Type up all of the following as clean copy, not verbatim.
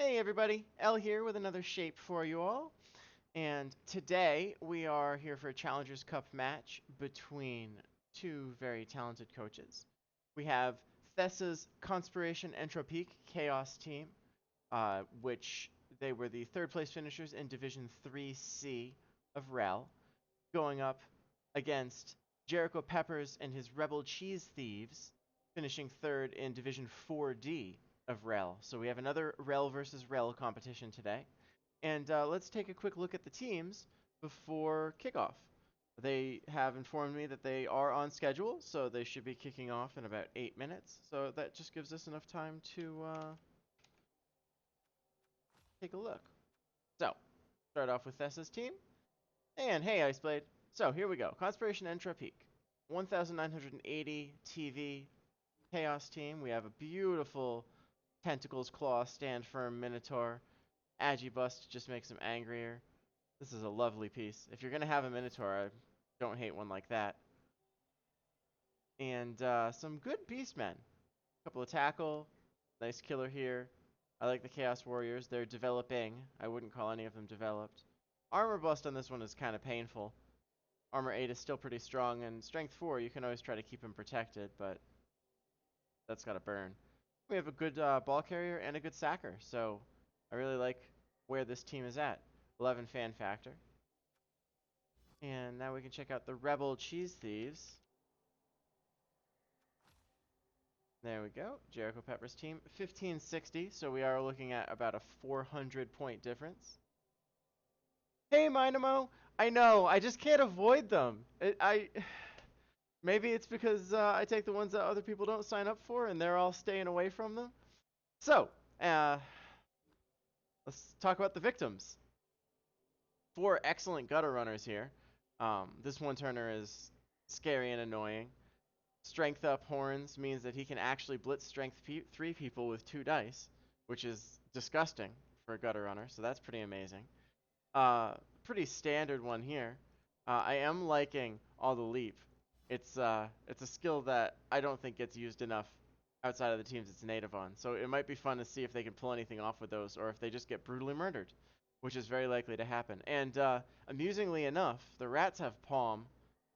Hey everybody, Elle here with another shape for you all. And today we are here for a Challengers Cup match between two very talented coaches. We have Thessa's Conspiration Entropique Chaos team, which they were the third place finishers in Division 3C of REBBL, going up against Jericho Peppers and his Rebel Cheese Thieves, finishing third in Division 4D of REL. So we have another REL versus REL competition today. And let's take a quick look at the teams before kickoff. They have informed me that they are on schedule, so they should be kicking off in about 8 minutes. So that just gives us enough time to take a look. So, start off with Thessa's team. And hey, Iceblade. So here we go. Conspiration Entropique. 1980 TV Chaos team. We have a beautiful Tentacles Claw Stand Firm Minotaur. Agibust just makes him angrier. This is a lovely piece. If you're going to have a Minotaur, I don't hate one like that. And some good Beastmen. Couple of tackle. Nice killer here. I like the Chaos Warriors. They're developing. I wouldn't call any of them developed. Armor bust on this one is kind of painful. Armor 8 is still pretty strong, and Strength 4, you can always try to keep him protected, but that's got to burn. We have a good ball carrier and a good sacker, so I really like where this team is at. 11 fan factor. And now we can check out the Rebel Cheese Thieves. There we go. Jericho Pepper's team, 1560, so we are looking at about a 400-point difference. Hey, Minamo! I know, I just can't avoid them. Maybe it's because I take the ones that other people don't sign up for, and they're all staying away from them. So, let's talk about the victims. 4 excellent gutter runners here. This one turner is scary and annoying. Strength up horns means that he can actually blitz strength 3 people with 2 dice, which is disgusting for a gutter runner, so that's pretty amazing. Pretty standard one here. I am liking all the leap. It's a skill that I don't think gets used enough outside of the teams it's native on. So it might be fun to see if they can pull anything off with those, or if they just get brutally murdered, which is very likely to happen. And amusingly enough, the rats have palm,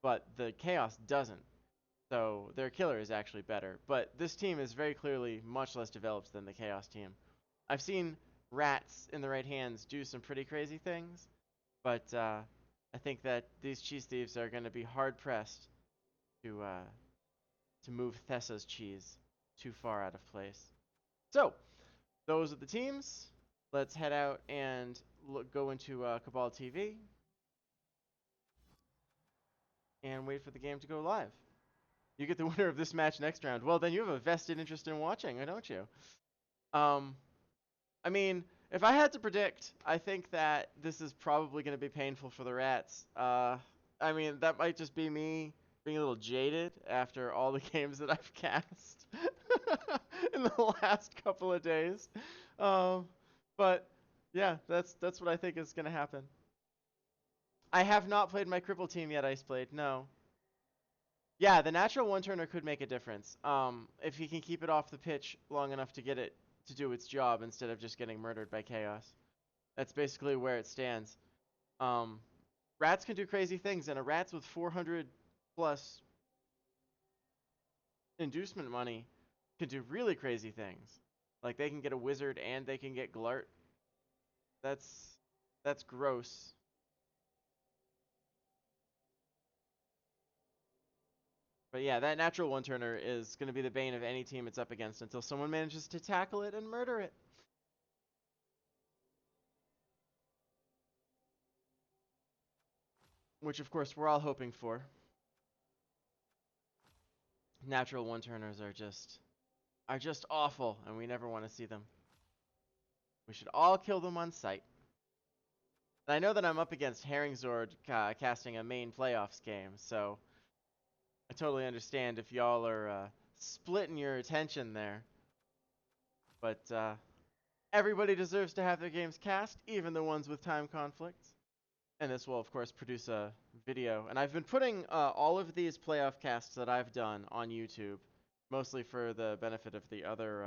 but the chaos doesn't. So their killer is actually better. But this team is very clearly much less developed than the chaos team. I've seen rats in the right hands do some pretty crazy things, but I think that these cheese thieves are going to be hard pressed to move Thessa's cheese too far out of place. So those are the teams. Let's head out and go into Cabal TV and wait for the game to go live. You get the winner of this match next round. Well, then you have a vested interest in watching, don't you? I mean, if I had to predict, I think that this is probably going to be painful for the rats. I mean, that might just be me being a little jaded after all the games that I've cast in the last couple of days. But yeah, that's what I think is going to happen. I have not played my cripple team yet, Iceplayed. No. Yeah, the natural one-turner could make a difference. If he can keep it off the pitch long enough to get it to do its job instead of just getting murdered by chaos. That's basically where it stands. Rats can do crazy things, and a rats with 400 plus inducement money can do really crazy things. Like they can get a wizard and they can get Glart. That's gross. But yeah, that natural one-turner is going to be the bane of any team it's up against until someone manages to tackle it and murder it. Which, of course, we're all hoping for. Natural one-turners are just awful, and we never want to see them. We should all kill them on sight. And I know that I'm up against Herringzord casting a main playoffs game, so I totally understand if y'all are splitting your attention there. But everybody deserves to have their games cast, even the ones with time conflicts. And this will, of course, produce a video. And I've been putting all of these playoff casts that I've done on YouTube, mostly for the benefit of the other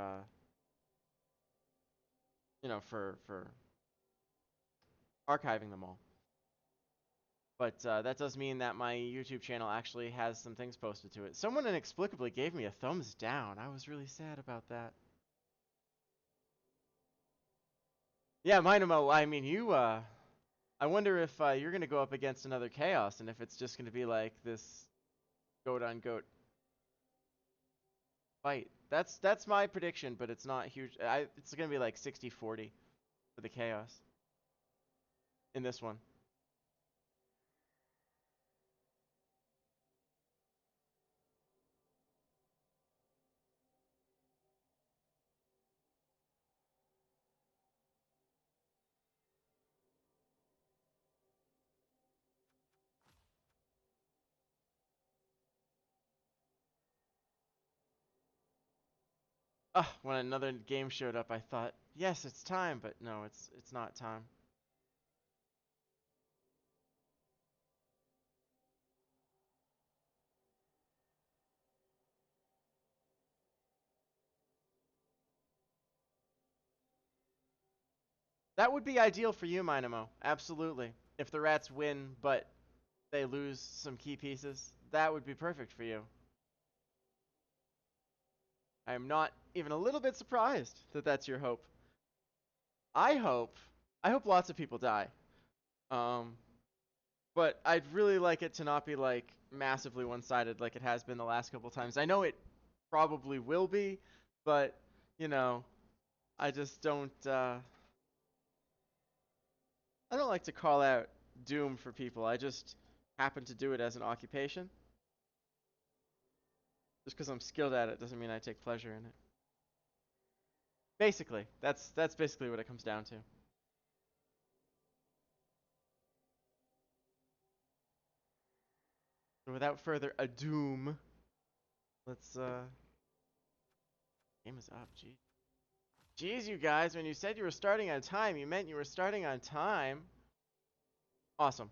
you know, for archiving them all. But that does mean that my YouTube channel actually has some things posted to it. Someone inexplicably gave me a thumbs down. I was really sad about that. Yeah, Minamo, I mean, I wonder if you're going to go up against another Chaos, and if it's just going to be like this goat-on-goat fight. That's my prediction, but it's not huge. It's going to be like 60-40 for the Chaos in this one. When another game showed up, I thought, yes, it's time, but no, it's not time. That would be ideal for you, Minamo. Absolutely. If the rats win, but they lose some key pieces, that would be perfect for you. I am not even a little bit surprised that that's your hope. I hope lots of people die. Um, but I'd really like it to not be like massively one-sided like it has been the last couple times. I know it probably will be, but you know, I just don't. I don't like to call out doom for people. I just happen to do it as an occupation. Just because I'm skilled at it doesn't mean I take pleasure in it. Basically, that's basically what it comes down to. So without further ado, let's game is up. Jeez, you guys, when you said you were starting on time, you meant you were starting on time. Awesome.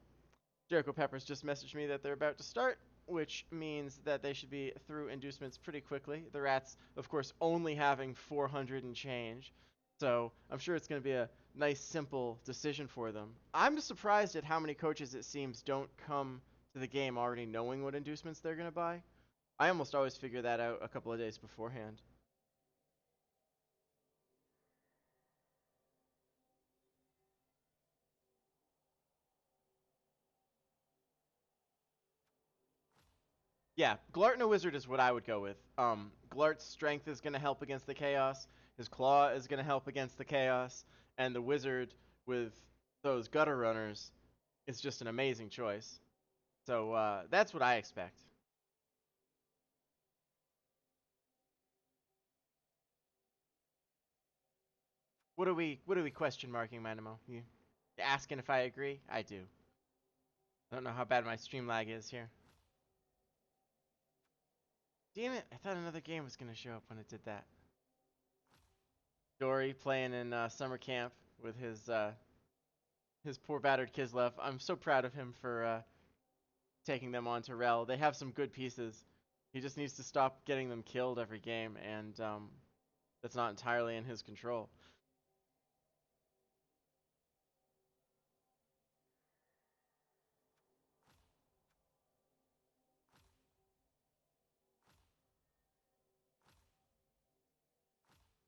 Jericho Peppers just messaged me that they're about to start, which means that they should be through inducements pretty quickly. The Rats, of course, only having 400 and change, so I'm sure it's going to be a nice, simple decision for them. I'm surprised at how many coaches, it seems, don't come to the game already knowing what inducements they're going to buy. I almost always figure that out a couple of days beforehand. Yeah, Glart and a Wizard is what I would go with. Glart's strength is going to help against the Chaos. His Claw is going to help against the Chaos. And the Wizard with those Gutter Runners is just an amazing choice. So that's what I expect. What are we question marking, Manimo? You asking if I agree? I do. I don't know how bad my stream lag is here. Damn it, I thought another game was going to show up when it did that. Dory playing in summer camp with his poor battered Kislev. I'm so proud of him for taking them on to REBBL. They have some good pieces. He just needs to stop getting them killed every game, and that's not entirely in his control.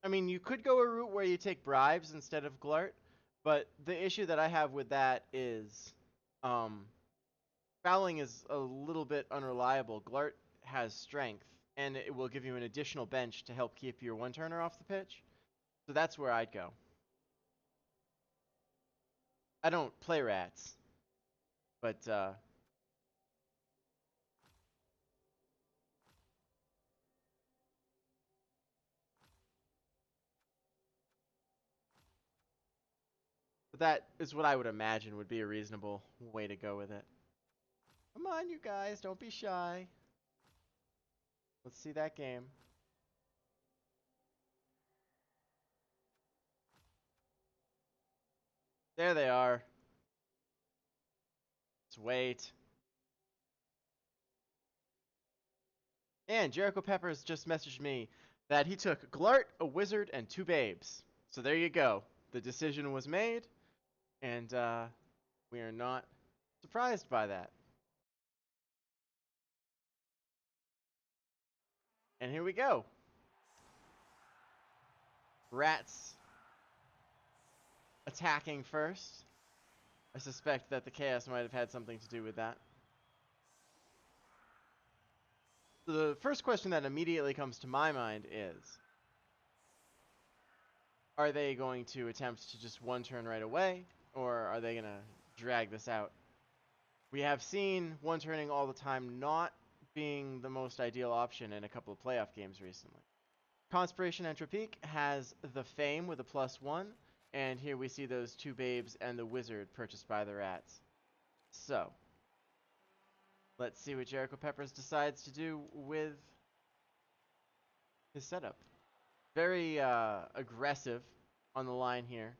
I mean, you could go a route where you take bribes instead of Glart, but the issue that I have with that is um, fouling is a little bit unreliable. Glart has strength, and it will give you an additional bench to help keep your one-turner off the pitch. So that's where I'd go. I don't play rats, but that is what I would imagine would be a reasonable way to go with it. Come on, you guys, don't be shy. Let's see that game. There they are. Let's wait. And Jericho Peppers just messaged me that he took Glart, a Wizard, and 2 Babes. So there you go. The decision was made, and we are not surprised by that. And here we go. Rats attacking first. I suspect that the chaos might have had something to do with that. The first question that immediately comes to my mind is, are they going to attempt to just one turn right away, or are they going to drag this out? We have seen one turning all the time not being the most ideal option in a couple of playoff games recently. Conspiration entropique has the Fame with a +1, and here we see those two babes and the wizard purchased by the rats. So, let's see what Jericho Peppers decides to do with his setup. Very aggressive on the line here.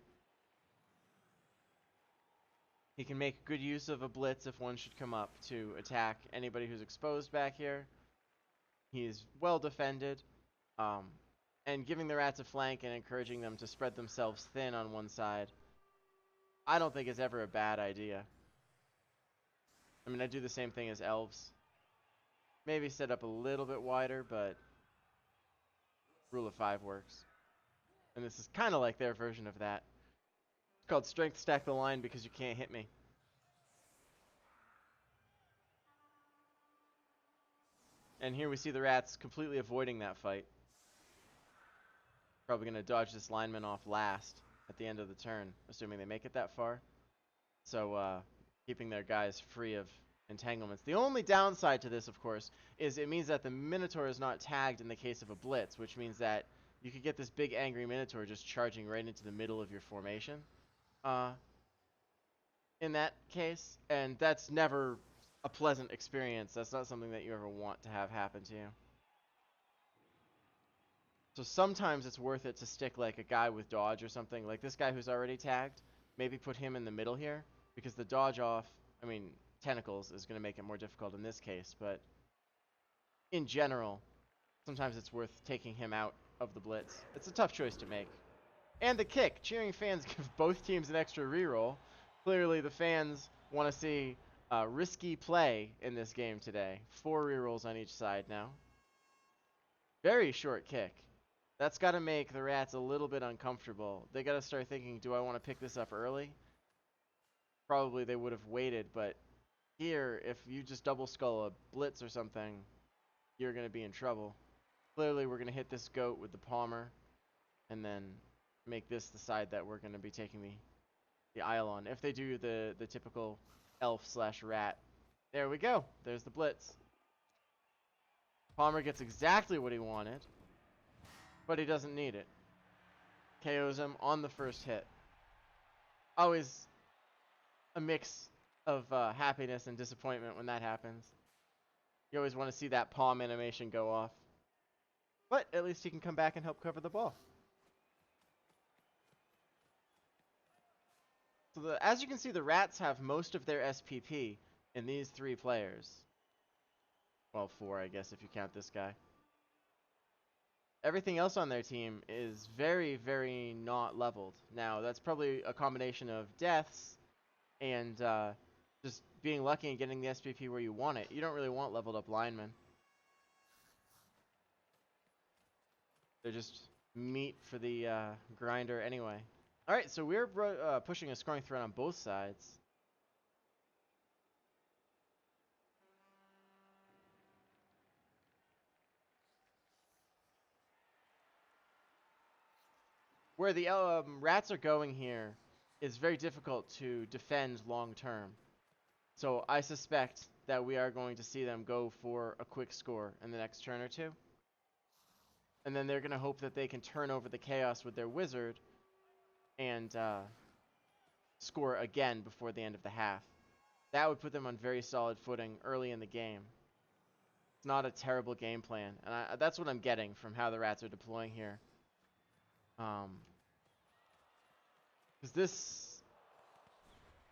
He can make good use of a blitz if one should come up to attack anybody who's exposed back here. He is well defended, and giving the rats a flank and encouraging them to spread themselves thin on one side, I don't think is ever a bad idea. I mean, I do the same thing as elves. Maybe set up a little bit wider, but rule of 5 works. And this is kind of like their version of that. It's called strength stack the line because you can't hit me. And here we see the rats completely avoiding that fight. Probably going to dodge this lineman off last at the end of the turn, assuming they make it that far. So, keeping their guys free of entanglements. The only downside to this, of course, is it means that the Minotaur is not tagged in the case of a blitz, which means that you could get this big angry Minotaur just charging right into the middle of your formation. In that case, and that's never a pleasant experience. That's not something that you ever want to have happen to you. So sometimes it's worth it to stick like a guy with dodge or something, like this guy who's already tagged. Maybe put him in the middle here, because the dodge off, I mean, tentacles is going to make it more difficult in this case, but in general, sometimes it's worth taking him out of the blitz. It's a tough choice to make. And the kick. Cheering fans give both teams an extra reroll. Clearly the fans want to see risky play in this game today. 4 rerolls on each side now. Very short kick. That's got to make the rats a little bit uncomfortable. They got to start thinking, do I want to pick this up early? Probably they would have waited, but here, if you just double skull a blitz or something, you're going to be in trouble. Clearly we're going to hit this goat with the Palmer, and then make this the side that we're going to be taking the Isle on. If they do the typical elf/rat. There we go. There's the blitz. Palmer gets exactly what he wanted, but he doesn't need it. KOs him on the first hit. Always a mix of happiness and disappointment when that happens. You always want to see that palm animation go off. But at least he can come back and help cover the ball. So as you can see, the rats have most of their SPP in these 3 players. Well, 4, I guess, if you count this guy. Everything else on their team is very, very not leveled. Now, that's probably a combination of deaths and just being lucky and getting the SPP where you want it. You don't really want leveled up linemen. They're just meat for the grinder anyway. Alright, so we're pushing a scoring threat on both sides. Where the rats are going here is very difficult to defend long term. So I suspect that we are going to see them go for a quick score in the next turn or two. And then they're going to hope that they can turn over the chaos with their wizard and score again before the end of the half. That would put them on very solid footing early in the game. It's not a terrible game plan, and that's what I'm getting from how the rats are deploying here. Because this...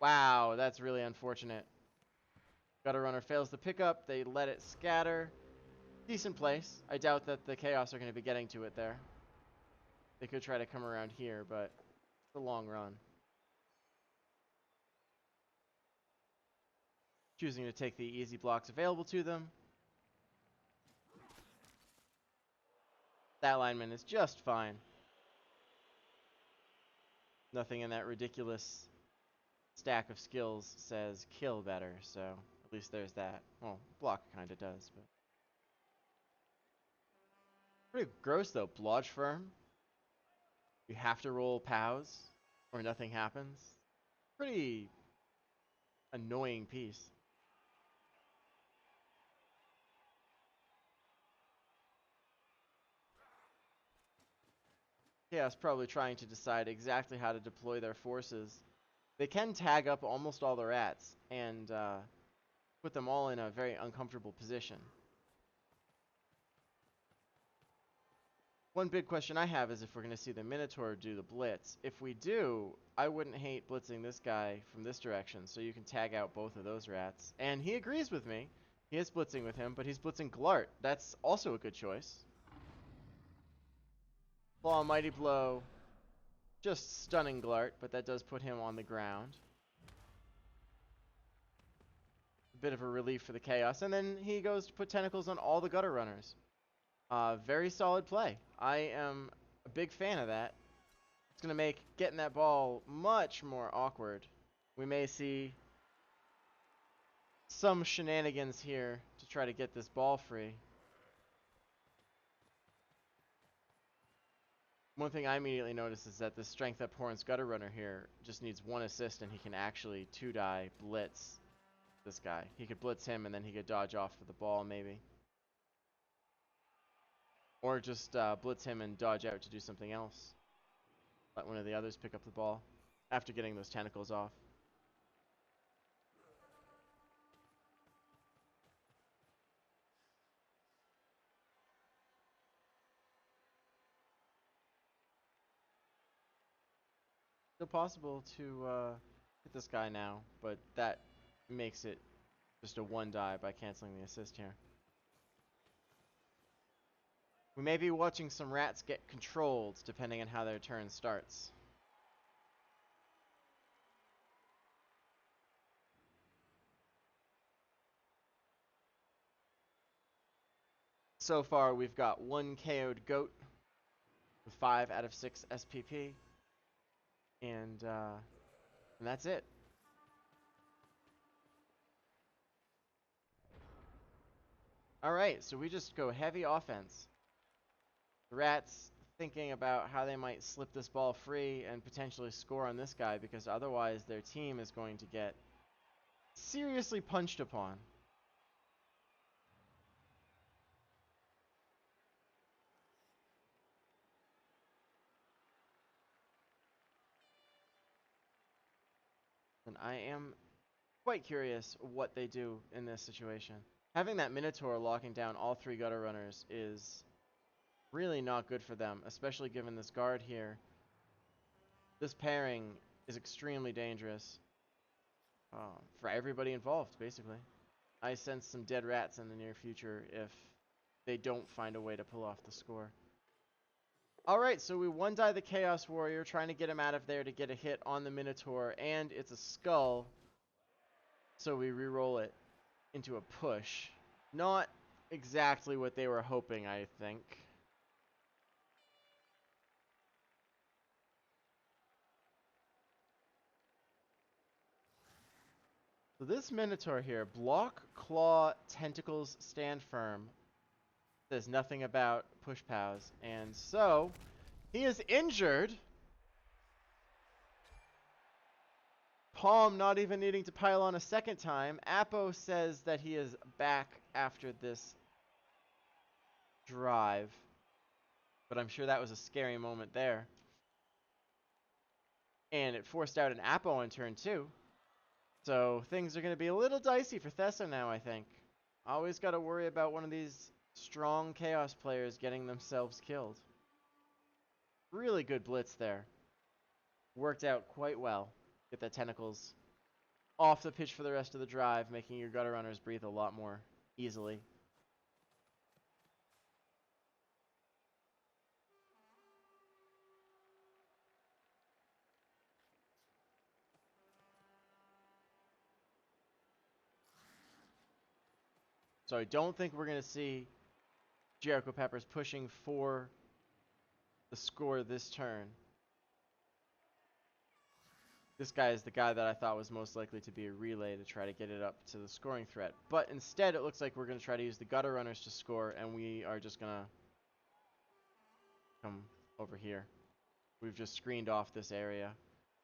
Wow, that's really unfortunate. Gutter Runner fails the pickup. They let it scatter. Decent place. I doubt that the Chaos are going to be getting to it there. They could try to come around here, but the long run. Choosing to take the easy blocks available to them. That lineman is just fine. Nothing in that ridiculous stack of skills says kill better, so at least there's that. Well, block kind of does, but... Pretty gross, though. Blodge Firm. You have to roll POWs, or nothing happens. Pretty annoying piece. Chaos probably trying to decide exactly how to deploy their forces. They can tag up almost all the rats, and put them all in a very uncomfortable position. One big question I have is if we're going to see the Minotaur do the blitz. If we do, I wouldn't hate blitzing this guy from this direction, so you can tag out both of those rats. And he agrees with me. He is blitzing with him, but he's blitzing Glart. That's also a good choice. Claw, Mighty Blow. Just stunning Glart, but that does put him on the ground. A bit of a relief for the Chaos. And then he goes to put tentacles on all the Gutter Runners. Very solid play. I am a big fan of that. It's going to make getting that ball much more awkward. We may see some shenanigans here to try to get this ball free. One thing I immediately notice is that the Strength Up Horns Gutter Runner here just needs one assist and he can actually 2-die blitz this guy. He could blitz him and then he could dodge off for the ball maybe. Or just blitz him and dodge out to do something else. Let one of the others pick up the ball after getting those tentacles off. Still possible to hit this guy now, but that makes it just a 1-die by canceling the assist here. We may be watching some rats get controlled depending on how their turn starts. So far, we've got 1 KO'd goat with 5 out of 6 SPP, and that's it. Alright, so we just go heavy offense. The rats thinking about how they might slip this ball free and potentially score on this guy, because otherwise their team is going to get seriously punched upon. And I am quite curious what they do in this situation. Having that Minotaur locking down all 3 Gutter Runners is really not good for them, especially given this guard here. This pairing is extremely dangerous for everybody involved, basically. I sense some dead rats in the near future if they don't find a way to pull off the score. Alright, so we 1-die the Chaos Warrior, trying to get him out of there to get a hit on the Minotaur, and it's a skull, so we re-roll it into a push. Not exactly what they were hoping, I think. So this Minotaur here, block, claw, tentacles, stand firm. Says nothing about push pows. And so, he is injured. Palm not even needing to pile on a second time. Apo says that he is back after this drive. But I'm sure that was a scary moment there. And it forced out an Apo on turn 2. So things are going to be a little dicey for Thessa now, I think. Always got to worry about one of these strong Chaos players getting themselves killed. Really good blitz there. Worked out quite well. Get the tentacles off the pitch for the rest of the drive, making your Gutter Runners breathe a lot more easily. So I don't think we're going to see Jericho Peppers pushing for the score this turn. This guy is the guy that I thought was most likely to be a relay to try to get it up to the scoring threat. But instead, it looks like we're going to try to use the gutter runners to score, and we are just going to come over here. We've just screened off this area.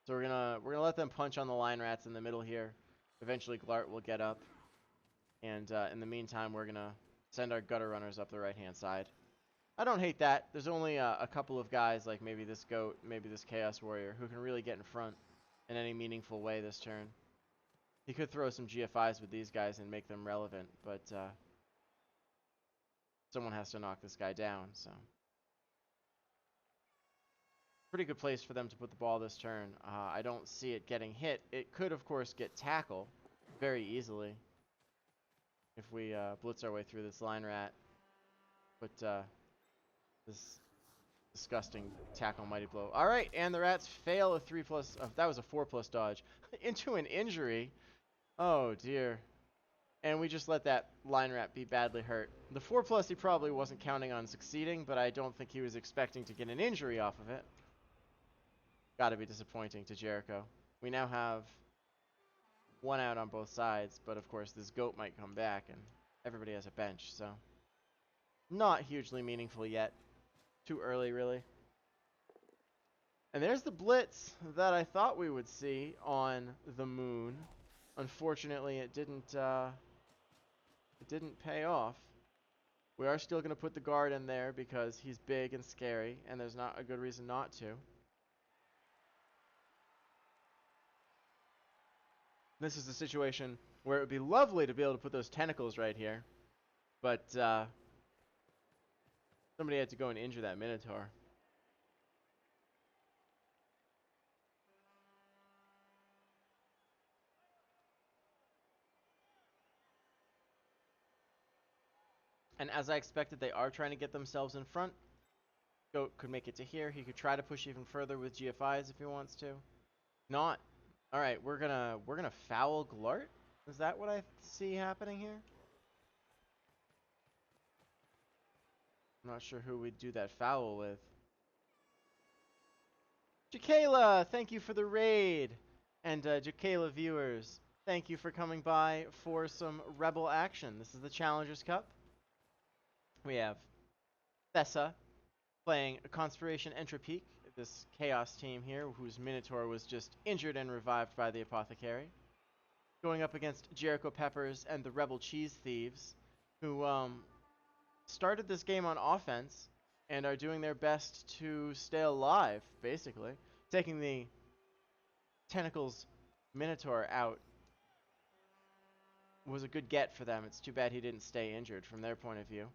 So we're gonna let them punch on the line rats in the middle here. Eventually, Glart will get up. And in the meantime, we're going to send our gutter runners up the right-hand side. I don't hate that. There's only a couple of guys, like maybe this Goat, maybe this Chaos Warrior, who can really get in front in any meaningful way this turn. He could throw some GFIs with these guys and make them relevant, but someone has to knock this guy down, so. Pretty good place for them to put the ball this turn. I don't see it getting hit. It could, of course, get tackle very easily if we blitz our way through this line rat. But this disgusting tackle mighty blow. All right, and the rats fail a 3+. That was a 4+ dodge into an injury. Oh dear. And we just let that line rat be badly hurt. The 4+ he probably wasn't counting on succeeding, but I don't think he was expecting to get an injury off of it. Gotta be disappointing to Jericho. We now have one out on both sides, but of course this Goat might come back, and everybody has a bench, so not hugely meaningful yet. Too early, really. And there's the blitz that I thought we would see on the moon. Unfortunately, it didn't pay off. We are still going to put the guard in there because he's big and scary, and there's not a good reason not to. This is a situation where it would be lovely to be able to put those tentacles right here, but somebody had to go and injure that Minotaur. And as I expected, they are trying to get themselves in front. Goat could make it to here. He could try to push even further with GFIs if he wants to. Not. All right, we're gonna foul Glart. Is that what I see happening here? I'm not sure who we'd do that foul with. Jakayla, thank you for the raid. And Jakayla viewers, thank you for coming by for some Rebel action. This is the Challengers Cup. We have Thessa playing a Conspiration Entropique, this Chaos team here, whose Minotaur was just injured and revived by the Apothecary. Going up against Jericho Peppers and the Rebel Cheese Thieves, who started this game on offense and are doing their best to stay alive, basically. Taking the Tentacles Minotaur out was a good get for them. It's too bad he didn't stay injured from their point of view.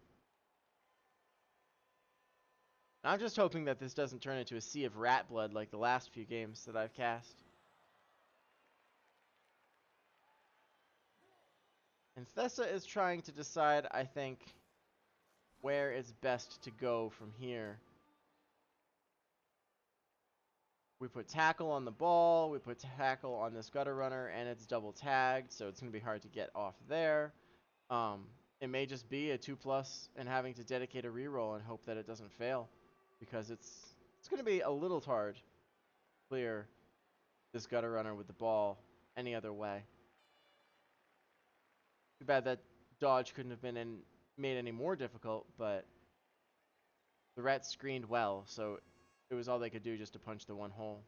I'm just hoping that this doesn't turn into a sea of rat blood like the last few games that I've cast. And Thessa is trying to decide, I think, where it's best to go from here. We put tackle on the ball, we put tackle on this gutter runner, and it's double tagged, so it's going to be hard to get off there. It may just be a 2+ and having to dedicate a reroll and hope that it doesn't fail, because it's going to be a little hard to clear this gutter runner with the ball any other way. Too bad that dodge couldn't have been made any more difficult, but the rats screened well, so it was all they could do just to punch the one hole.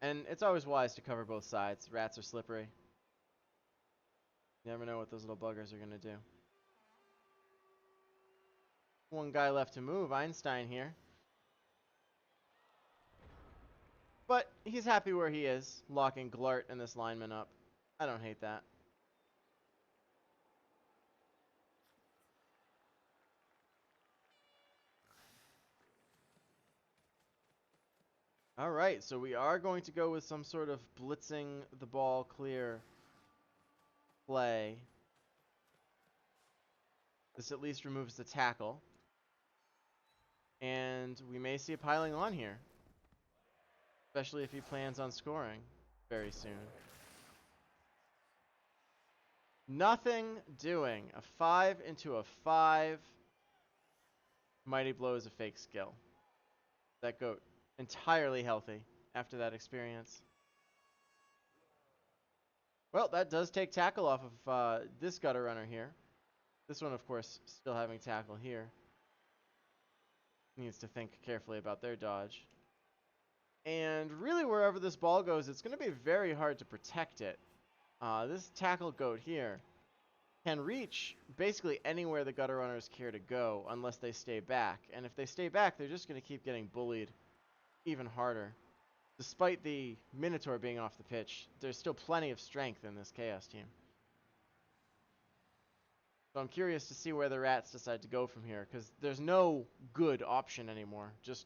And it's always wise to cover both sides. Rats are slippery. You never know what those little buggers are going to do. One guy left to move, Einstein here. But he's happy where he is, locking Glart and this lineman up. I don't hate that. All right, so we are going to go with some sort of blitzing the ball clear play. This at least removes the tackle. And we may see a piling on here. especially if he plans on scoring very soon. Nothing doing. A 5 into a 5. Mighty Blow is a fake skill. That goat entirely healthy after that experience. Well, that does take tackle off of this gutter runner here. This one, of course, still having tackle here. Needs to think carefully about their dodge. And really, wherever this ball goes, it's going to be very hard to protect it. This tackle goat here can reach basically anywhere the gutter runners care to go unless they stay back. And if they stay back, they're just going to keep getting bullied even harder. Despite the Minotaur being off the pitch, there's still plenty of strength in this Chaos team. So I'm curious to see where the Rats decide to go from here, because there's no good option anymore, just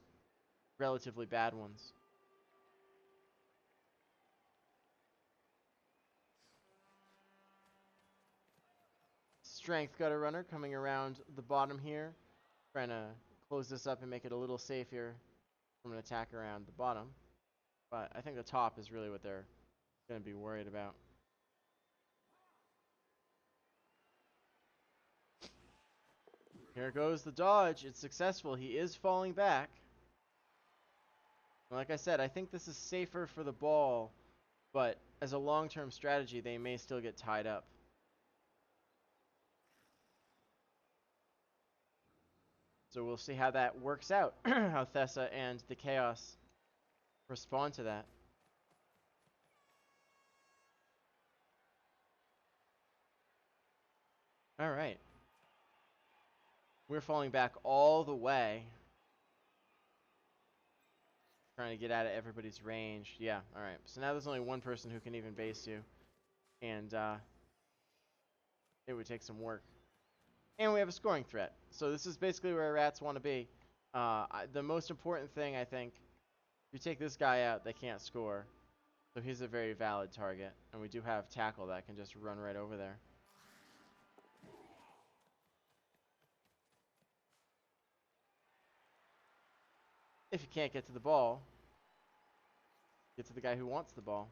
relatively bad ones. Strength Gutter Runner coming around the bottom here, trying to close this up and make it a little safer from an attack around the bottom. But I think the top is really what they're going to be worried about. Here goes the dodge. It's successful. He is falling back. Like I said, I think this is safer for the ball, but as a long-term strategy, they may still get tied up. So we'll see how that works out, how Thessa and the Chaos respond to that. All right. We're falling back all the way. Trying to get out of everybody's range. Yeah, all right. So now there's only one person who can even base you. And it would take some work. And we have a scoring threat. So this is basically where Rats want to be. The most important thing, I think, if you take this guy out, they can't score. So he's a very valid target. And we do have tackle that can just run right over there. If you can't get to the ball, get to the guy who wants the ball.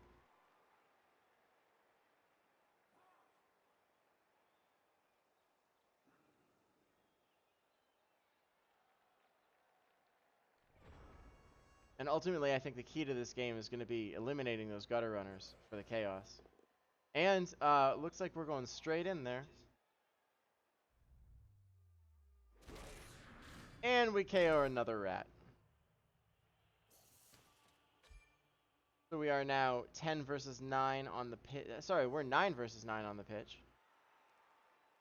And ultimately, I think the key to this game is going to be eliminating those gutter runners for the Chaos. And looks like we're going straight in there. And we KO another rat. So we are now 10 versus 9 on the pitch. Sorry, we're 9 versus 9 on the pitch.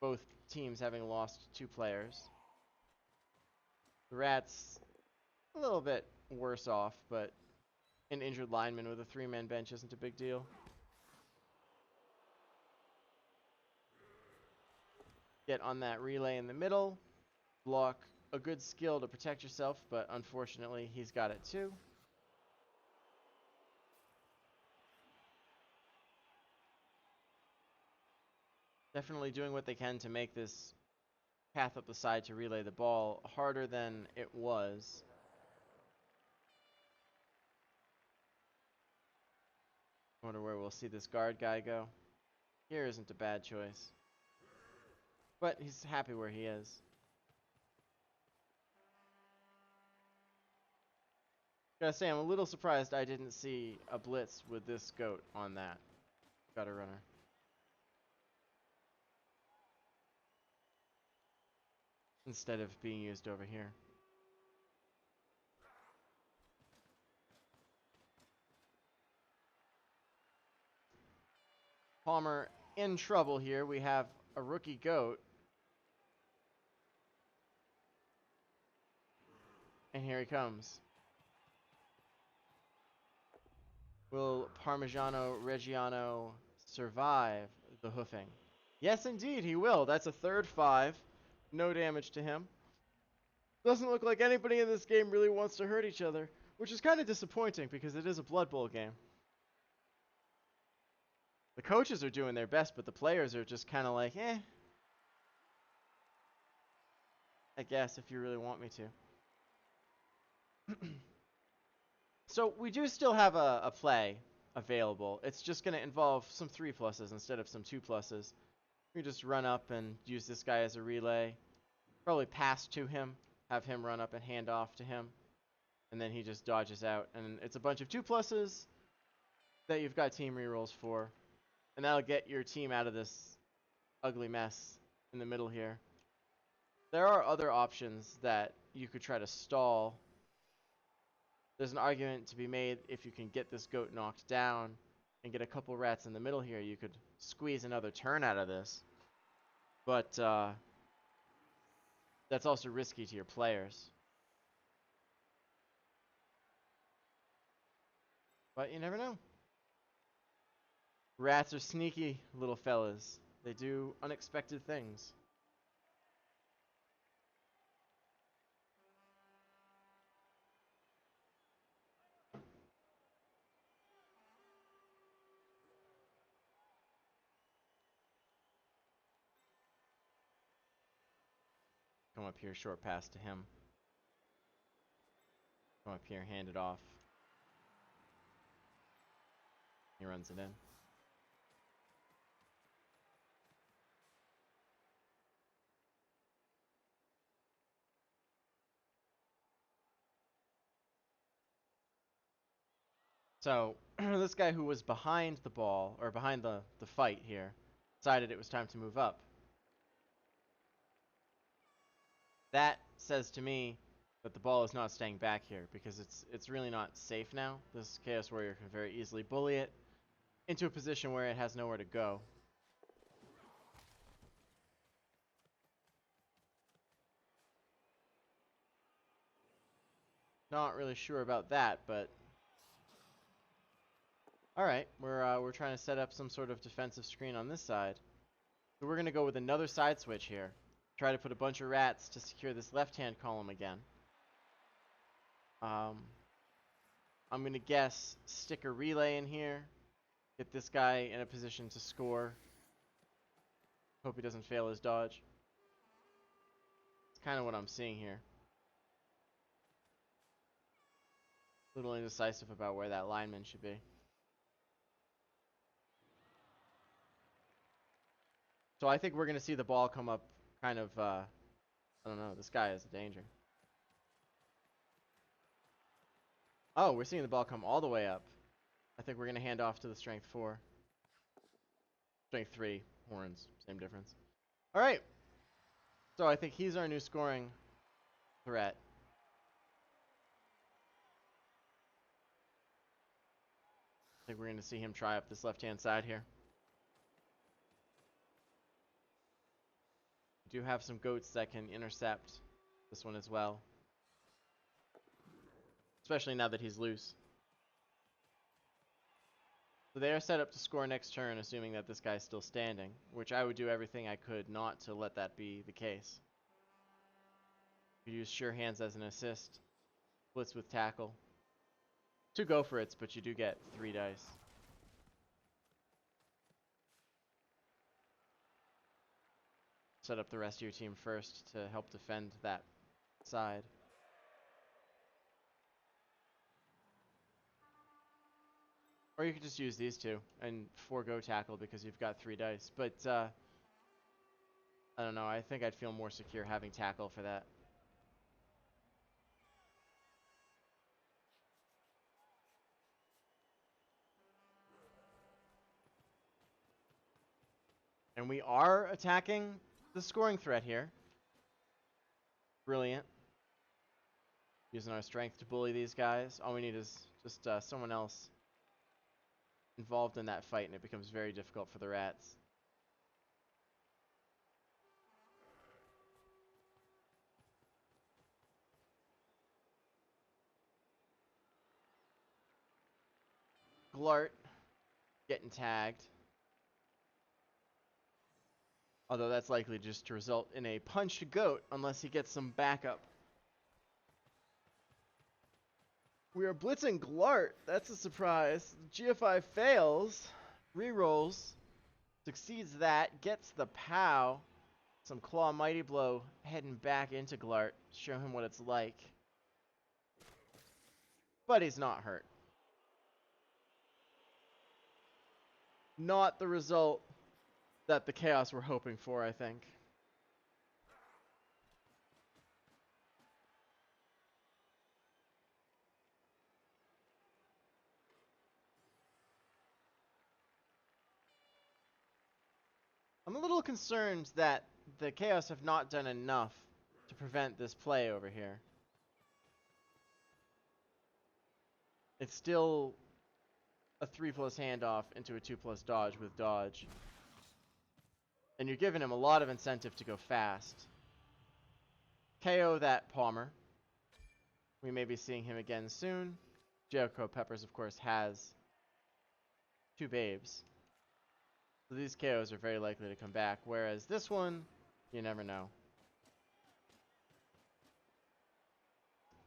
Both teams having lost 2 players. The Rats a little bit worse off, but an injured lineman with a 3-man bench isn't a big deal. Get on that relay in the middle. Block, a good skill to protect yourself, but unfortunately he's got it too. Definitely doing what they can to make this path up the side to relay the ball harder than it was. I wonder where we'll see this guard guy go. Here isn't a bad choice. But he's happy where he is. Gotta say, I'm a little surprised I didn't see a blitz with this goat on that gutter runner. Instead of being used over here. Palmer in trouble here. We have a rookie goat. And here he comes. Will Parmigiano Reggiano survive the hoofing? Yes, indeed, he will. That's a third 5. No damage to him. Doesn't look like anybody in this game really wants to hurt each other, which is kind of disappointing because it is a Blood Bowl game. The coaches are doing their best, but the players are just kind of like, eh. I guess, if you really want me to. So we do still have a play available. It's just going to involve some 3+s instead of some 2+s. We just run up and use this guy as a relay. Probably pass to him, have him run up and hand off to him. And then he just dodges out. And it's a bunch of 2+s that you've got team rerolls for. And that'll get your team out of this ugly mess in the middle here. There are other options that you could try to stall. There's an argument to be made if you can get this goat knocked down and get a couple rats in the middle here, you could squeeze another turn out of this. But that's also risky to your players. But you never know. Rats are sneaky little fellas. They do unexpected things. Come up here, short pass to him. Come up here, hand it off. He runs it in. So, this guy who was behind the ball, or behind the fight here, decided it was time to move up. That says to me that the ball is not staying back here, because it's really not safe now. This Chaos Warrior can very easily bully it into a position where it has nowhere to go. Not really sure about that, but alright, we're trying to set up some sort of defensive screen on this side. So we're gonna go with another side switch here. Try to put a bunch of rats to secure this left-hand column again. I'm gonna guess stick a relay in here. Get this guy in a position to score. Hope he doesn't fail his dodge. It's kind of what I'm seeing here. A little indecisive about where that lineman should be. So I think we're going to see the ball come up kind of, I don't know, this guy is a danger. Oh, we're seeing the ball come all the way up. I think we're going to hand off to the strength 4. Strength 3, horns, same difference. Alright. So I think he's our new scoring threat. I think we're going to see him try up this left-hand side here. We do have some goats that can intercept this one as well. Especially now that he's loose. So they are set up to score next turn, assuming that this guy's still standing, which I would do everything I could not to let that be the case. You use sure hands as an assist. Blitz with tackle. 2 go for it's, but you do get 3 dice. Set up the rest of your team first to help defend that side. Or you could just use these 2 and forego tackle because you've got 3 dice. But, I don't know. I think I'd feel more secure having tackle for that. And we are attacking the scoring threat here. Brilliant. Using our strength to bully these guys. All we need is just someone else involved in that fight, and it becomes very difficult for the rats. Glart getting tagged. Although that's likely just to result in a punched goat unless he gets some backup. We are blitzing Glart. That's a surprise. GFI fails. Rerolls. Succeeds that. Gets the POW. Some Claw Mighty Blow heading back into Glart. Show him what it's like. But he's not hurt. not the result that the Chaos were hoping for, I think. I'm a little concerned that the Chaos have not done enough to prevent this play over here. It's still a 3+ handoff into a 2+ dodge with dodge. And you're giving him a lot of incentive to go fast. KO that Palmer. We may be seeing him again soon. Jericho Peppers, of course, has 2 babes. So these KOs are very likely to come back, whereas this one, you never know.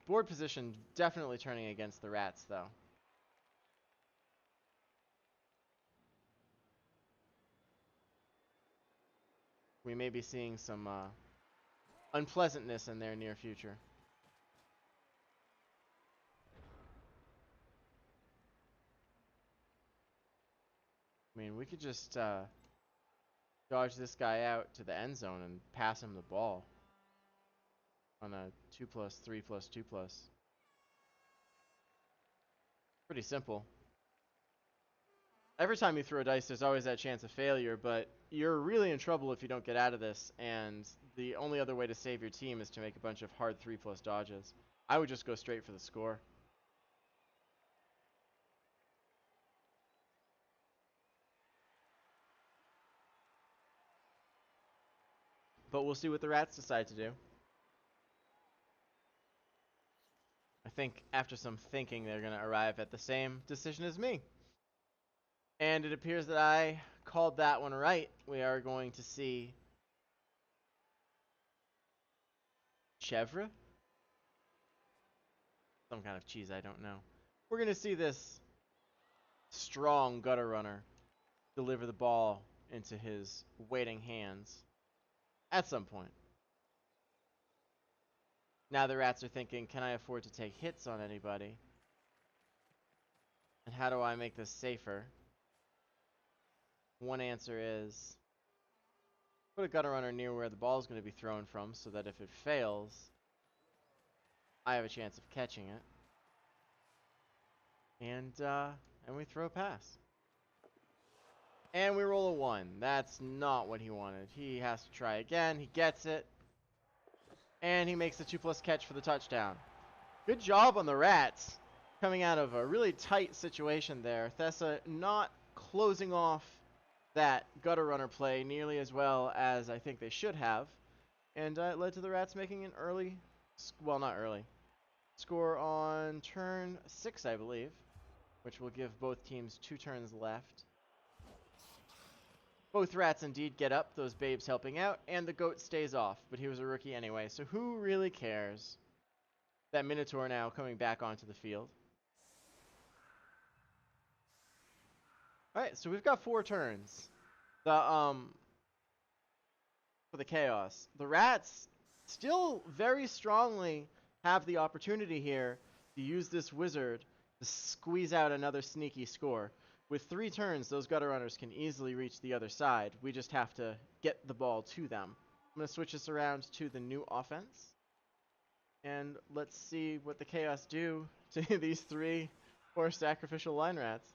Board position definitely turning against the rats, though. We may be seeing some unpleasantness in their near future. I mean, we could just dodge this guy out to the end zone and pass him the ball on a 2+, 3+, 2+. Pretty simple. Every time you throw dice, there's always that chance of failure, but you're really in trouble if you don't get out of this, and the only other way to save your team is to make a bunch of hard 3+ dodges. I would just go straight for the score. But we'll see what the rats decide to do. I think after some thinking, they're going to arrive at the same decision as me. And it appears that I called that one right. We are going to see chèvre? Some kind of cheese, I don't know. We're going to see this strong gutter runner deliver the ball into his waiting hands at some point. Now the rats are thinking, can I afford to take hits on anybody? And how do I make this safer? One answer is put a gutter runner near where the ball is going to be thrown from so that if it fails, I have a chance of catching it. And we throw a pass. And we roll a 1. That's not what he wanted. He has to try again. He gets it. And he makes the 2+ catch for the touchdown. Good job on the rats. Coming out of a really tight situation there. Thessa not closing off that gutter runner play nearly as well as I think they should have. And it led to the rats making an early, well, not early, score on turn 6, I believe, which will give both teams 2 turns left. Both rats indeed get up, those babes helping out, and the goat stays off, but he was a rookie anyway, so who really cares? That Minotaur now coming back onto the field. Alright, so we've got 4 turns. For the Chaos. The rats still very strongly have the opportunity here to use this wizard to squeeze out another sneaky score. With 3 turns, those gutter runners can easily reach the other side. We just have to get the ball to them. I'm going to switch this around to the new offense. And let's see what the Chaos do to these 3 poor sacrificial line rats.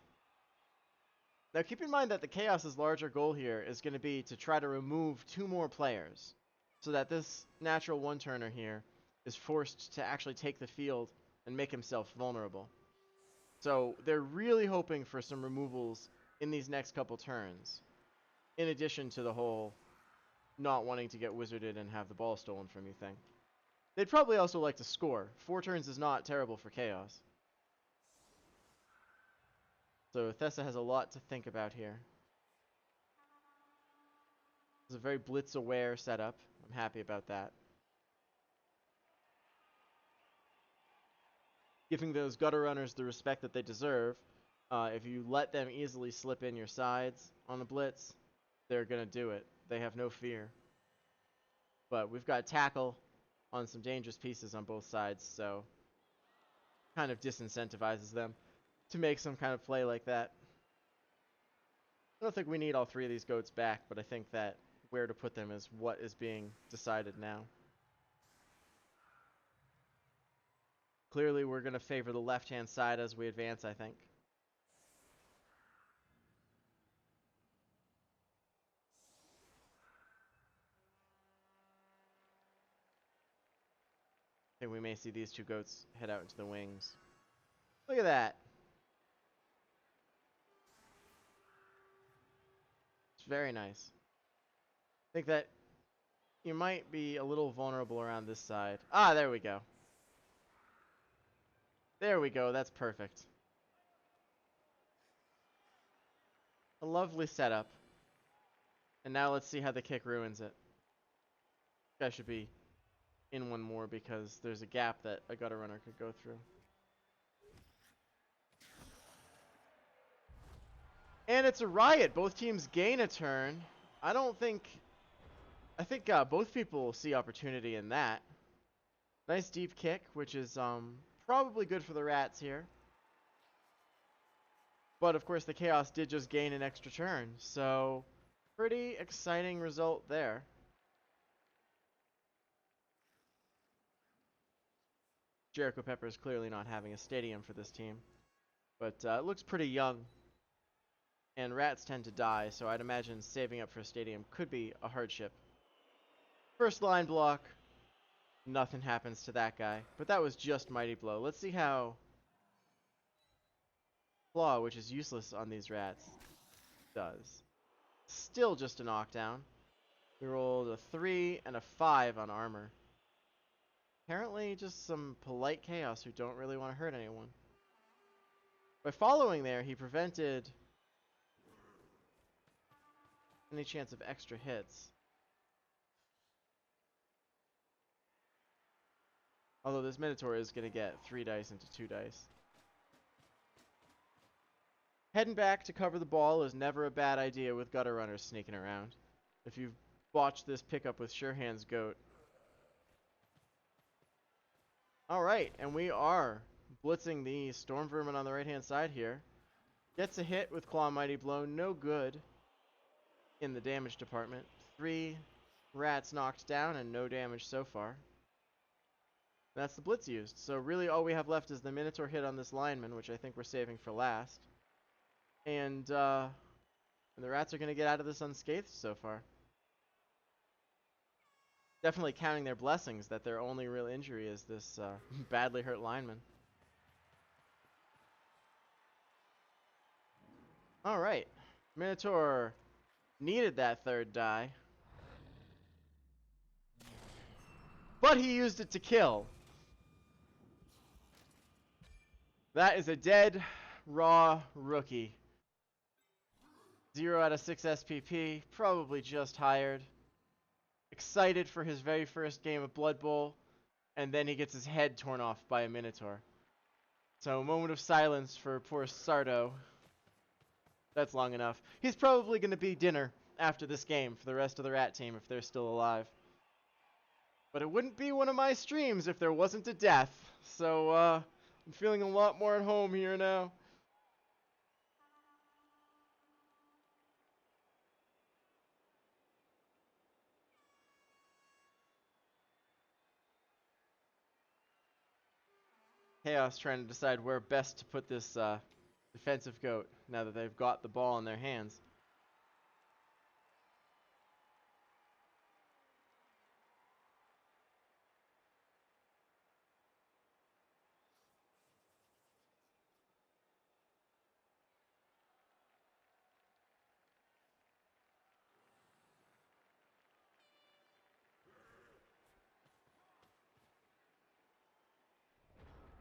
Now keep in mind that the Chaos's larger goal here is going to be to try to remove 2 more players. So that this natural 1-turner here is forced to actually take the field and make himself vulnerable. So they're really hoping for some removals in these next couple turns. In addition to the whole not wanting to get wizarded and have the ball stolen from you thing. They'd probably also like to score. 4 turns is not terrible for Chaos. So Thessa has a lot to think about here. It's a very blitz-aware setup. I'm happy about that. Giving those gutter runners the respect that they deserve. If you let them easily slip in your sides on a blitz, they're going to do it. They have no fear. But we've got tackle on some dangerous pieces on both sides, so kind of disincentivizes them to make some kind of play like that. I don't think we need all 3 of these goats back, but I think that where to put them is what is being decided now. Clearly, we're going to favor the left-hand side as we advance, I think. I think we may see these 2 goats head out into the wings. Look at that. It's very nice. I think that you might be a little vulnerable around this side. Ah, there we go. There we go. That's perfect. A lovely setup. And now let's see how the kick ruins it. This guy should be in one more because there's a gap that a gutter runner could go through. And it's a riot. Both teams gain a turn. I think both people see opportunity in that. Nice deep kick, which is probably good for the rats here. But of course the Chaos did just gain an extra turn, so pretty exciting result there. Jericho Pepper is clearly not having a stadium for this team, but it looks pretty young. And rats tend to die, so I'd imagine saving up for a stadium could be a hardship. First line block. Nothing happens to that guy. But that was just Mighty Blow. Let's see how Claw, which is useless on these rats, does. Still just a knockdown. We rolled a 3 and a 5 on armor. Apparently just some polite chaos who don't really want to hurt anyone. By following there, he prevented any chance of extra hits. Although this Minotaur is going to get 3 dice into 2 dice. Heading back to cover the ball is never a bad idea with gutter runners sneaking around. If you've watched this pickup with Surehand's goat. Alright, and we are blitzing the Storm Vermin on the right-hand side here. Gets a hit with Claw Mighty Blow, no good in the damage department. 3 rats knocked down and no damage so far. That's the blitz used. So really all we have left is the Minotaur hit on this lineman, which I think we're saving for last. And the rats are going to get out of this unscathed so far. Definitely counting their blessings that their only real injury is this badly hurt lineman. Alright. Minotaur needed that 3rd die. But he used it to kill. That is a dead, raw rookie. 0 out of 6 SPP, probably just hired. Excited for his very first game of Blood Bowl, and then he gets his head torn off by a Minotaur. So a moment of silence for poor Sardo. That's long enough. He's probably going to be dinner after this game for the rest of the rat team if they're still alive. But it wouldn't be one of my streams if there wasn't a death. So I'm feeling a lot more at home here now. Chaos trying to decide where best to put this defensive goat now that they've got the ball in their hands.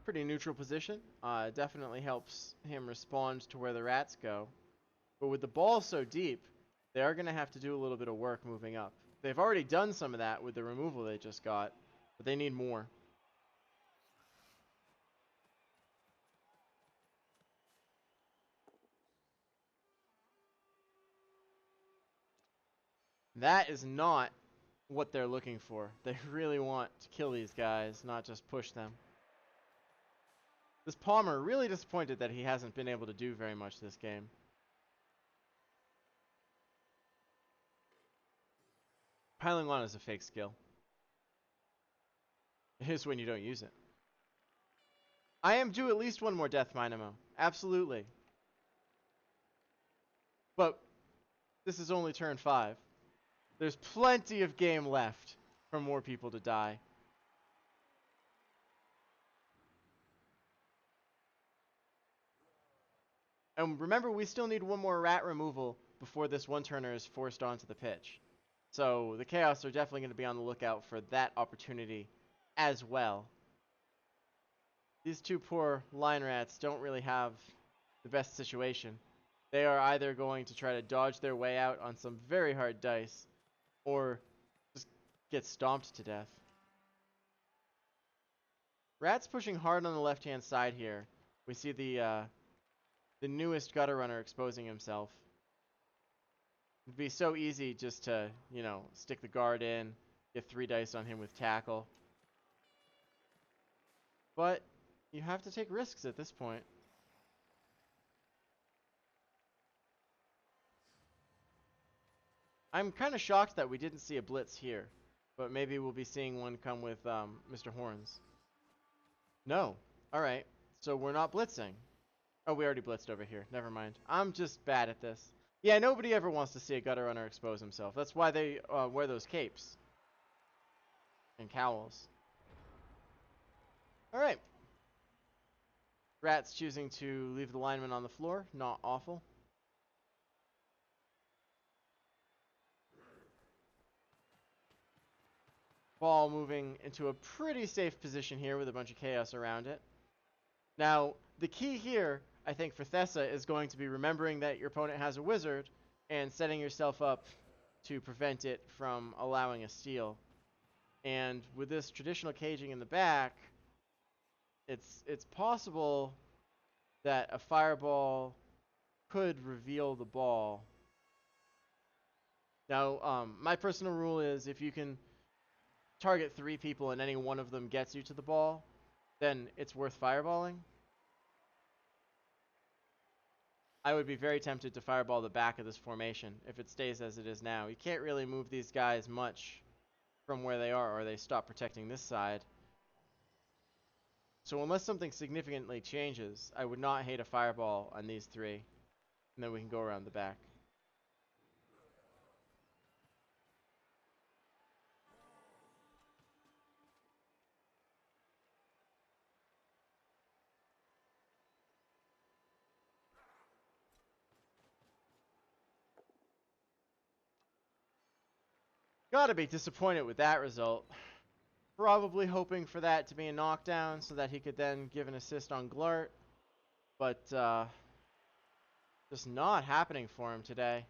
Pretty neutral position. Definitely helps him respond to where the rats go. But with the ball so deep, they are going to have to do a little bit of work moving up. They've already done some of that with the removal they just got, but they need more. That is not what they're looking for. They really want to kill these guys, not just push them. This Palmer really disappointed that he hasn't been able to do very much this game. Piling on is a fake skill. It is when you don't use it. I am due at least one more Death Dynamo. Absolutely. But this is only turn 5. There's plenty of game left for more people to die. And remember, we still need one more rat removal before this one-turner is forced onto the pitch. So the Chaos are definitely going to be on the lookout for that opportunity as well. These two poor line rats don't really have the best situation. They are either going to try to dodge their way out on some very hard dice, or just get stomped to death. Rat's pushing hard on the left-hand side here. We see the newest gutter runner exposing himself. It'd be so easy just to, you know, stick the guard in, get 3 dice on him with tackle. But you have to take risks at this point. I'm kind of shocked that we didn't see a blitz here, but maybe we'll be seeing one come with Mr. Horns. No. All right. So we're not blitzing. Oh, we already blitzed over here. Never mind. I'm just bad at this. Yeah, nobody ever wants to see a gutter runner expose himself. That's why they wear those capes and cowls. All right. Rat's choosing to leave the lineman on the floor. Not awful. Ball moving into a pretty safe position here with a bunch of chaos around it. Now, the key here, I think, for Thessa is going to be remembering that your opponent has a wizard and setting yourself up to prevent it from allowing a steal. And with this traditional caging in the back, it's possible that a fireball could reveal the ball. Now, my personal rule is if you can target 3 people and any one of them gets you to the ball, then it's worth fireballing. I would be very tempted to fireball the back of this formation if it stays as it is now. You can't really move these guys much from where they are or they stop protecting this side. So unless something significantly changes, I would not hate a fireball on these 3. And then we can go around the back. Gotta be disappointed with that result. Probably hoping for that to be a knockdown so that he could then give an assist on Glart. But just not happening for him today.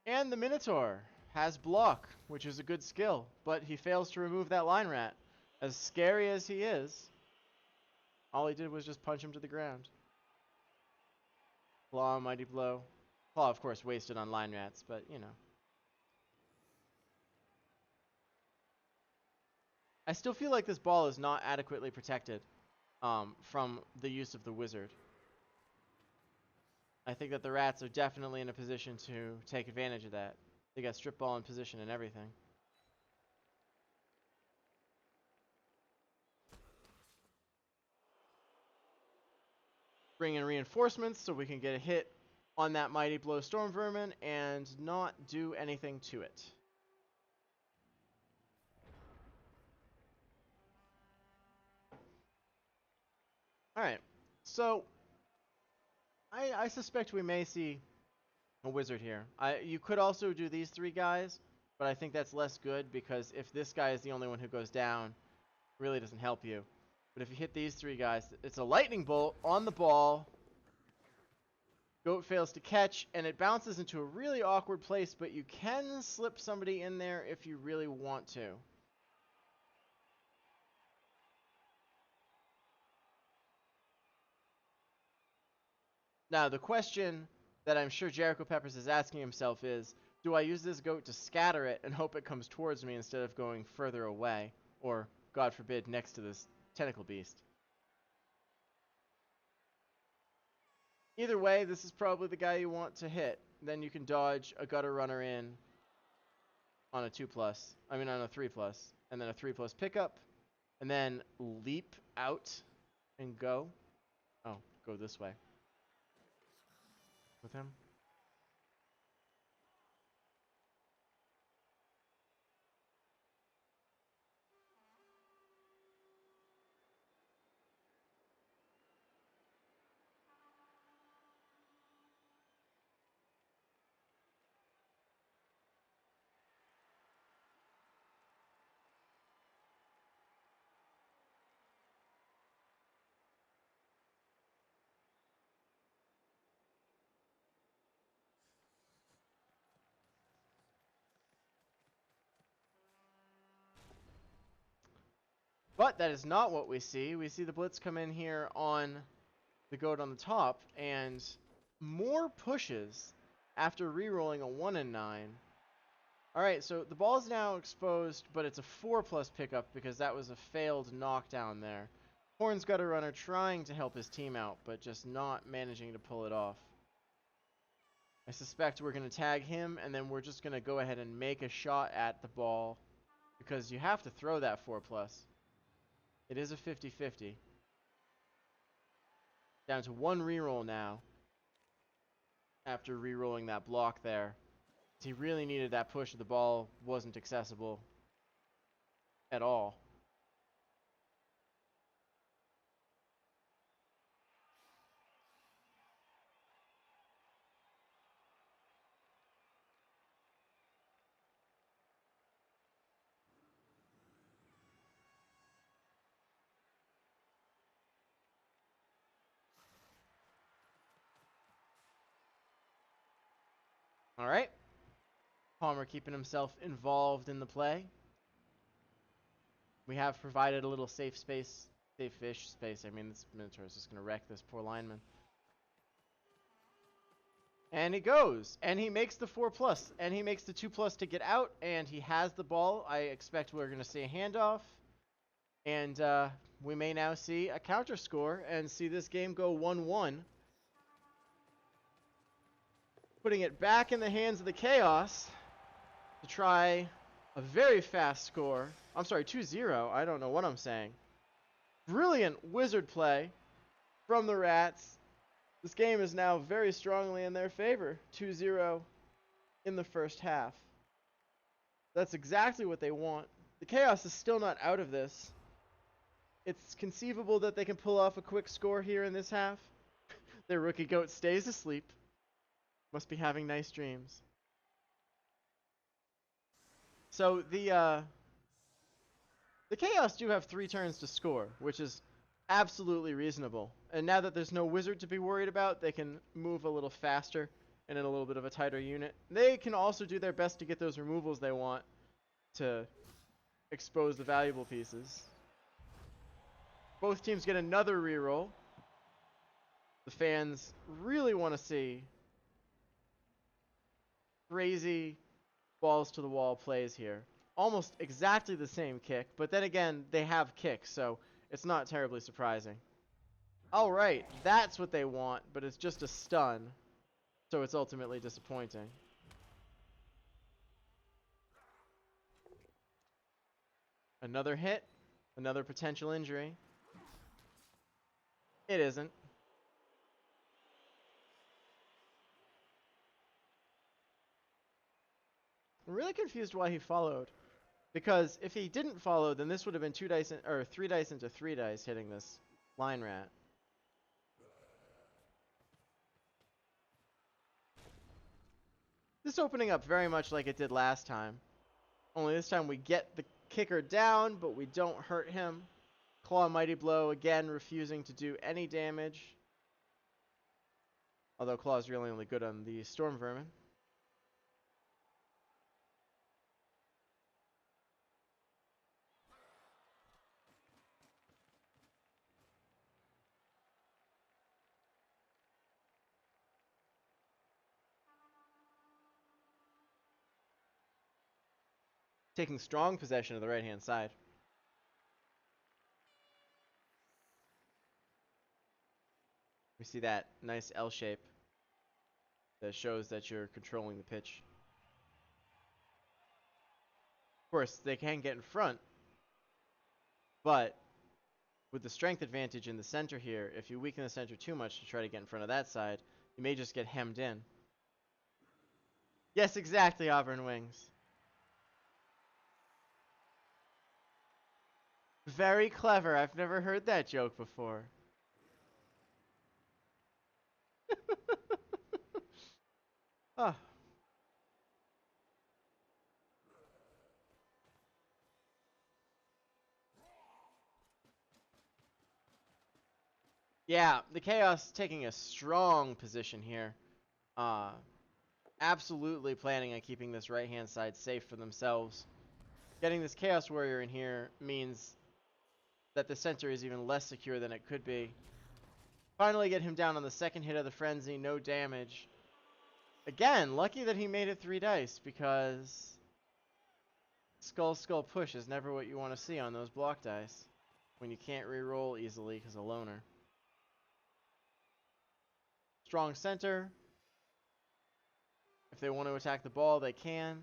And the Minotaur has block, which is a good skill, but he fails to remove that line rat. As scary as he is, all he did was just punch him to the ground. Claw, mighty blow. Claw, of course, wasted on line rats, but you know. I still feel like this ball is not adequately protected from the use of the wizard. I think that the rats are definitely in a position to take advantage of that. They got strip ball in position and everything. Bring in reinforcements so we can get a hit on that mighty blow storm vermin and not do anything to it. Alright, so I suspect we may see a wizard here. You could also do these 3 guys, but I think that's less good because if this guy is the only one who goes down, it really doesn't help you. But if you hit these 3 guys, it's a lightning bolt on the ball. Goat fails to catch, and it bounces into a really awkward place, but you can slip somebody in there if you really want to. Now, the question that I'm sure Jericho Peppers is asking himself is, do I use this goat to scatter it and hope it comes towards me instead of going further away, or, God forbid, next to this tentacle beast? Either way, this is probably the guy you want to hit. Then you can dodge a gutter runner in on a 2+, on a 3+, and then a 3+ pickup, and then leap out and go. Oh, go this way with him. But that is not what we see. We see the blitz come in here on the goat on the top, and more pushes after re-rolling a 1 and 9. Alright, so the ball is now exposed, but it's a 4+ pickup because that was a failed knockdown there. Horn's gutter runner trying to help his team out, but just not managing to pull it off. I suspect we're going to tag him, and then we're just going to go ahead and make a shot at the ball, because you have to throw that 4+. It is a 50-50. Down to 1 reroll now, after rerolling that block there. He really needed that push. The ball wasn't accessible at all. All right. Palmer keeping himself involved in the play. We have provided a little safe-ish space. I mean, this Minotaur is just going to wreck this poor lineman. And he goes, and he makes the 4+, and he makes the 2+ to get out, and he has the ball. I expect we're going to see a handoff, and we may now see a counter score and see this game go 1-1. Putting it back in the hands of the Chaos to try a very fast score. I'm sorry, 2-0. I don't know what I'm saying. Brilliant wizard play from the Rats. This game is now very strongly in their favor. 2-0 in the first half. That's exactly what they want. The Chaos is still not out of this. It's conceivable that they can pull off a quick score here in this half. Their rookie goat stays asleep. Must be having nice dreams. So the Chaos do have 3 turns to score, which is absolutely reasonable. And now that there's no wizard to be worried about, they can move a little faster and in a little bit of a tighter unit. They can also do their best to get those removals they want to expose the valuable pieces. Both teams get another reroll. The fans really want to see crazy balls to the wall plays here. Almost exactly the same kick, but then again, they have kicks, so it's not terribly surprising. Alright, that's what they want, but it's just a stun, so it's ultimately disappointing. Another hit, another potential injury. It isn't. I'm really confused why he followed. Because if he didn't follow, then this would have been 2 dice or 3 dice into 3 dice hitting this line rat. This opening up very much like it did last time. Only this time we get the kicker down, but we don't hurt him. Claw Mighty Blow again refusing to do any damage. Although Claw is really only good on the Storm Vermin. taking strong possession of the right-hand side. We see that nice L shape that shows that you're controlling the pitch. Of course, they can get in front, but with the strength advantage in the center here, if you weaken the center too much to try to get in front of that side, you may just get hemmed in. Yes, exactly, Auburn Wings. Very clever. I've never heard that joke before. Oh. Yeah, the Chaos taking a strong position here. Absolutely planning on keeping this right-hand side safe for themselves. Getting this Chaos Warrior in here means that the center is even less secure than it could be. Finally get him down on the second hit of the Frenzy, no damage. Again, lucky that he made it 3 dice, because Skull push is never what you want to see on those block dice when you can't re-roll easily because of loner. Strong center. If they want to attack the ball, they can.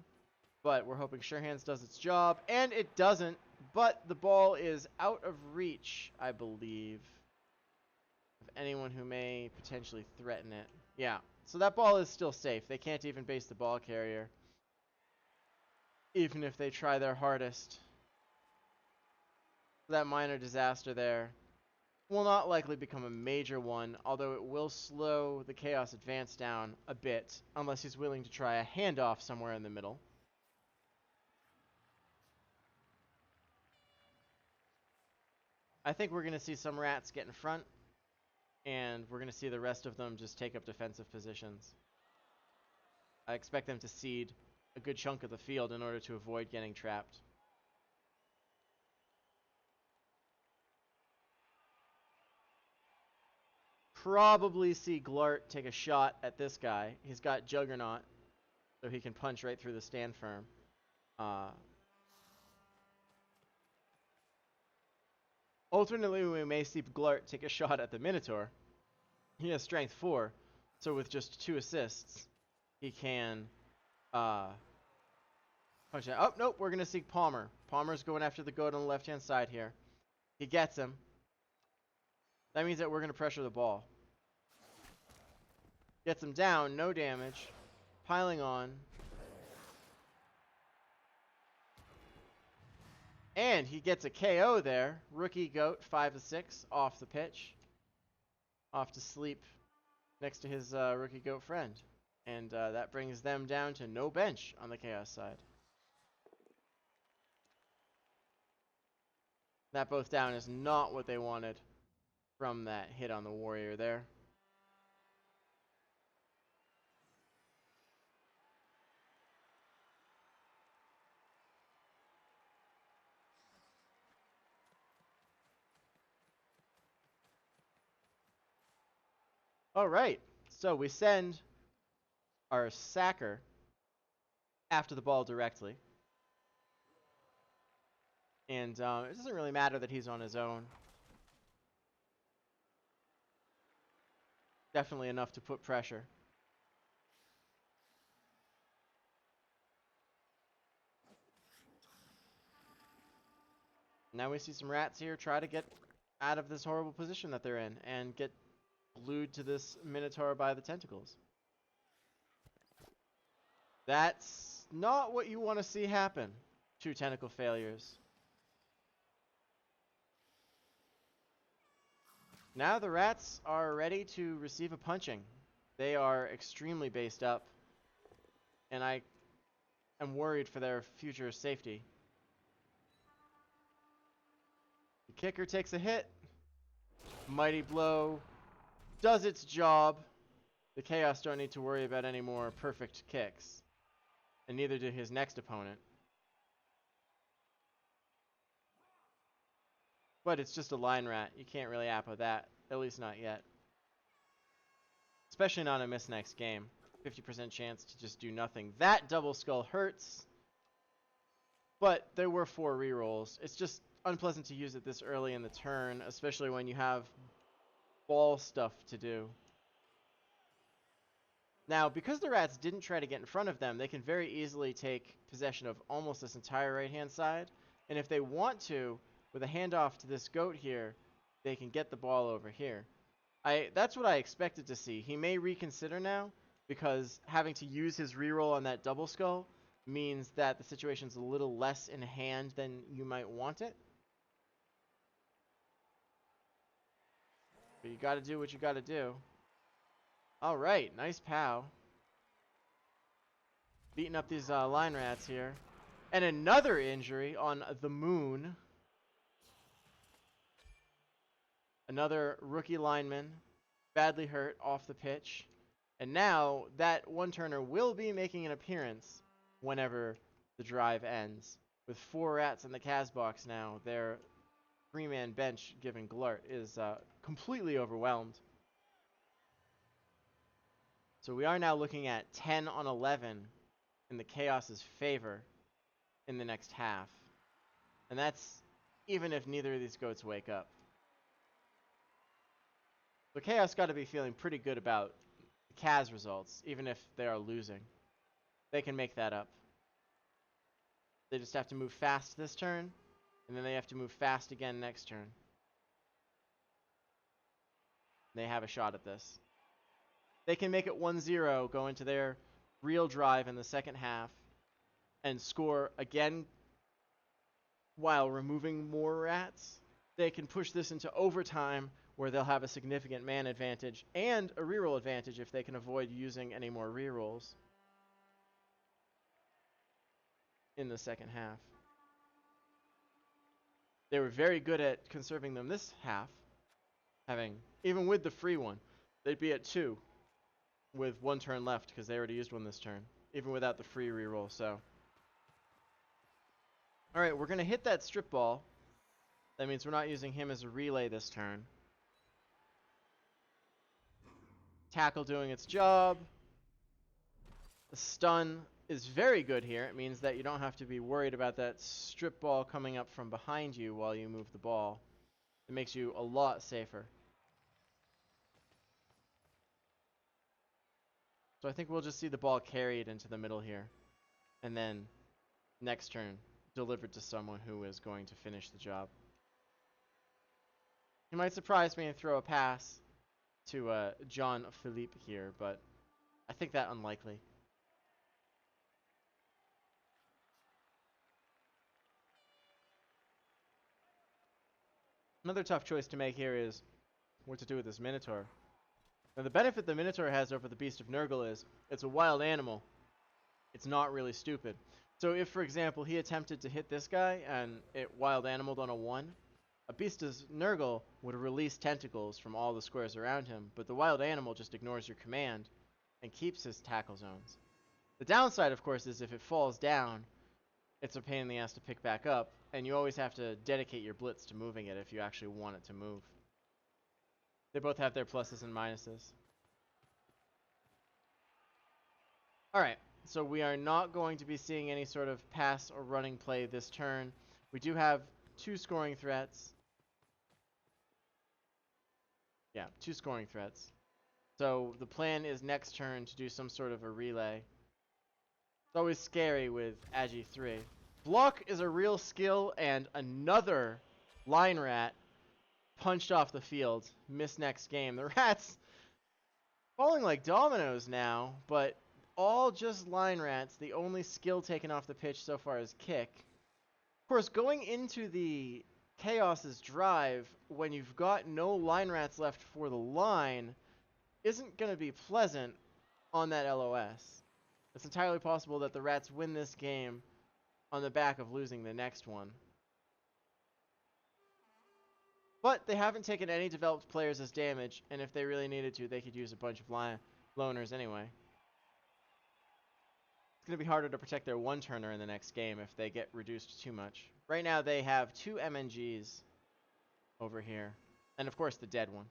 But we're hoping Sure Hands does its job. And it doesn't. But the ball is out of reach, I believe, of anyone who may potentially threaten it. Yeah. So that ball is still safe. They can't even base the ball carrier, even if they try their hardest. That minor disaster there will not likely become a major one, although it will slow the Chaos advance down a bit, unless he's willing to try a handoff somewhere in the middle. I think we're going to see some rats get in front, and we're going to see the rest of them just take up defensive positions. I expect them to cede a good chunk of the field in order to avoid getting trapped. Probably see Glart take a shot at this guy. He's got Juggernaut, so he can punch right through the stand firm. Alternately, we may see Glart take a shot at the Minotaur. He has strength 4, so with just 2 assists, he can punch that. Oh, nope, we're going to see Palmer. Palmer's going after the goat on the left-hand side here. He gets him. That means that we're going to pressure the ball. Gets him down, no damage. Piling on. And he gets a KO there. Rookie goat, 5 of 6, off the pitch. Off to sleep next to his rookie goat friend. And that brings them down to no bench on the Chaos side. That both down is not what they wanted from that hit on the Warrior there. Alright, so we send our sacker after the ball directly. And it doesn't really matter that he's on his own. Definitely enough to put pressure. Now we see some rats here try to get out of this horrible position that they're in and get glued to this Minotaur by the tentacles. That's not what you want to see happen. 2 tentacle failures. Now the rats are ready to receive a punching. They are extremely based up, and I am worried for their future safety. The kicker takes a hit. Mighty Blow does its job. The Chaos don't need to worry about any more perfect kicks, and neither did his next opponent. But it's just a line rat. You can't really appo that, at least not yet. Especially not a miss next game. 50% chance to just do nothing. That double skull hurts, But there were 4 rerolls. It's just unpleasant to use it this early in the turn, especially when you have ball stuff to do. Now, because the rats didn't try to get in front of them, they can very easily take possession of almost this entire right-hand side. And if they want to, with a handoff to this goat here, they can get the ball over here. That's what I expected to see. He may reconsider now, because having to use his reroll on that double skull means that the situation's a little less in hand than you might want it. But you gotta do what you gotta do. Alright, nice pow. Beating up these line rats here. And another injury on the moon. Another rookie lineman badly hurt off the pitch. And now that one-turner will be making an appearance whenever the drive ends. With 4 rats in the Cas box now, their 3-man bench, given Glart, is completely overwhelmed. So we are now looking at 10 on 11 in the Chaos's favor in the next half. And that's even if neither of these goats wake up. So Chaos got to be feeling pretty good about the Cas results, even if they are losing. They can make that up. They just have to move fast this turn, and then they have to move fast again next turn. They have a shot at this. They can make it 1-0, go into their real drive in the second half, and score again while removing more rats. They can push this into overtime, where they'll have a significant man advantage and a reroll advantage if they can avoid using any more rerolls in the second half. They were very good at conserving them this half, even with the free one, they'd be at 2 with 1 turn left because they already used one this turn, even without the free reroll. So, all right, we're gonna hit that strip ball. That means we're not using him as a relay this turn. Tackle doing its job. The stun is very good here. It means that you don't have to be worried about that strip ball coming up from behind you while you move the ball. It makes you a lot safer. So I think we'll just see the ball carried into the middle here. And then next turn, delivered to someone who is going to finish the job. He might surprise me and throw a pass to John Philippe here, but I think that unlikely. Another tough choice to make here is what to do with this Minotaur. Now the benefit the Minotaur has over the Beast of Nurgle is it's a wild animal. It's not really stupid. So if, for example, he attempted to hit this guy and it wild animaled on a 1, a Beast of Nurgle would release tentacles from all the squares around him, but the wild animal just ignores your command and keeps his tackle zones. The downside, of course, is if it falls down, it's a pain in the ass to pick back up, and you always have to dedicate your blitz to moving it if you actually want it to move. They both have their pluses and minuses. Alright, so we are not going to be seeing any sort of pass or running play this turn. We do have 2 scoring threats. Yeah, 2 scoring threats. So the plan is next turn to do some sort of a relay. It's always scary with Agi 3. Block is a real skill, and another line rat punched off the field. Missed next game. The rats falling like dominoes now, but all just line rats. The only skill taken off the pitch so far is kick. Of course, going into the Chaos's drive, when you've got no line rats left for the line, isn't going to be pleasant on that LOS. It's entirely possible that the rats win this game on the back of losing the next one. But they haven't taken any developed players as damage, and if they really needed to, they could use a bunch of loners anyway. It's going to be harder to protect their one-turner in the next game if they get reduced too much. Right now they have 2 MNGs over here, and of course the dead one.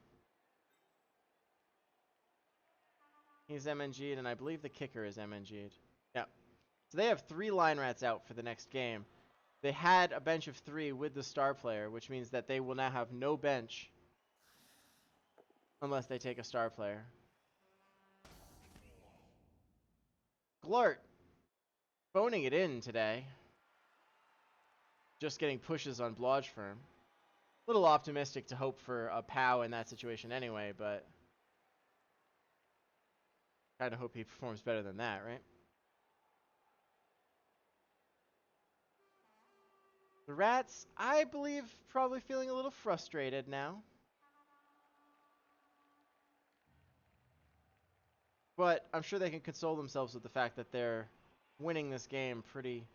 He's MNG'd, and I believe the kicker is MNG'd. Yeah. So they have 3 line rats out for the next game. They had a bench of 3 with the star player, which means that they will now have no bench unless they take a star player. Glart phoning it in today. Just getting pushes on Blodge Firm. A little optimistic to hope for a POW in that situation anyway, but kind of hope he performs better than that, right? The Rats, I believe, probably feeling a little frustrated now. But I'm sure they can console themselves with the fact that they're winning this game pretty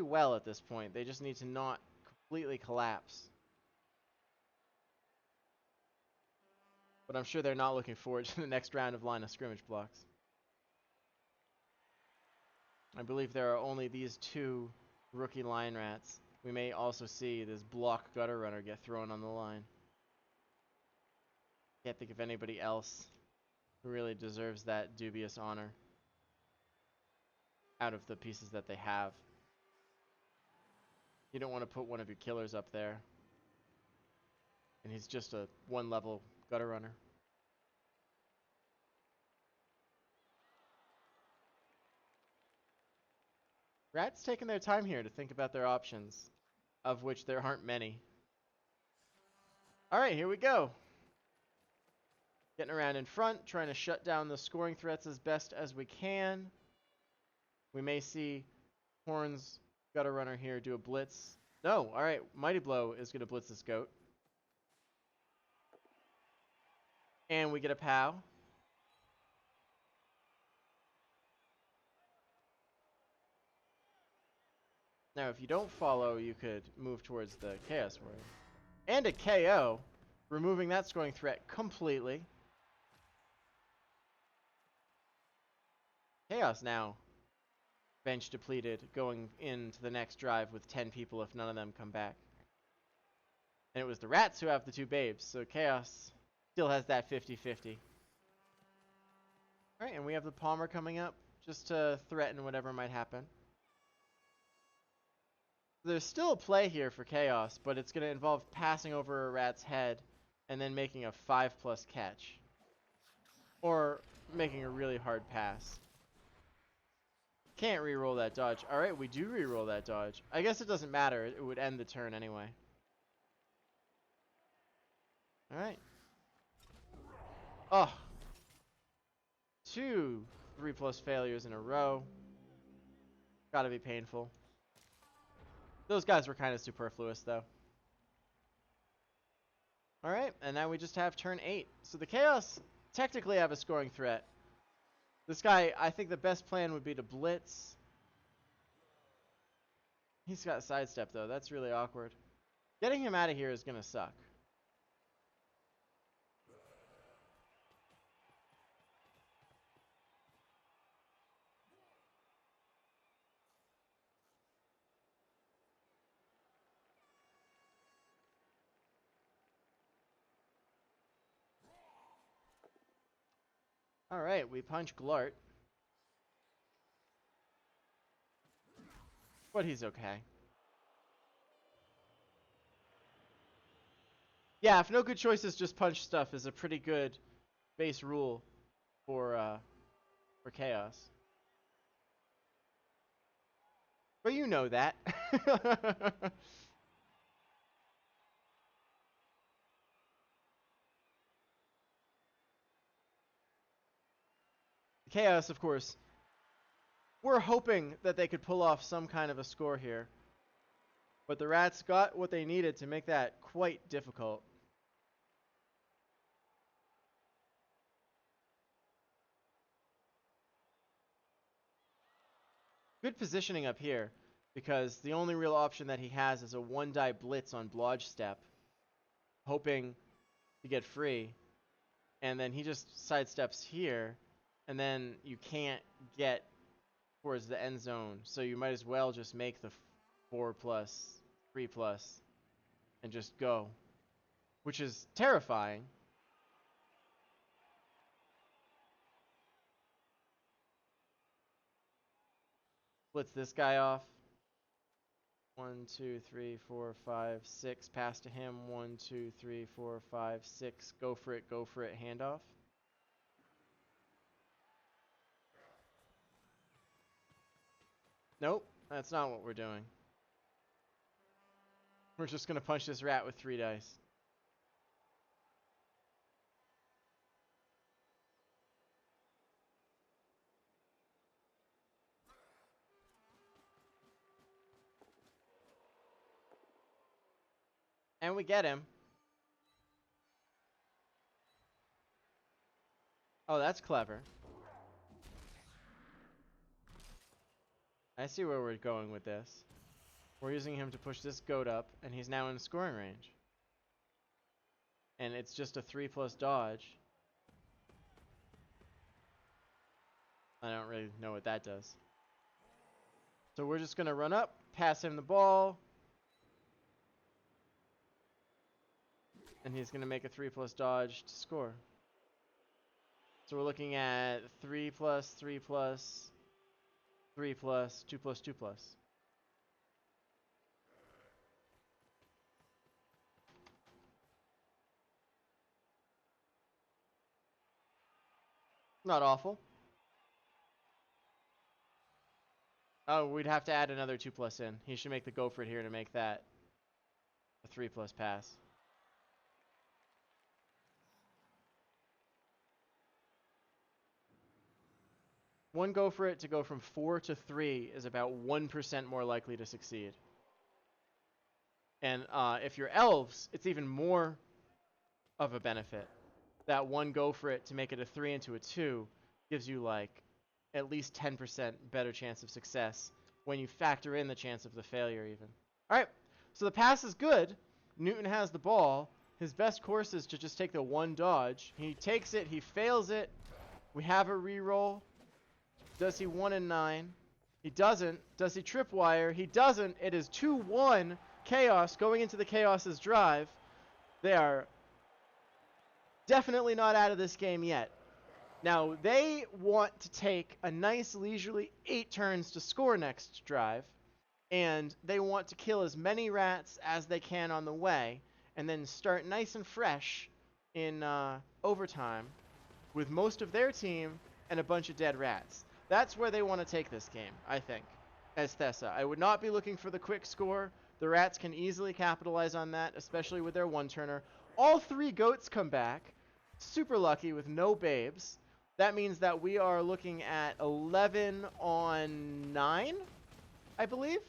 well at this point. They just need to not completely collapse. But I'm sure they're not looking forward to the next round of line of scrimmage blocks. I believe there are only these 2 rookie line rats. We may also see this block gutter runner get thrown on the line. Can't think of anybody else who really deserves that dubious honor out of the pieces that they have. You don't want to put one of your killers up there, and he's just a 1-level gutter runner. Rats taking their time here to think about their options, of which there aren't many. Alright, here we go. Getting around in front, trying to shut down the scoring threats as best as we can. We may see Horn's gutter runner here do a blitz. No, alright, Mighty Blow is going to blitz this goat. And we get a POW. Now, if you don't follow, you could move towards the Chaos Warrior. And a KO, removing that scoring threat completely. Chaos now bench depleted, going into the next drive with 10 people if none of them come back. And it was the Rats who have the 2 babes, so Chaos still has that 50-50. Alright, and we have the Palmer coming up, just to threaten whatever might happen. There's still a play here for Chaos, but it's going to involve passing over a Rat's head and then making a 5+ catch. Or making a really hard pass. Can't re-roll that dodge. Alright, we do re-roll that dodge. I guess it doesn't matter. It would end the turn anyway. Alright. Oh. 2 3+ failures in a row. Gotta be painful. Those guys were kind of superfluous, though. Alright, and now we just have turn 8. So the Chaos technically have a scoring threat. This guy, I think the best plan would be to blitz. He's got a sidestep, though. That's really awkward. Getting him out of here is going to suck. Alright, we punch Glart. But he's okay. Yeah, if no good choices, just punch stuff is a pretty good base rule for Chaos. But you know that. Chaos, of course, we're hoping that they could pull off some kind of a score here. But the Rats got what they needed to make that quite difficult. Good positioning up here, because the only real option that he has is a 1-die blitz on Blodge Step, hoping to get free. And then he just sidesteps here, and then you can't get towards the end zone. So you might as well just make the 4+, 3+, and just go. Which is terrifying. Blitz this guy off. 1, 2, 3, 4, 5, 6. Pass to him. 1, 2, 3, 4, 5, 6. Go for it. Go for it. Handoff. Nope. That's not what we're doing. We're just going to punch this rat with 3 dice. And we get him. Oh, that's clever. I see where we're going with this. We're using him to push this goat up, and he's now in scoring range. And it's just a 3+ dodge. I don't really know what that does. So we're just going to run up, pass him the ball. And he's going to make a 3+ dodge to score. So we're looking at 3+, 3+, 3+, 2+, 2+. Not awful. Oh, we'd have to add another 2+ in. He should make the go for it here to make that a 3+ pass. One go for it to go from 4 to 3 is about 1% more likely to succeed. And if you're elves, it's even more of a benefit. That one go for it to make it a 3 into a 2 gives you like at least 10% better chance of success when you factor in the chance of the failure even. All right, so the pass is good. Newton has the ball. His best course is to just take the one dodge. He takes it, he fails it. We have a reroll. Does he 1 and 9? He doesn't. Does he tripwire? He doesn't. It is 2-1 Chaos going into the Chaos's drive. They are definitely not out of this game yet. Now, they want to take a nice leisurely 8 turns to score next drive, and they want to kill as many rats as they can on the way, and then start nice and fresh in overtime with most of their team and a bunch of dead rats. That's where they want to take this game, I think, as Thessa. I would not be looking for the quick score. The rats can easily capitalize on that, especially with their one-turner. All 3 goats come back. Super lucky with no babes. That means that we are looking at 11 on 9, I believe.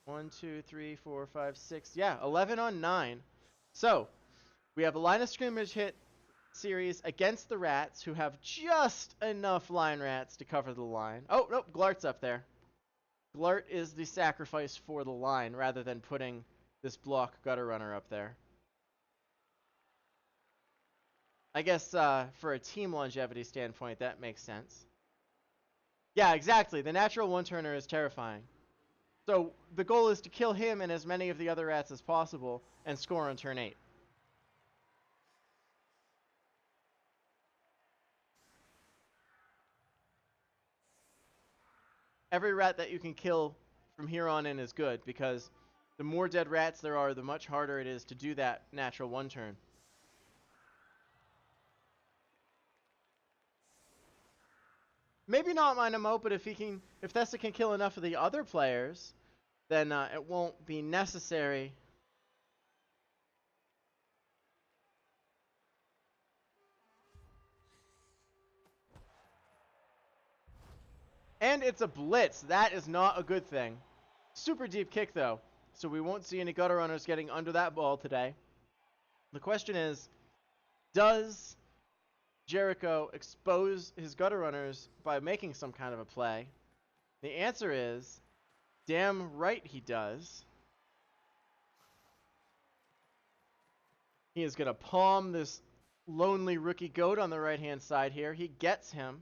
1, 2, 3, 4, 5, 6. Yeah, 11 on 9. So, we have a line of scrimmage hit series against the rats, who have just enough line rats to cover the line. Oh, nope, Glart's up there. Glart is the sacrifice for the line, rather than putting this block gutter runner up there. I guess for a team longevity standpoint, that makes sense. Yeah, exactly. The natural one-turner is terrifying. So the goal is to kill him and as many of the other rats as possible and score on turn 8. Every rat that you can kill from here on in is good, because the more dead rats there are, the much harder it is to do that natural one-turn. Maybe not Minamo, but if Thessa can kill enough of the other players, then it won't be necessary. And it's a blitz. That is not a good thing. Super deep kick, though, so we won't see any gutter runners getting under that ball today. The question is, does Jericho expose his gutter runners by making some kind of a play? The answer is, damn right he does. He is going to palm this lonely rookie goat on the right-hand side here. He gets him.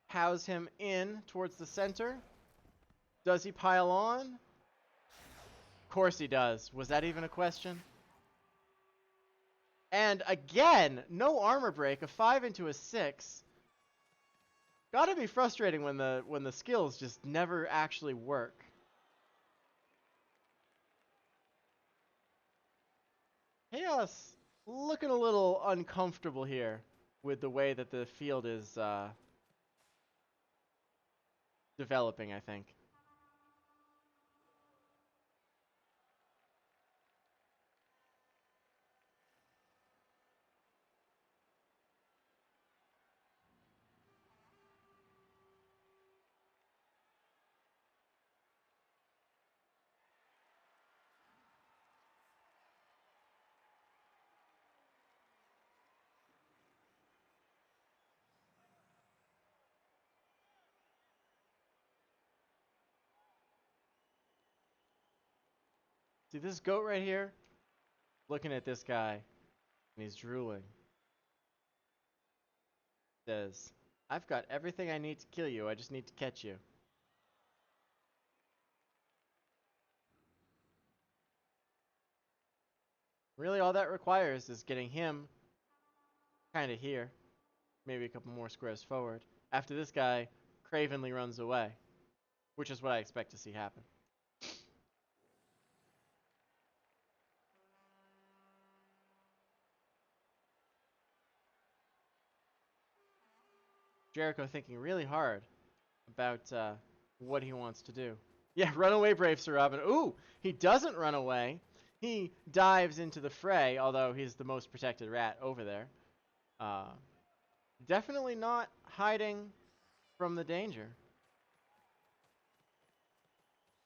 House him in towards the center. Does he pile on? Of course he does. Was that even a question? And again, no armor break. A 5 into a 6. Gotta be frustrating when the skills just never actually work. Chaos looking a little uncomfortable here with the way that the field is developing, I think. See this goat right here? Looking at this guy, and he's drooling. Says, I've got everything I need to kill you, I just need to catch you. Really all that requires is getting him kind of here. Maybe a couple more squares forward. After this guy cravenly runs away. Which is what I expect to see happen. Jericho thinking really hard about what he wants to do. Yeah, run away, brave Sir Robin. Ooh, he doesn't run away. He dives into the fray, although he's the most protected rat over there. Definitely not hiding from the danger.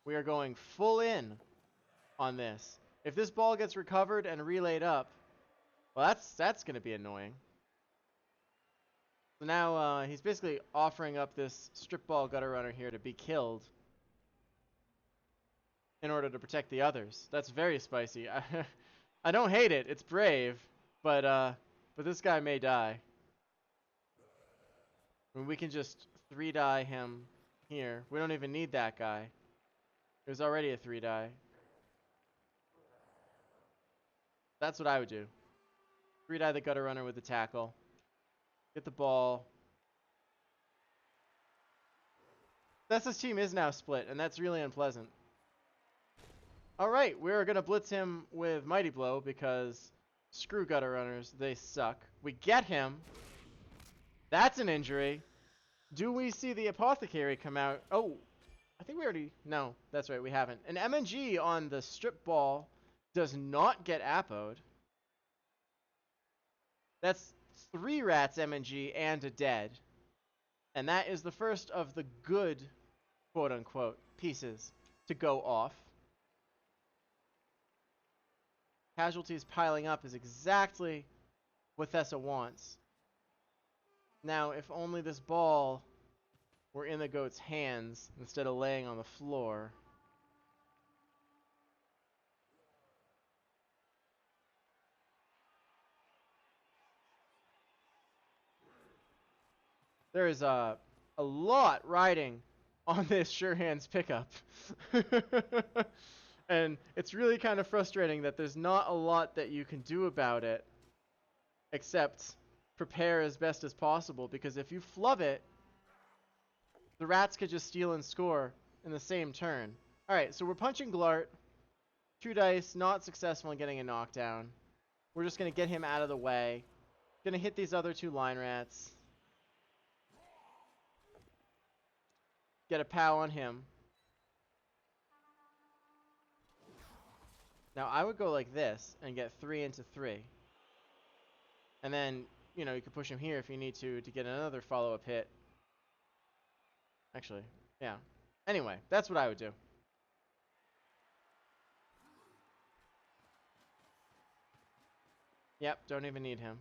We are going full in on this. If this ball gets recovered and relayed up, well, that's going to be annoying. So now he's basically offering up this strip ball gutter runner here to be killed in order to protect the others. That's very spicy. I don't hate it. It's brave, but this guy may die. I mean, we can just 3-die him here. We don't even need that guy. There's already a 3-die. That's what I would do. 3-die the gutter runner with the tackle. Get the ball. That's team is now split, and that's really unpleasant. Alright, we're going to blitz him with Mighty Blow because screw gutter runners, they suck. We get him. That's an injury. Do we see the Apothecary come out? Oh, I think we already... No, that's right, we haven't. An MNG on the strip ball does not get Apo'd. That's 3 rats MNG and a dead. And that is the first of the good, quote-unquote, pieces to go off. Casualties piling up is exactly what Thessa wants. Now, if only this ball were in the goat's hands instead of laying on the floor. There is a lot riding on this Sure Hands pickup. And it's really kind of frustrating that there's not a lot that you can do about it except prepare as best as possible, because if you flub it, the rats could just steal and score in the same turn. Alright, so we're punching Glart. 2 dice, not successful in getting a knockdown. We're just going to get him out of the way. Going to hit these other 2 line rats. Get a POW on him. Now I would go like this and get 3 into 3. And then, you know, you could push him here if you need to get another follow-up hit. Actually, yeah. Anyway, that's what I would do. Yep, don't even need him.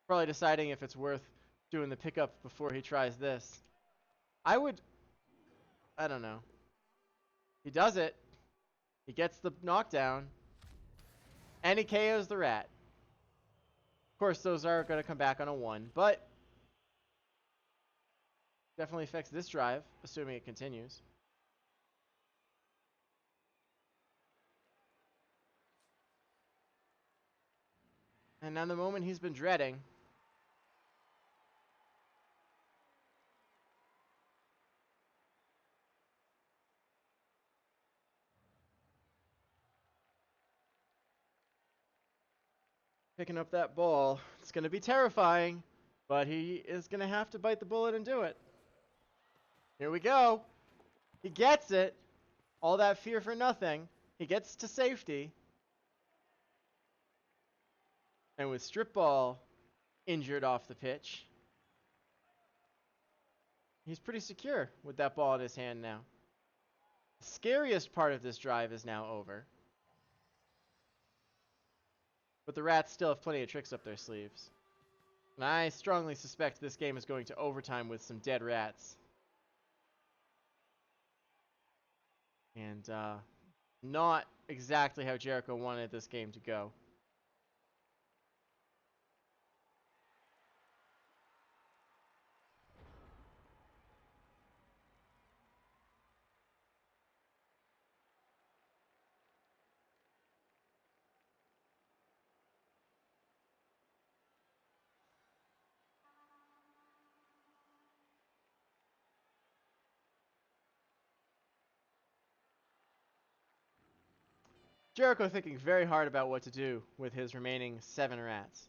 Probably deciding if it's worth doing the pickup before he tries this. I don't know. He does it. He gets the knockdown. And he KOs the rat. Of course, those are going to come back on a 1, but definitely affects this drive, assuming it continues. And now the moment he's been dreading. Picking up that ball. It's going to be terrifying, but he is going to have to bite the bullet and do it. Here we go. He gets it. All that fear for nothing. He gets to safety. And with strip ball injured off the pitch, he's pretty secure with that ball in his hand now. The scariest part of this drive is now over. But the Rats still have plenty of tricks up their sleeves. And I strongly suspect this game is going to overtime with some dead Rats. And not exactly how Jericho wanted this game to go. Jericho thinking very hard about what to do with his remaining 7 Rats.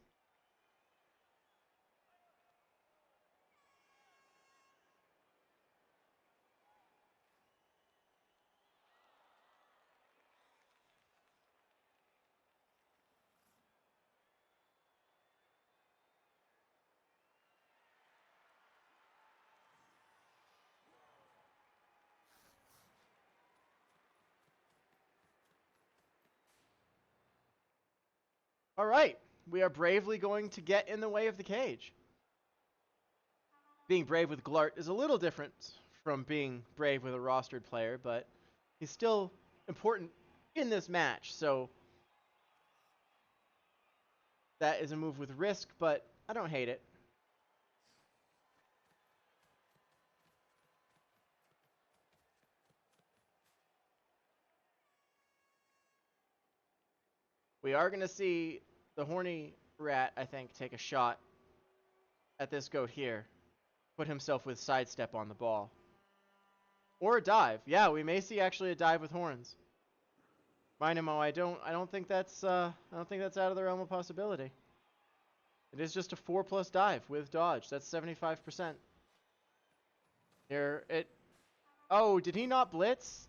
All right, we are bravely going to get in the way of the cage. Being brave with Glart is a little different from being brave with a rostered player, but he's still important in this match, so that is a move with risk, but I don't hate it. We are going to see the horny Rat, I think, take a shot at this goat here. Put himself with sidestep on the ball. Or a dive. Yeah, we may see actually a dive with horns. Minimo, I don't think that's out of the realm of possibility. It is just a 4+ dive with dodge. That's 75%. Here it. Oh, did he not blitz?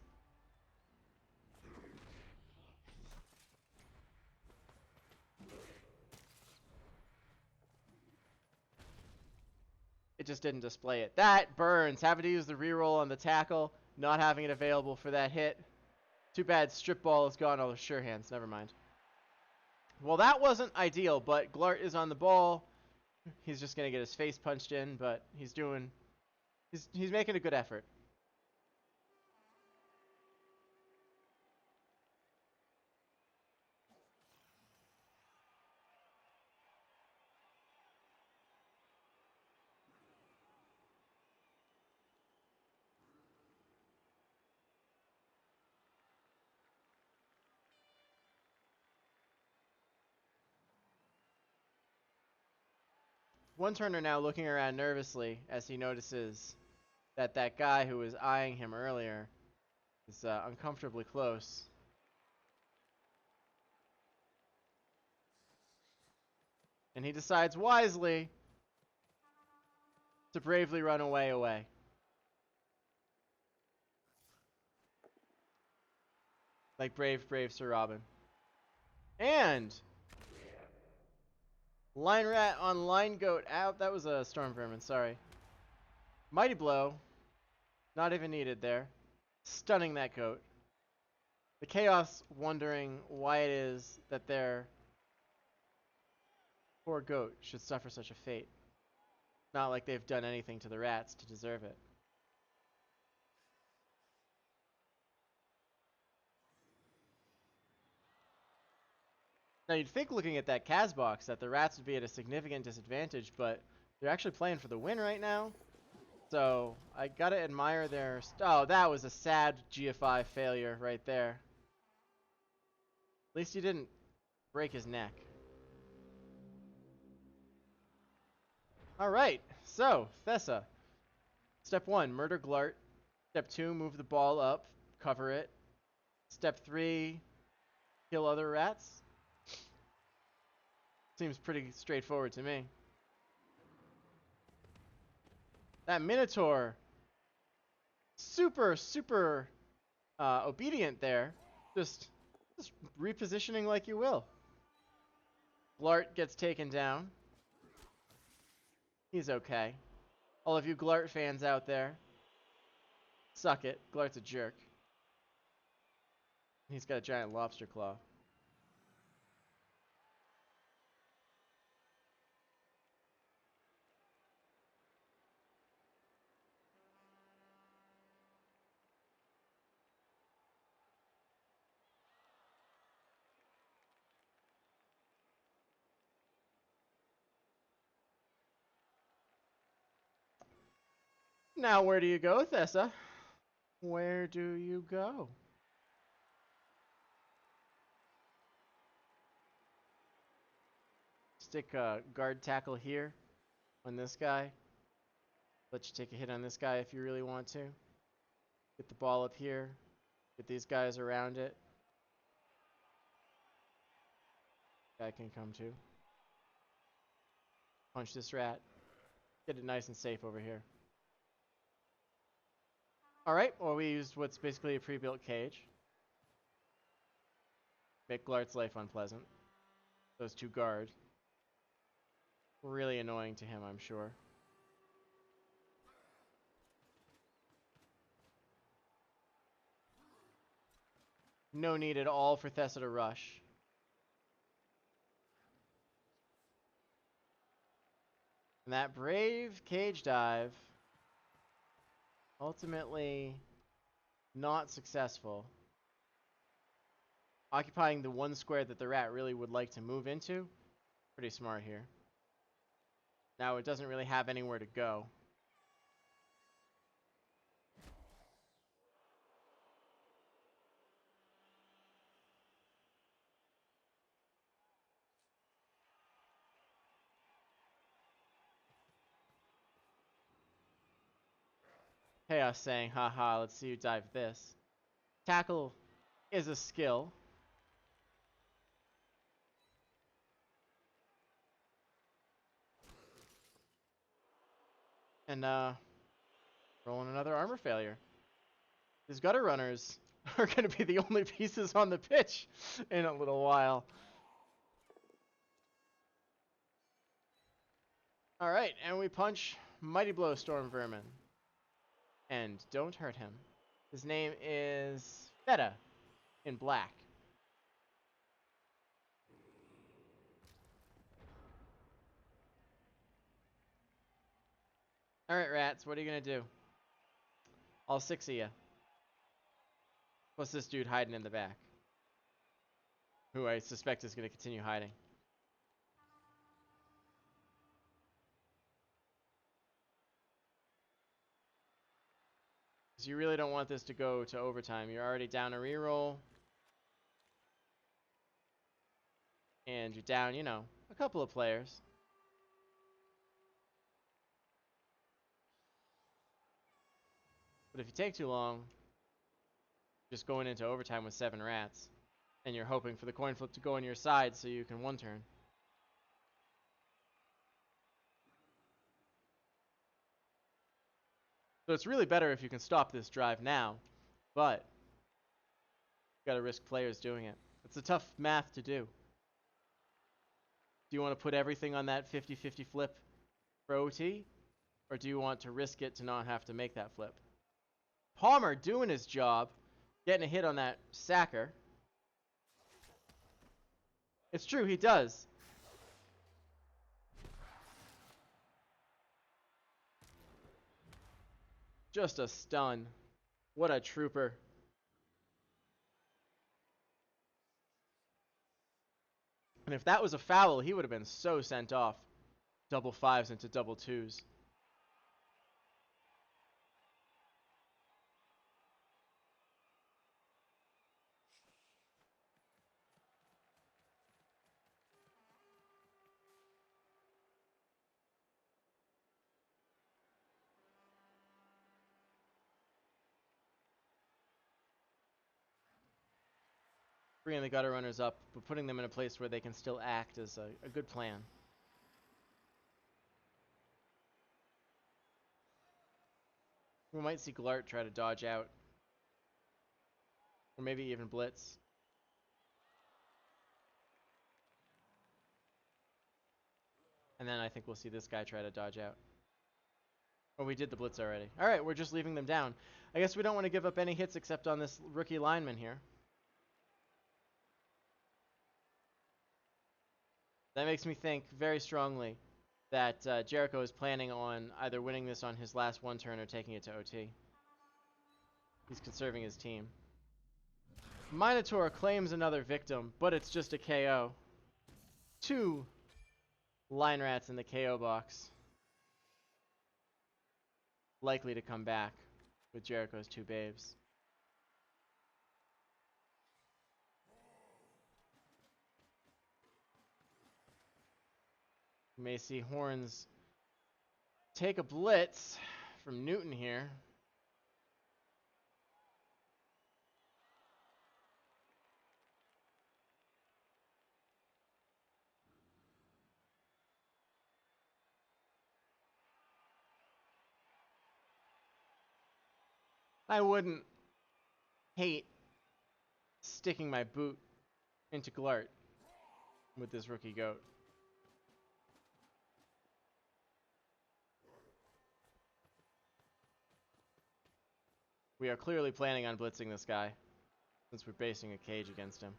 It just didn't display it. That burns. Having to use the reroll on the tackle, not having it available for that hit. Too bad strip ball is gone. Oh, sure hands. Never mind. Well, that wasn't ideal, but Glart is on the ball. He's just gonna get his face punched in, but he's making a good effort. One turner now looking around nervously as he notices that that guy who was eyeing him earlier is uncomfortably close. And he decides wisely to bravely run away. Like brave Sir Robin. And line rat on line goat out. That was a storm vermin, sorry. Mighty blow. Not even needed there. Stunning that goat. The Chaos wondering why it is that their poor goat should suffer such a fate. Not like they've done anything to the Rats to deserve it. Now you'd think looking at that Kaz box that the Rats would be at a significant disadvantage, but they're actually playing for the win right now. So I gotta admire their... Oh, that was a sad GFI failure right there. At least he didn't break his neck. Alright, so, Thessa. Step 1, murder Glart. Step 2, move the ball up, cover it. Step 3, kill other rats. Seems pretty straightforward to me. That Minotaur, super obedient there. Just repositioning like you will. Glart gets taken down. He's okay. All of you Glart fans out there, suck it. Glart's a jerk. He's got a giant lobster claw. Now where do you go, Thessa? Where do you go? Stick a guard tackle here on this guy. Let you take a hit on this guy if you really want to. Get the ball up here. Get these guys around it. Guy can come too. Punch this rat. Get it nice and safe over here. Alright, well we used what's basically a pre-built cage. Make Glart's life unpleasant. Those two guard. Really annoying to him, I'm sure. No need at all for Thessa to rush. And that brave cage dive, ultimately not successful. Occupying the one square that the rat really would like to move into. Pretty smart here. Now it doesn't really have anywhere to go. Chaos saying, haha, let's see you dive this. Tackle is a skill. And, rolling another armor failure. These gutter runners are going to be the only pieces on the pitch in a little while. Alright, and we punch Mighty Blow Storm Vermin. And don't hurt him. His name is Feta in black. Alright, rats, what are you going to do? All 6 of you. What's this dude hiding in the back? Who I suspect is going to continue hiding. Because you really don't want this to go to overtime. You're already down a reroll. And you're down, you know, a couple of players. But if you take too long, just going into overtime with 7 rats. And you're hoping for the coin flip to go on your side so you can one turn. So it's really better if you can stop this drive now, but you gotta risk players doing it. It's a tough math to do. Do you want to put everything on that 50-50 flip for OT? Or do you want to risk it to not have to make that flip? Palmer doing his job, getting a hit on that sacker. It's true, he does. Just a stun. What a trooper. And if that was a foul, he would have been so sent off. Double 5s into double 2s. freeing the gutter runners up, but putting them in a place where they can still act is a good plan. We might see Glart try to dodge out. Or maybe even blitz. And then I think we'll see this guy try to dodge out. Oh, we did the blitz already. Alright, we're just leaving them down. I guess we don't want to give up any hits except on this rookie lineman here. That makes me think very strongly that Jericho is planning on either winning this on his last one turn or taking it to OT. He's conserving his team. Minotaur claims another victim, but it's just a KO. 2 line rats in the KO box. Likely to come back with Jericho's 2 babes. You may see Horns take a blitz from Newton here. I wouldn't hate sticking my boot into Glart with this rookie goat. We are clearly planning on blitzing this guy, since we're basing a cage against him.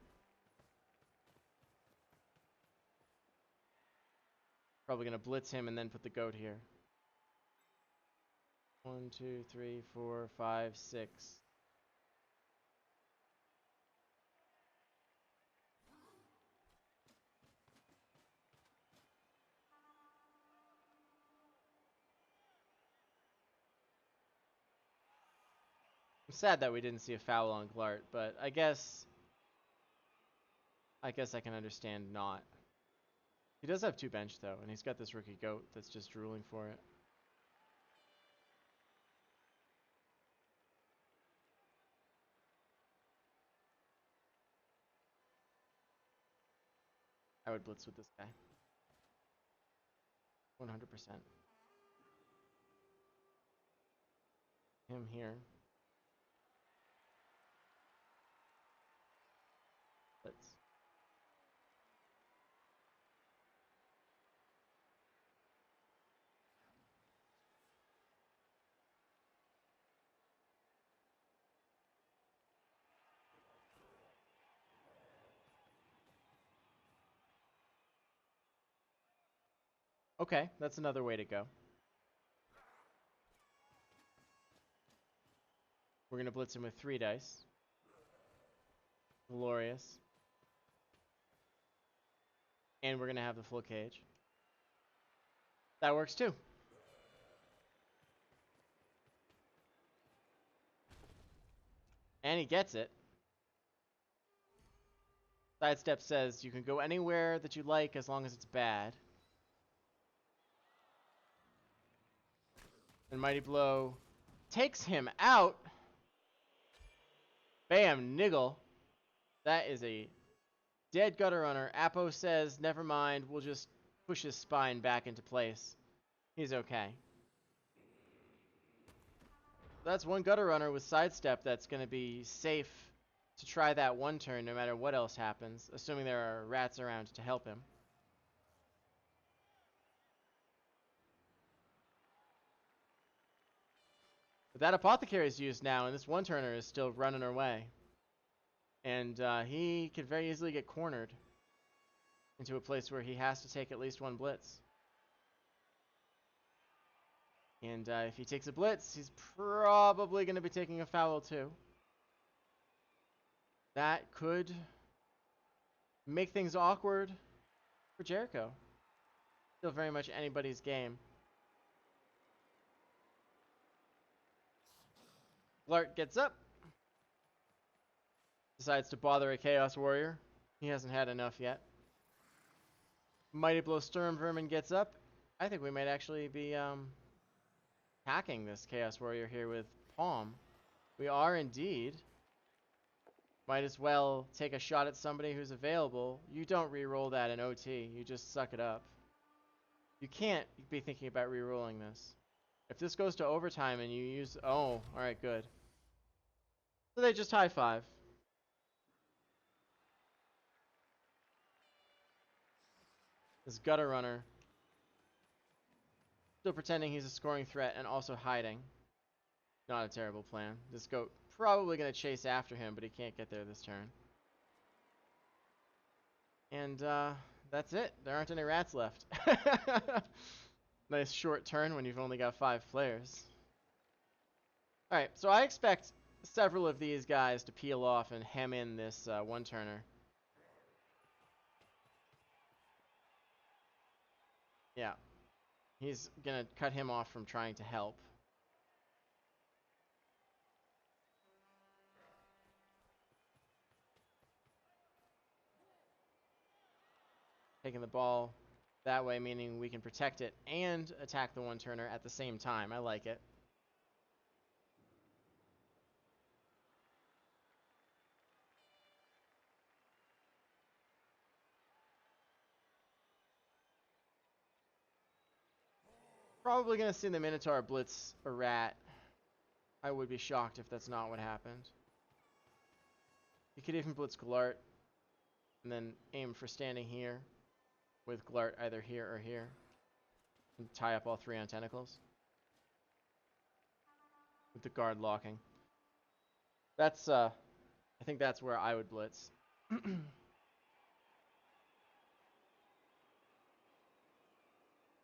Probably going to blitz him and then put the goat here. 1, 2, 3, 4, 5, 6. I'm sad that we didn't see a foul on Glart, but I guess I can understand not. He does have 2 bench though, and he's got this rookie goat that's just drooling for it. I would blitz with this guy. 100%. Him here. Blitz. Okay, that's another way to go. We're going to blitz him with 3 dice. Glorious. And we're going to have the full cage. That works too. And he gets it. Sidestep says you can go anywhere that you like as long as it's bad. And Mighty Blow takes him out. Bam, niggle. That is a dead gutter runner. Apo says, never mind, we'll just push his spine back into place. He's okay. That's one gutter runner with sidestep that's going to be safe to try that one turn no matter what else happens, assuming there are rats around to help him. But that apothecary is used now, and this one turner is still running away. And he could very easily get cornered into a place where he has to take at least 1 blitz. And if he takes a blitz, he's probably going to be taking a foul too. That could make things awkward for Jericho. Still very much anybody's game. Glart gets up. Decides to bother a Chaos Warrior. He hasn't had enough yet. Mighty Blow Sturm Vermin gets up. I think we might actually be hacking this Chaos Warrior here with Palm. We are indeed. Might as well take a shot at somebody who's available. You don't re-roll that in OT. You just suck it up. You can't be thinking about re-rolling this. If this goes to overtime and you use... Oh, alright, good. So they just high five. This gutter runner still pretending he's a scoring threat and also hiding. Not a terrible plan. This goat probably going to chase after him, but he can't get there this turn. And that's it. There aren't any rats left. Nice short turn when you've only got 5 players. Alright, so I expect several of these guys to peel off and hem in this one-turner. Yeah. He's going to cut him off from trying to help. Taking the ball that way, meaning we can protect it and attack the one-turner at the same time. I like it. Probably going to see the Minotaur blitz a rat. I would be shocked if that's not what happened. You could even blitz Glart and then aim for standing here with Glart either here or here. And tie up all 3 on tentacles. With the guard locking. That's, I think that's where I would blitz.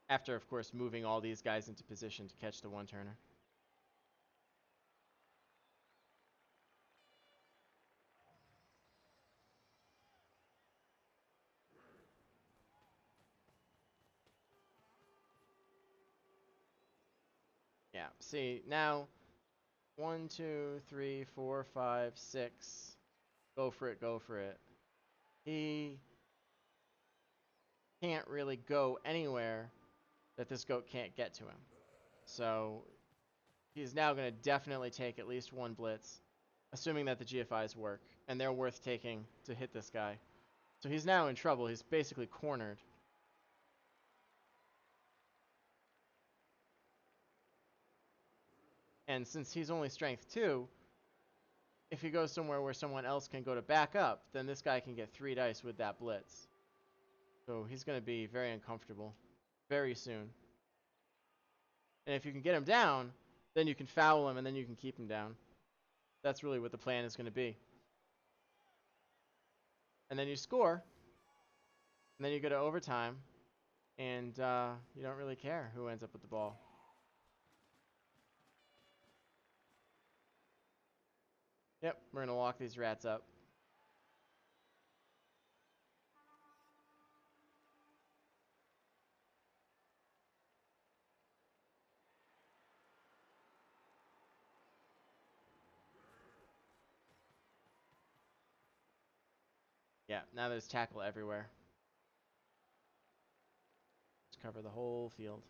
After, of course, moving all these guys into position to catch the one-turner. Yeah, see, now 1, 2, 3, 4, 5, 6. Go for it, go for it. He can't really go anywhere that this goat can't get to him. So he's now going to definitely take at least 1 blitz, assuming that the GFIs work, and they're worth taking to hit this guy. So he's now in trouble. He's basically cornered. And since he's only strength 2, if he goes somewhere where someone else can go to back up, then this guy can get 3 dice with that blitz. So he's going to be very uncomfortable very soon. And if you can get him down, then you can foul him and then you can keep him down. That's really what the plan is going to be. And then you score. And then you go to overtime. And you don't really care who ends up with the ball. Yep, we're going to lock these rats up. Yeah, now there's tackle everywhere. Let's cover the whole field.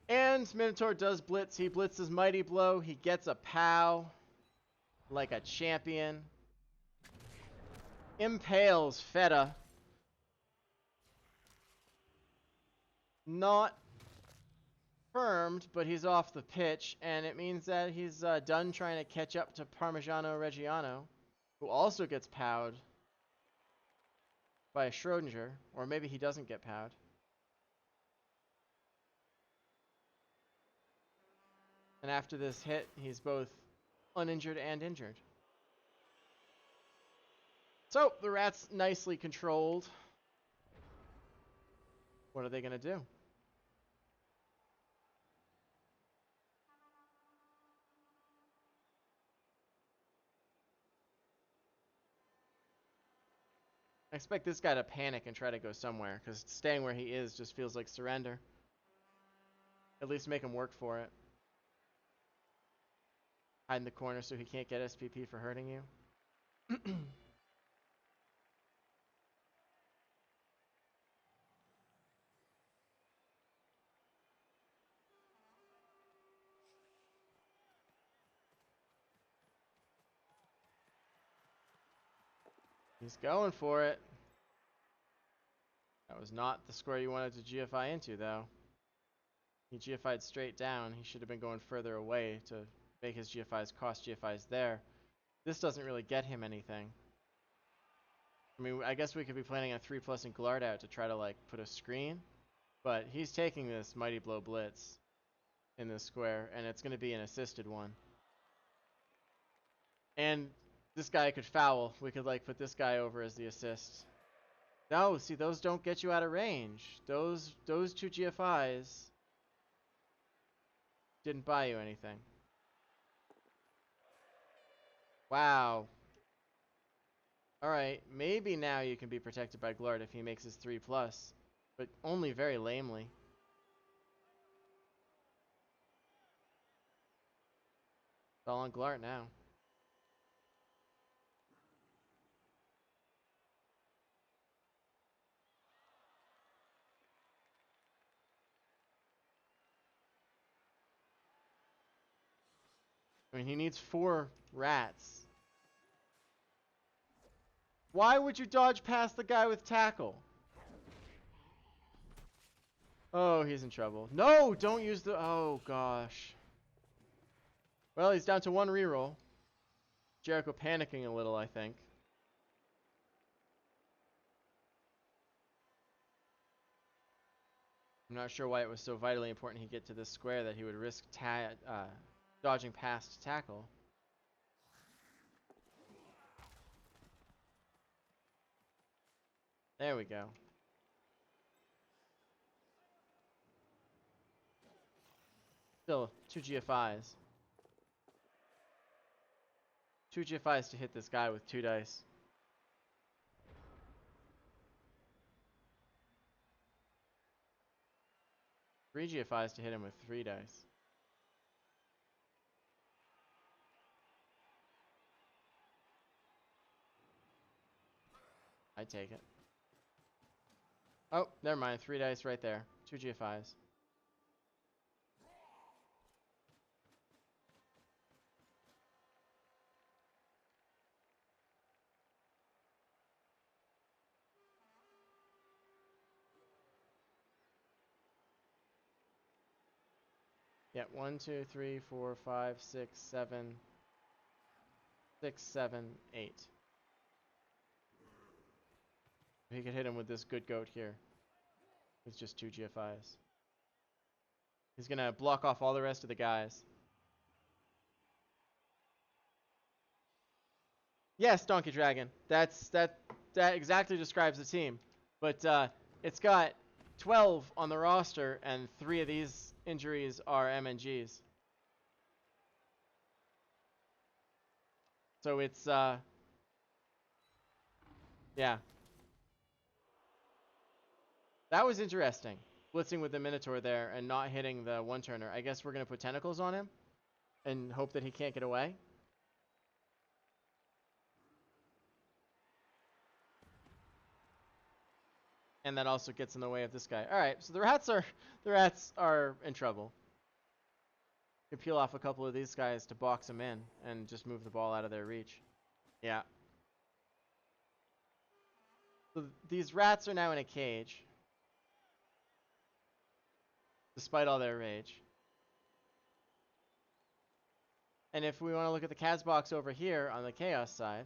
And Minotaur does blitz. He blitzes Mighty Blow. He gets a POW like a champion. Impales Feta. Not firmed, but he's off the pitch, and it means that he's done trying to catch up to Parmigiano Reggiano, who also gets POW'd by a Schrodinger, or maybe he doesn't get POW'd. And after this hit, he's both uninjured and injured. So, the rat's nicely controlled. What are they going to do? I expect this guy to panic and try to go somewhere, because staying where he is just feels like surrender. At least make him work for it. Hide in the corner so he can't get SPP for hurting you. He's going for it. That was not the square you wanted to GFI into, though. He GFI'd straight down. He should have been going further away to make his GFIs cost GFIs there. This doesn't really get him anything. I mean, I guess we could be planning on 3+ and Glart out to try to, like, put a screen. But he's taking this Mighty Blow Blitz in this square, and it's going to be an assisted one. And this guy could foul. We could, like, put this guy over as the assist. No, see, those don't get you out of range. Those 2 GFIs didn't buy you anything. Wow. Alright, maybe now you can be protected by Glart if he makes his 3+, but only very lamely. It's all on Glart now. I mean, he needs 4 rats. Why would you dodge past the guy with tackle? Oh, he's in trouble. No, don't use the... Oh, gosh. Well, he's down to 1 reroll. Jericho panicking a little, I think. I'm not sure why it was so vitally important he get to this square that he would risk dodging past tackle. There we go. Still, 2 GFIs. 2 GFIs to hit this guy with 2 dice. Three GFIs to hit him with 3 dice. I'd take it. Oh, never mind. 3 dice right there. 2 GFIs. Yeah, 1, 2, 3, 4, 5, 6, 7. 6, 7, 8. He could hit him with this good goat here. With just 2 GFIs. He's gonna block off all the rest of the guys. Yes, Donkey Dragon. That exactly describes the team. But it's got 12 on the roster, and 3 of these injuries are MNGs. So it's yeah. That was interesting. Blitzing with the Minotaur there and not hitting the 1-turner. I guess we're gonna put tentacles on him and hope that he can't get away. And that also gets in the way of this guy. All right, so the rats are in trouble. You can peel off a couple of these guys to box them in and just move the ball out of their reach. Yeah. So these rats are now in a cage, despite all their rage. And if we want to look at the Kaz box over here on the Chaos side,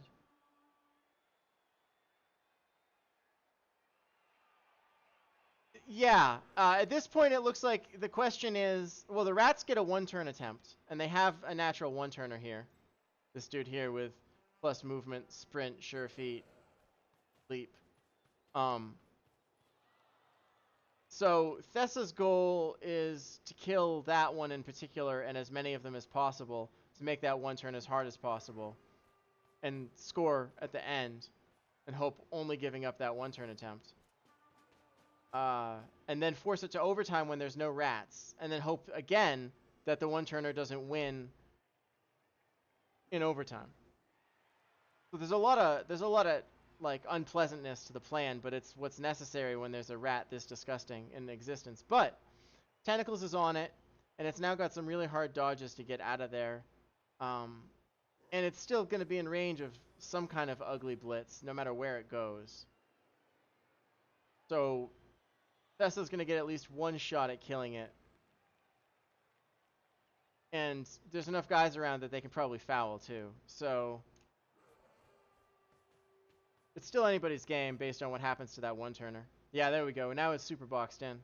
yeah, at this point it looks like the question is, well, the rats get a 1-turn attempt, and they have a natural 1-turner here. This dude here with plus movement, sprint, sure feet, leap. So Thessa's goal is to kill that one in particular and as many of them as possible to make that 1-turn as hard as possible and score at the end and hope only giving up that 1-turn attempt. And then force it to overtime when there's no rats, and then hope again that the 1-turner doesn't win in overtime. So there's a lot of like unpleasantness to the plan, but it's what's necessary when there's a rat this disgusting in existence. But Tentacles is on it, and it's now got some really hard dodges to get out of there. And And it's still going to be in range of some kind of ugly blitz, no matter where it goes. So Thessa's going to get at least one shot at killing it. And there's enough guys around that they can probably foul too. So it's still anybody's game based on what happens to that one-turner. Yeah, there we go. Now it's super boxed in.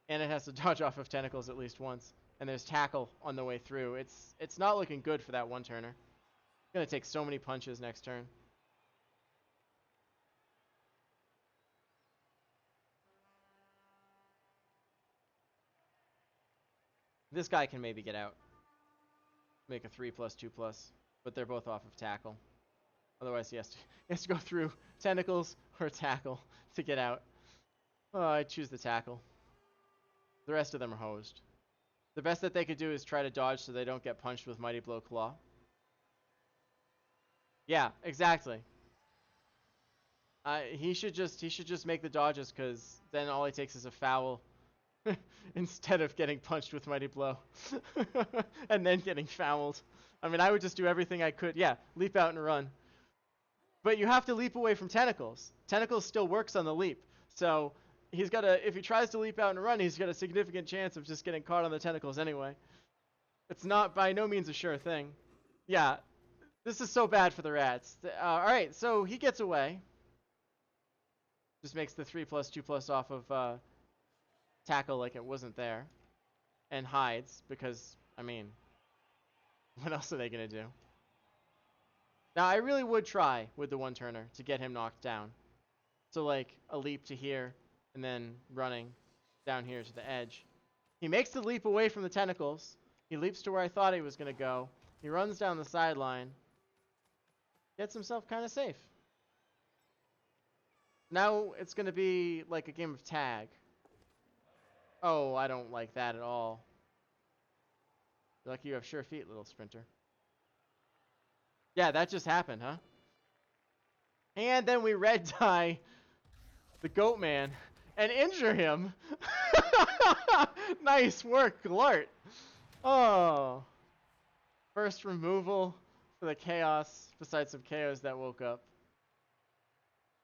And it has to dodge off of tentacles at least once. And there's tackle on the way through. It's not looking good for that one-turner. It's going to take so many punches next turn. This guy can maybe get out. Make a 3+2+. But they're both off of tackle. Otherwise, he has to go through tentacles or tackle to get out. Oh, I choose the tackle. The rest of them are hosed. The best that they could do is try to dodge so they don't get punched with Mighty Blow Claw. Yeah, exactly. He should just make the dodges, because then all he takes is a foul instead of getting punched with Mighty Blow and then getting fouled. I mean, I would just do everything I could. Yeah, leap out and run. But you have to leap away from tentacles. Tentacles still works on the leap. So he's got a, if he tries to leap out and run, he's got a significant chance of just getting caught on the tentacles anyway. It's not by no means a sure thing. Yeah, this is so bad for the rats. Alright, so he gets away. Just makes the 3+2+ off of tackle like it wasn't there. And hides, because, I mean, what else are they going to do? Now, I really would try with the one-turner to get him knocked down. So, like, a leap to here, and then running down here to the edge. He makes the leap away from the tentacles. He leaps to where I thought he was going to go. He runs down the sideline. Gets himself kind of safe. Now it's going to be like a game of tag. Oh, I don't like that at all. You're lucky you have sure feet, little sprinter. Yeah, that just happened, huh? And then we red dye the goat man and injure him. Nice work, Glart. Oh. First removal for the chaos, besides some chaos that woke up.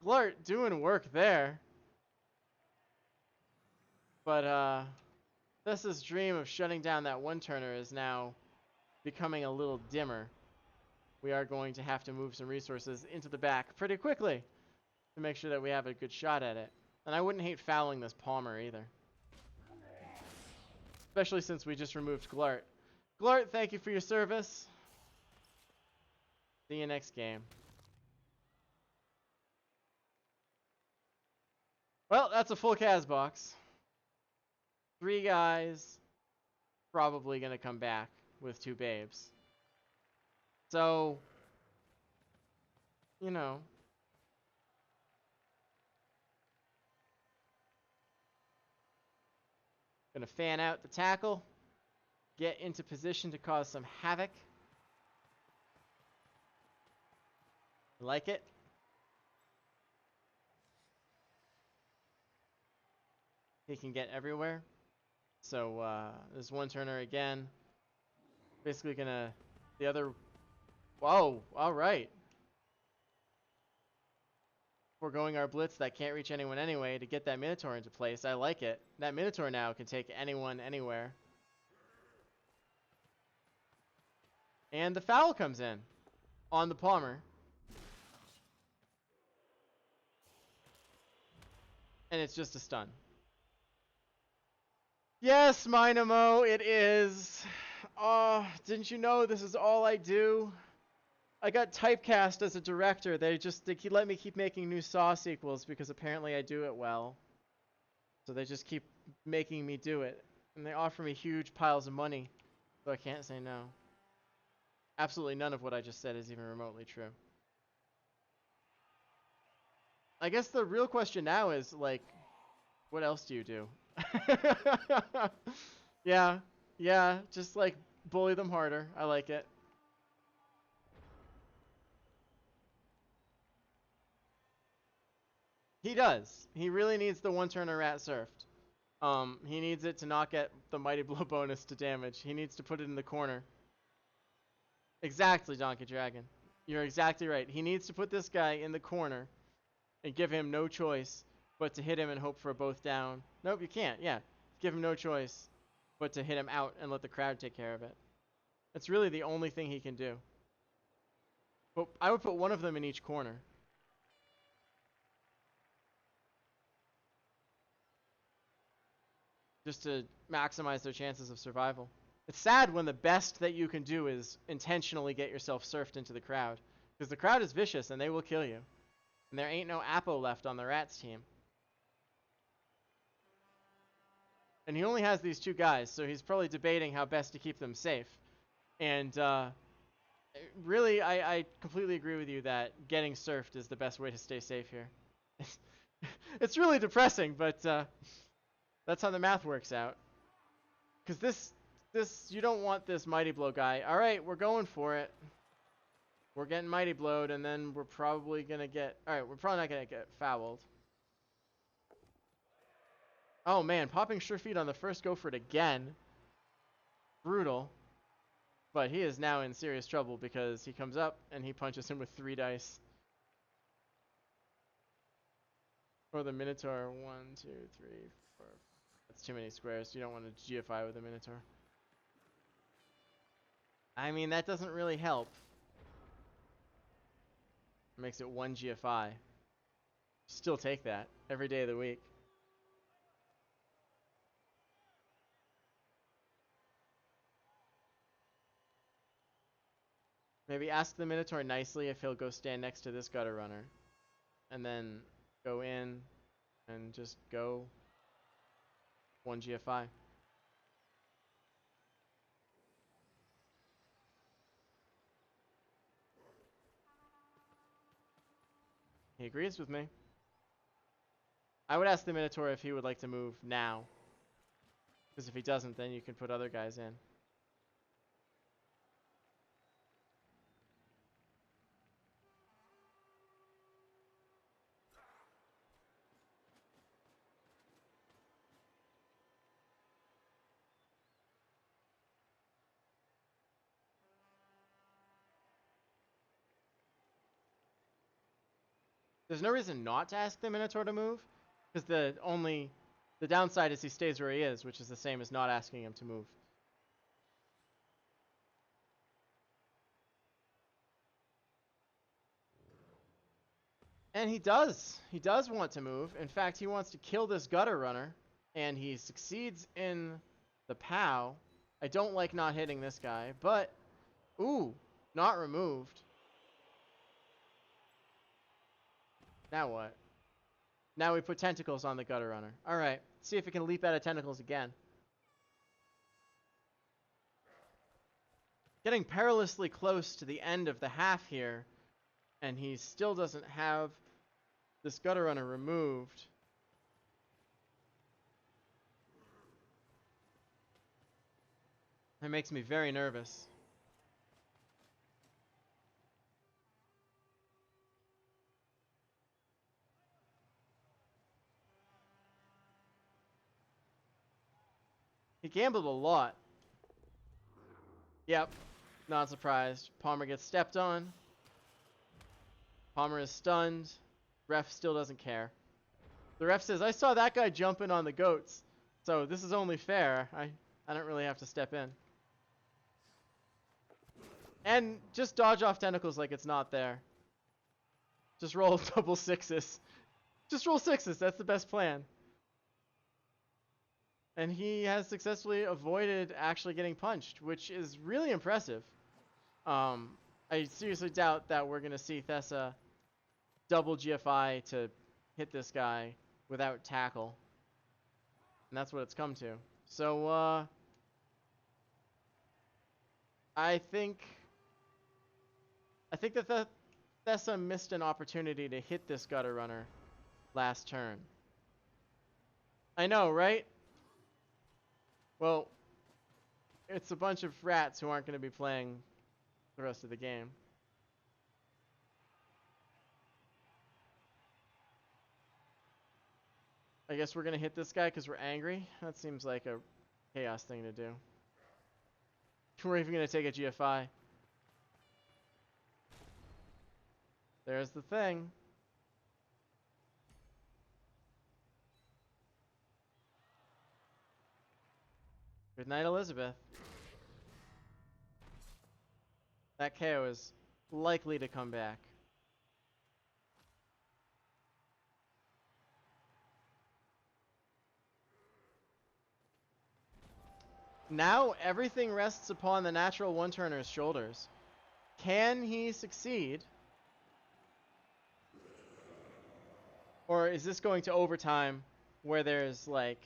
Glart doing work there. But Thessa's dream of shutting down that one-turner is now becoming a little dimmer. We are going to have to move some resources into the back pretty quickly to make sure that we have a good shot at it. And I wouldn't hate fouling this Palmer either. Especially since we just removed Glart. Glart, thank you for your service. See you next game. Well, that's a full Kaz box. 3 guys probably going to come back with 2 babes. So, you know. Gonna fan out the tackle. Get into position to cause some havoc. Like it. He can get everywhere. So, this one-turner again. Basically gonna... The other... Whoa, alright. Foregoing our blitz that can't reach anyone anyway to get that Minotaur into place. I like it. That Minotaur now can take anyone, anywhere. And the foul comes in on the Palmer. And it's just a stun. Yes, Minamo, it is. Oh, didn't you know this is all I do? I got typecast as a director. They let me keep making new Saw sequels because apparently I do it well. So they just keep making me do it. And they offer me huge piles of money. So I can't say no. Absolutely none of what I just said is even remotely true. I guess the real question now is, like, what else do you do? Yeah, just, like, bully them harder. I like it. He does. He really needs the one-turner rat surfed. He needs it to not get the Mighty Blow bonus to damage. He needs to put it in the corner. Exactly, Donkey Dragon. You're exactly right. He needs to put this guy in the corner and give him no choice but to hit him and hope for a both down. Nope, you can't. Yeah. Give him no choice but to hit him out and let the crowd take care of it. That's really the only thing he can do. But I would put one of them in each corner. Just to maximize their chances of survival. It's sad when the best that you can do is intentionally get yourself surfed into the crowd. Because the crowd is vicious and they will kill you. And there ain't no Apo left on the Rats team. And he only has these two guys, so he's probably debating how best to keep them safe. And really, I completely agree with you that getting surfed is the best way to stay safe here. It's really depressing, but that's how the math works out. Because this, you don't want this Mighty Blow guy. All right, we're going for it. We're getting Mighty Blowed, and then we're probably going to get... All right, we're probably not going to get fouled. Oh, man, popping sure feet on the first go for it again. Brutal. But he is now in serious trouble because he comes up and he punches him with 3 dice. Or the Minotaur. 1, 2, 3, 4. That's too many squares. You don't want to GFI with a Minotaur. I mean, that doesn't really help. It makes it 1 GFI. Still take that every day of the week. Maybe ask the Minotaur nicely if he'll go stand next to this gutter runner. And then go in and just go 1 GFI. He agrees with me. I would ask the Minotaur if he would like to move now. Because if he doesn't, then you can put other guys in. There's no reason not to ask the Minotaur to move, because the downside is he stays where he is, which is the same as not asking him to move. And he does want to move. In fact, he wants to kill this gutter runner, and he succeeds in the POW. I don't like not hitting this guy, but ooh, not removed. Now what? Now we put tentacles on the gutter runner. All right, see if he can leap out of tentacles again. Getting perilously close to the end of the half here, and he still doesn't have this gutter runner removed. That makes me very nervous. He gambled a lot. Yep, not surprised. Palmer gets stepped on. Palmer is stunned. Ref still doesn't care. The ref says, I saw that guy jumping on the goats, so this is only fair. I don't really have to step in. And just dodge off tentacles like it's not there. Just roll double sixes. Just roll sixes, that's the best plan. And he has successfully avoided actually getting punched, which is really impressive. I seriously doubt that we're going to see Thessa double GFI to hit this guy without tackle. And that's what it's come to. So, I think that Thessa missed an opportunity to hit this gutter runner last turn. I know, right? Well, it's a bunch of rats who aren't going to be playing the rest of the game. I guess we're going to hit this guy because we're angry. That seems like a chaos thing to do. We're even going to take a GFI. There's the thing. Good night, Elizabeth. That KO is likely to come back. Now everything rests upon the natural one-turner's shoulders. Can he succeed? Or is this going to overtime where there's like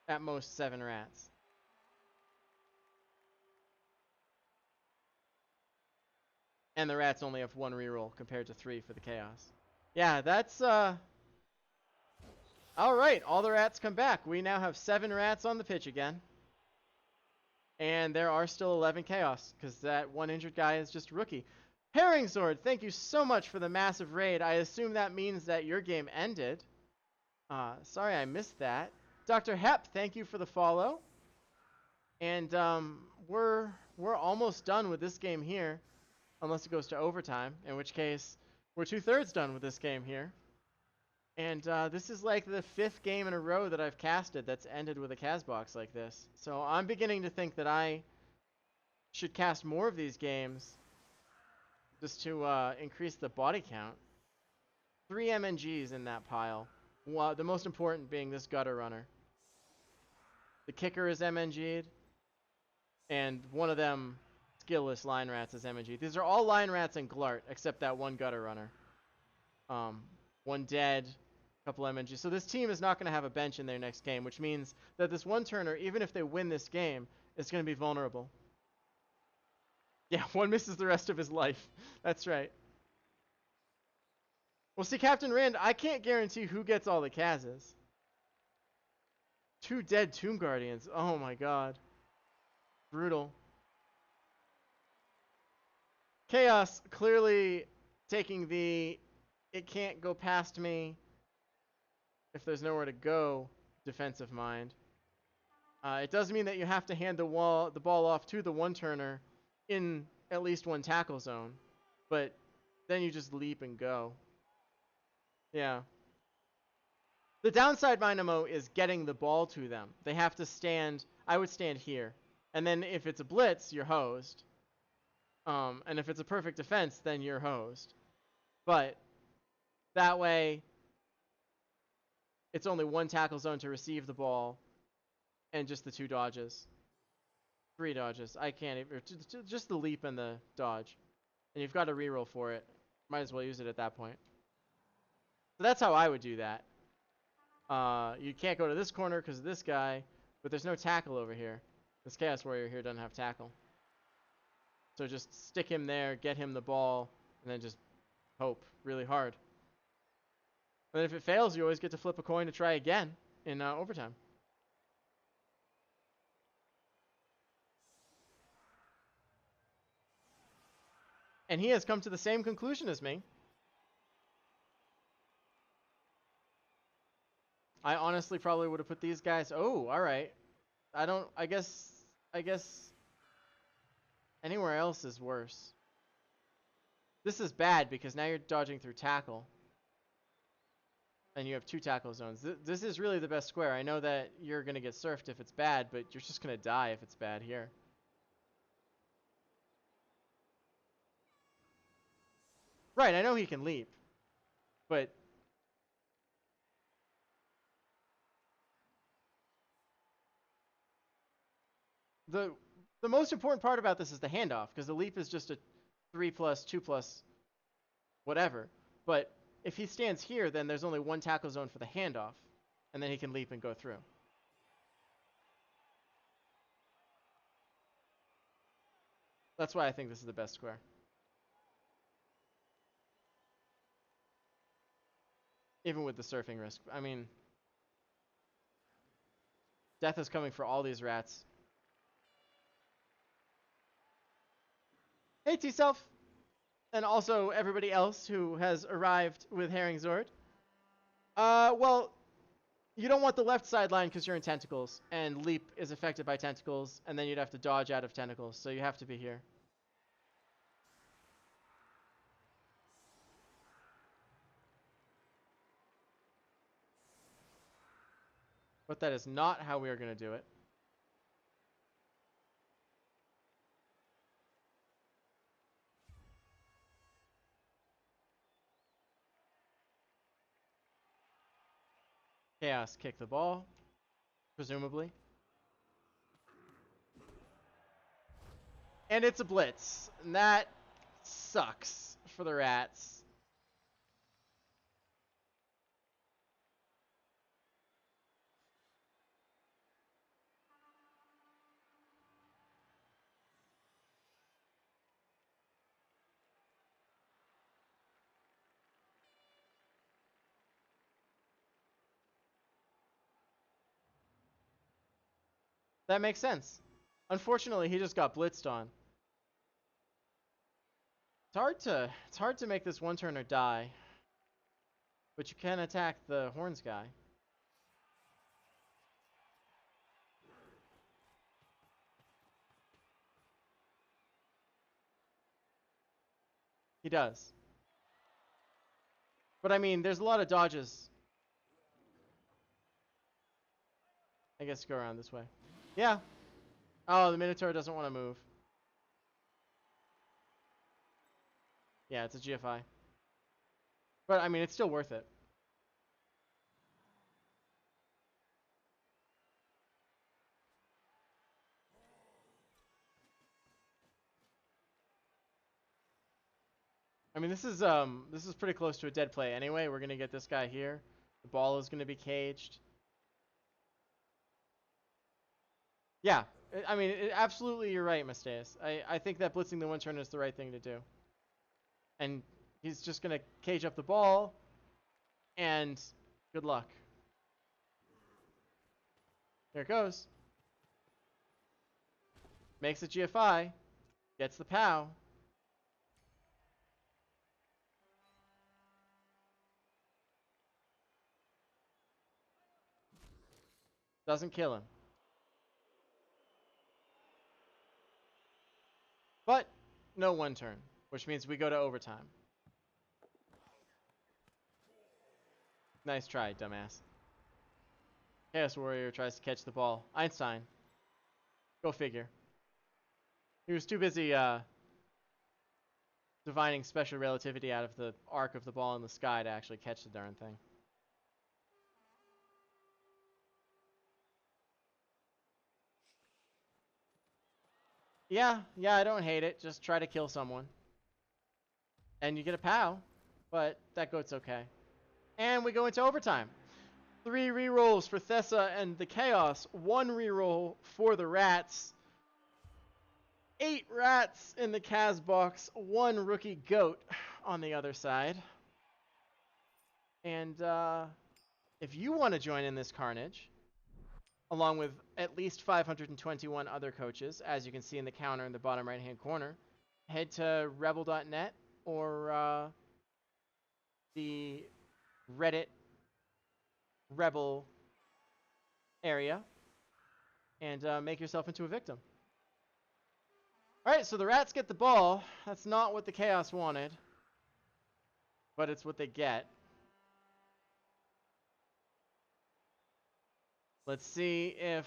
at most 7 rats? And the rats only have 1 reroll compared to 3 for the chaos. Yeah, that's alright, all the rats come back. We now have 7 rats on the pitch again. And there are still 11 chaos, because that 1 injured guy is just a rookie. Herring Sword, thank you so much for the massive raid. I assume that means that your game ended. Sorry I missed that. Dr. Hep, thank you for the follow. And we're almost done with this game here, unless it goes to overtime, in which case we're 2/3 done with this game here. And this is like the 5th game in a row that I've casted that's ended with a Casbox like this. So I'm beginning to think that I should cast more of these games just to increase the body count. 3 MNGs in that pile. Well, the most important being this gutter runner. The kicker is MNG'd, and one of them, skillless line rats, is MNG'd. These are all line rats and Glart, except that 1 gutter runner. 1 dead, couple MNGs. So this team is not going to have a bench in their next game, which means that this one-turner, even if they win this game, is going to be vulnerable. Yeah, 1 misses the rest of his life. That's right. Well, see, Captain Rand, I can't guarantee who gets all the Kazas. 2 dead Tomb Guardians. Oh my god. Brutal. Chaos clearly taking the it can't go past me if there's nowhere to go defensive mind. It does mean that you have to hand the ball off to the one-turner in at least 1 tackle zone, but then you just leap and go. Yeah. The downside, Dynamo, is getting the ball to them. They have to stand. I would stand here, and then if it's a blitz, you're hosed. And if it's a perfect defense, then you're hosed. But that way, it's only 1 tackle zone to receive the ball, and just the 2 dodges. 3 dodges. I can't even. Just the leap and the dodge. And you've got to reroll for it. Might as well use it at that point. So that's how I would do that. You can't go to this corner because of this guy, but there's no tackle over here. This Chaos Warrior here doesn't have tackle. So just stick him there, get him the ball, and then just hope really hard. And if it fails, you always get to flip a coin to try again in overtime. And he has come to the same conclusion as me. I honestly probably would have put these guys. Oh, all right. I guess anywhere else is worse. This is bad because now you're dodging through tackle. And you have 2 tackle zones. This is really the best square. I know that you're going to get surfed if it's bad, but you're just going to die if it's bad here. Right, I know he can leap. But the most important part about this is the handoff, because the leap is just a 3+, 2+, whatever. But if he stands here, then there's only 1 tackle zone for the handoff, and then he can leap and go through. That's why I think this is the best square. Even with the surfing risk. I mean, death is coming for all these rats. Hey, T-Self! And also everybody else who has arrived with Herring Zord. Well, you don't want the left sideline because you're in tentacles, and leap is affected by tentacles, and then you'd have to dodge out of tentacles, so you have to be here. But that is not how we are going to do it. Chaos kick the ball, presumably. And it's a blitz. And that sucks for the Rats. That makes sense. Unfortunately, he just got blitzed on. It's hard to make this one-turner die. But you can attack the horns guy. He does. But I mean, there's a lot of dodges. I guess go around this way. Yeah. Oh, the Minotaur doesn't want to move. Yeah, it's a GFI. But I mean, it's still worth it. I mean, this is pretty close to a dead play anyway. We're gonna get this guy here. The ball is gonna be caged. Yeah, I mean, absolutely, you're right, Mustaeus. I think that blitzing the one turn is the right thing to do. And he's just gonna cage up the ball, and good luck. Here it goes. Makes a GFI, gets the POW. Doesn't kill him. But no one turn, which means we go to overtime. Nice try, dumbass. Chaos Warrior tries to catch the ball. Einstein. Go figure. He was too busy divining special relativity out of the arc of the ball in the sky to actually catch the darn thing. Yeah, I don't hate it. Just try to kill someone. And you get a POW, but that goat's okay. And we go into overtime. 3 rerolls for Thessa and the Chaos. 1 reroll for the Rats. 8 Rats in the Kaz box. 1 rookie goat on the other side. And if you want to join in this carnage, along with at least 521 other coaches, as you can see in the counter in the bottom right-hand corner, head to rebel.net or the Reddit REBBL area and make yourself into a victim. Alright, so the Rats get the ball. That's not what the Chaos wanted, but it's what they get. Let's see if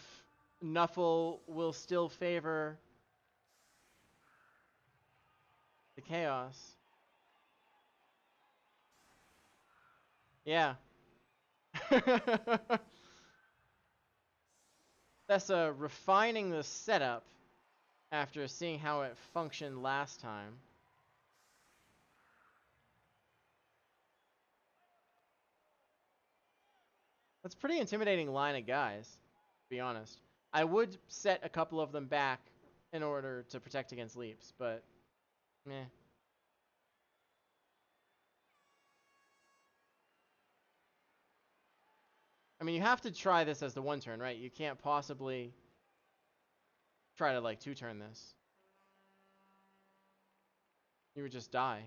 Nuffle will still favor the Chaos. Yeah. That's refining the setup after seeing how it functioned last time. That's a pretty intimidating line of guys, to be honest. I would set a couple of them back in order to protect against leaps, but meh. I mean, you have to try this as the one turn, right? You can't possibly try to, like, 2-turn this. You would just die.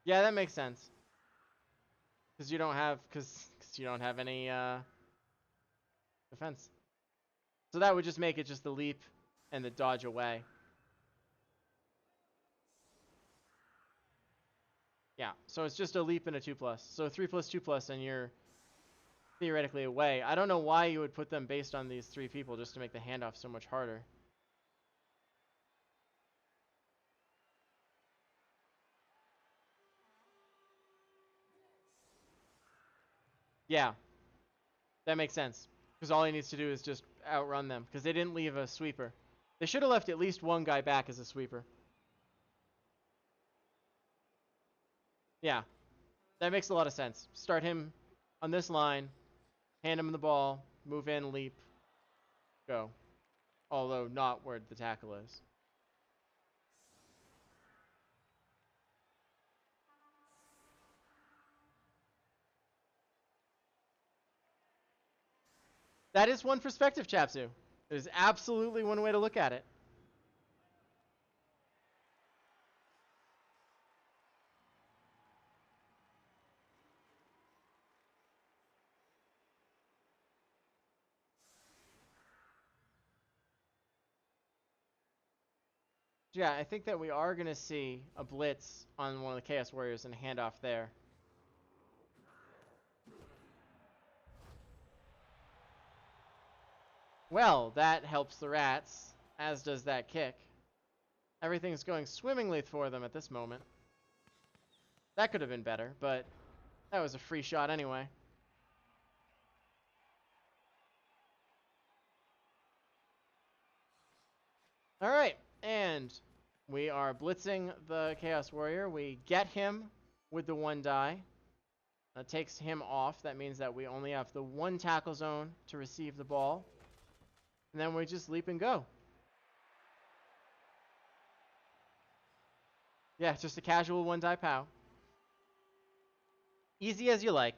Yeah, that makes sense. Because you don't have any defense. So that would just make it just the leap and the dodge away. Yeah, so it's just a leap and a 2+. So 3+, 2+, and you're theoretically away. I don't know why you would put them based on these 3 people just to make the handoff so much harder. Yeah, that makes sense. Because all he needs to do is just outrun them. Because they didn't leave a sweeper. They should have left at least one guy back as a sweeper. Yeah, that makes a lot of sense. Start him on this line, hand him the ball, move in, leap, go. Although not where the tackle is. That is one perspective, Chapsu. It is absolutely one way to look at it. Yeah, I think that we are going to see a blitz on one of the Chaos Warriors and a handoff there. Well, that helps the rats, as does that kick. Everything's going swimmingly for them at this moment. That could have been better, but that was a free shot anyway. All right, and we are blitzing the Chaos Warrior. We get him with the 1 die. That takes him off. That means that we only have the 1 tackle zone to receive the ball. And then we just leap and go. Yeah, just a casual 1 die pow. Easy as you like.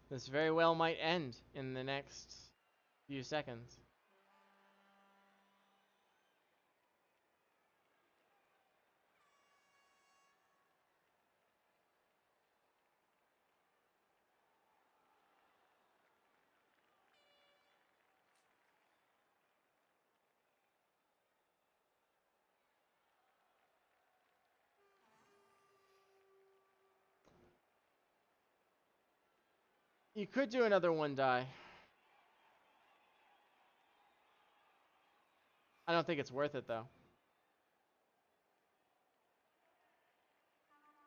This very well might end in the next few seconds. You could do another 1 die. I don't think it's worth it, though.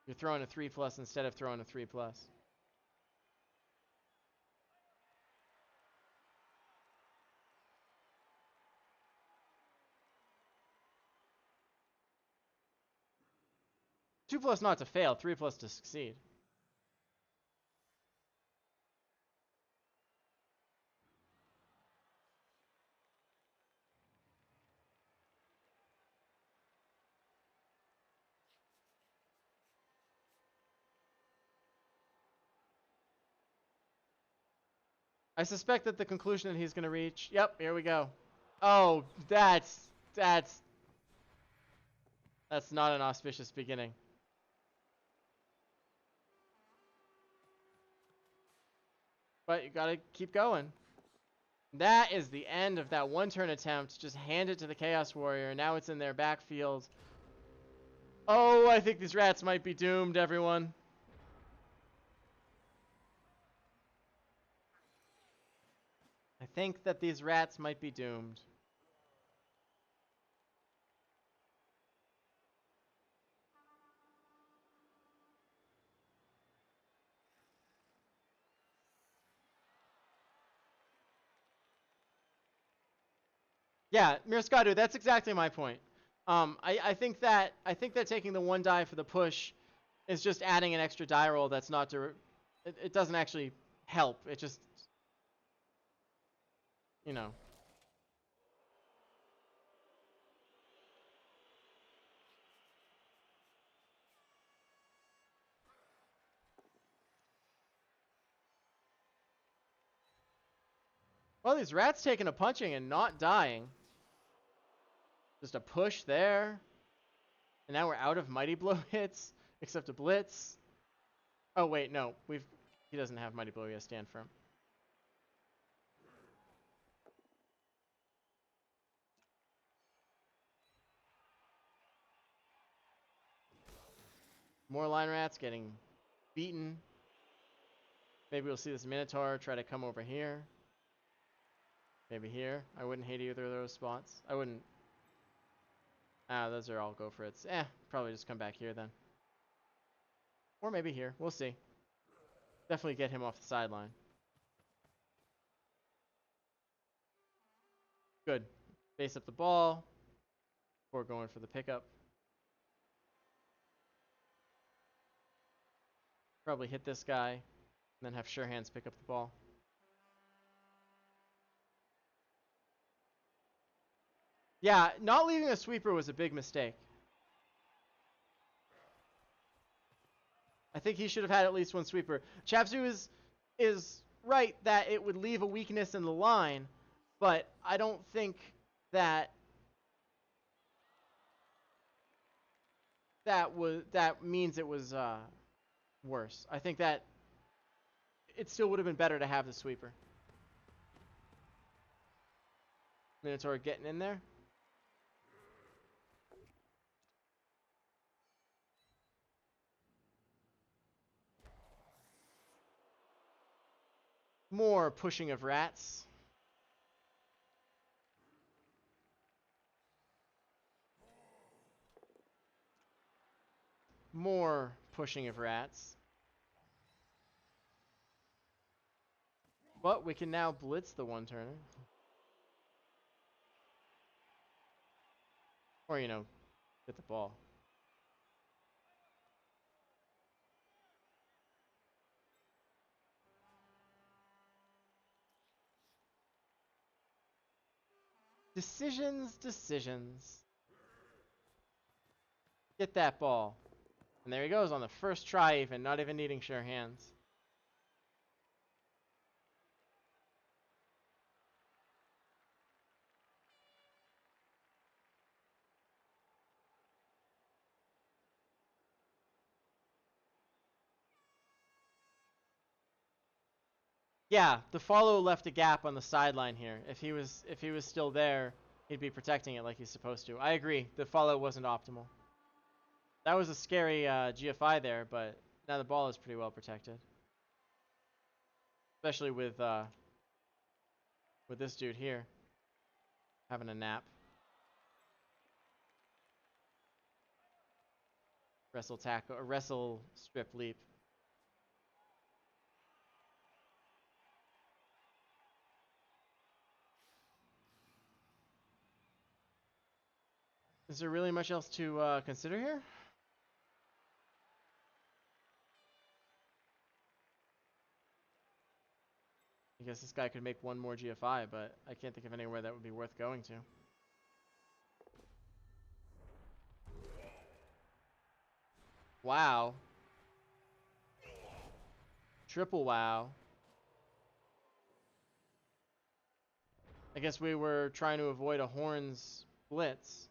You're throwing a 3+ instead of throwing a 3+. 2+ not to fail, 3+ to succeed. I suspect that the conclusion that he's going to reach... Yep, here we go. Oh, that's not an auspicious beginning. But you gotta keep going. That is the end of that 1-turn attempt. Just hand it to the Chaos Warrior. Now it's in their backfield. Oh, I think these rats might be doomed, everyone. I think that these rats might be doomed. Yeah, Mirskadu, that's exactly my point. I think that taking the 1 die for the push is just adding an extra die roll that's not to... It doesn't actually help. It just... You know. Well, these rats taking a punching and not dying. Just a push there. And now we're out of Mighty Blow hits, except a Blitz. Oh, wait, no. He doesn't have Mighty Blow. He has Stand Firm. More Line Rats getting beaten. Maybe we'll see this Minotaur try to come over here. Maybe here. I wouldn't hate either of those spots. I wouldn't. Ah, those are all go for it. Probably just come back here then. Or maybe here. We'll see. Definitely get him off the sideline. Good. Base up the ball before going for the pickup. Probably hit this guy, and then have Sure Hands pick up the ball. Yeah, not leaving a sweeper was a big mistake. I think he should have had at least one sweeper. Chapsu is right that it would leave a weakness in the line, but I don't think that that means it was worse. I think that it still would have been better to have the sweeper. Minotaur getting in there. More pushing of rats. More pushing of rats. But we can now blitz the one turner. Or, you know, get the ball. Decisions. Get that ball. And there he goes on the first try even, not even needing Sure Hands. Yeah, the follow left a gap on the sideline here. If he was still there, he'd be protecting it like he's supposed to. I agree. The follow wasn't optimal. That was a scary GFI there, but now the ball is pretty well protected. Especially with this dude here having a nap. Wrestle tackle, wrestle strip leap. Is there really much else to consider here? I guess this guy could make one more GFI, but I can't think of anywhere that would be worth going to. Wow. Triple wow. I guess we were trying to avoid a horns blitz.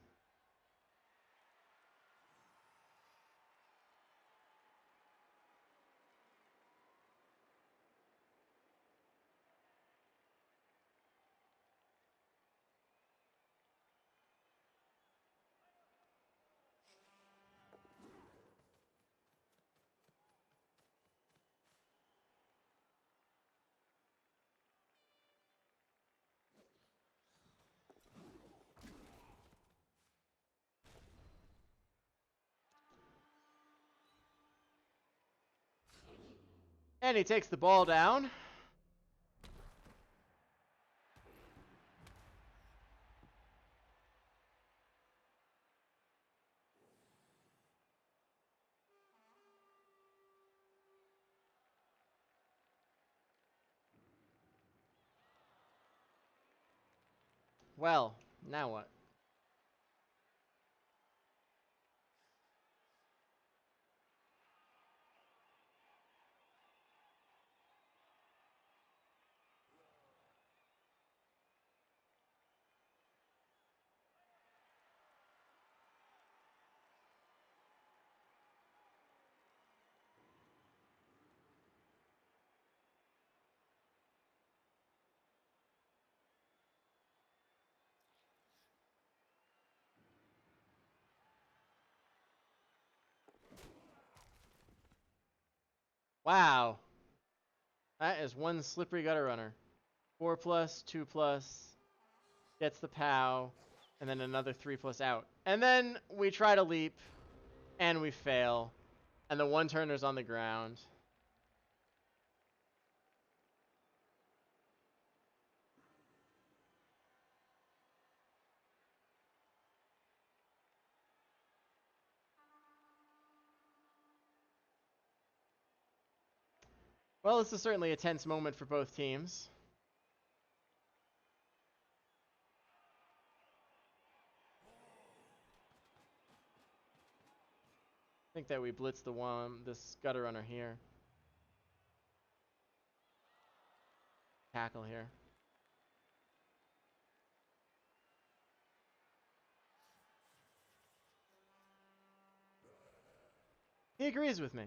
And he takes the ball down. Well, now what? Wow. That is one slippery gutter runner. 4+, 2+, gets the POW, and then another 3+ out. And then we try to leap, and we fail. And the one turner's on the ground. Well, this is certainly a tense moment for both teams. I think that we blitz this gutter runner here. Tackle here. He agrees with me.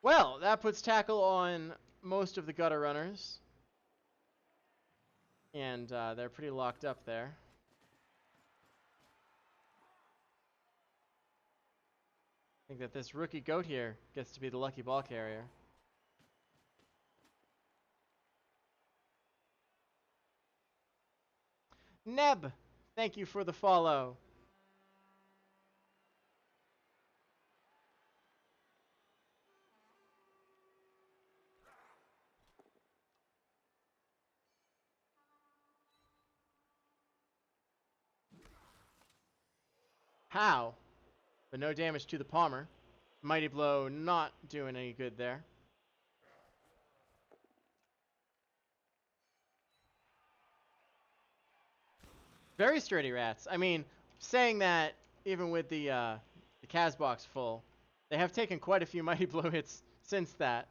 Well, that puts tackle on most of the gutter runners. And they're pretty locked up there. I think that this rookie goat here gets to be the lucky ball carrier. Neb, thank you for the follow. How? But no damage to the Palmer. Mighty Blow not doing any good there. Very sturdy rats. I mean, saying that even with the Kaz box full, they have taken quite a few Mighty Blow hits since that.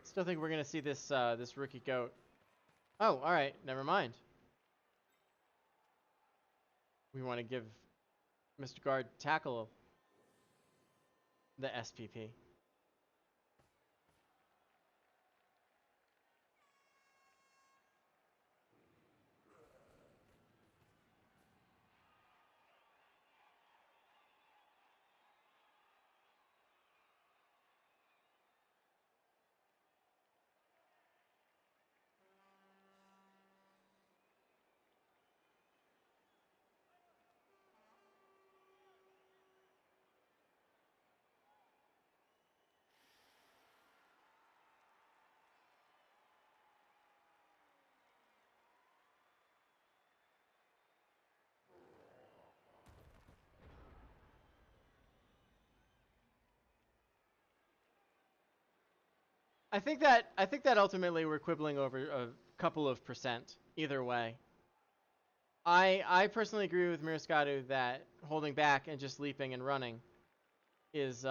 Still think we're gonna see this this rookie goat. Oh, all right, never mind. We want to give Mr. Guard tackle the SPP. I think that ultimately we're quibbling over a couple of percent either way. I personally agree with Miroskadu that holding back and just leaping and running is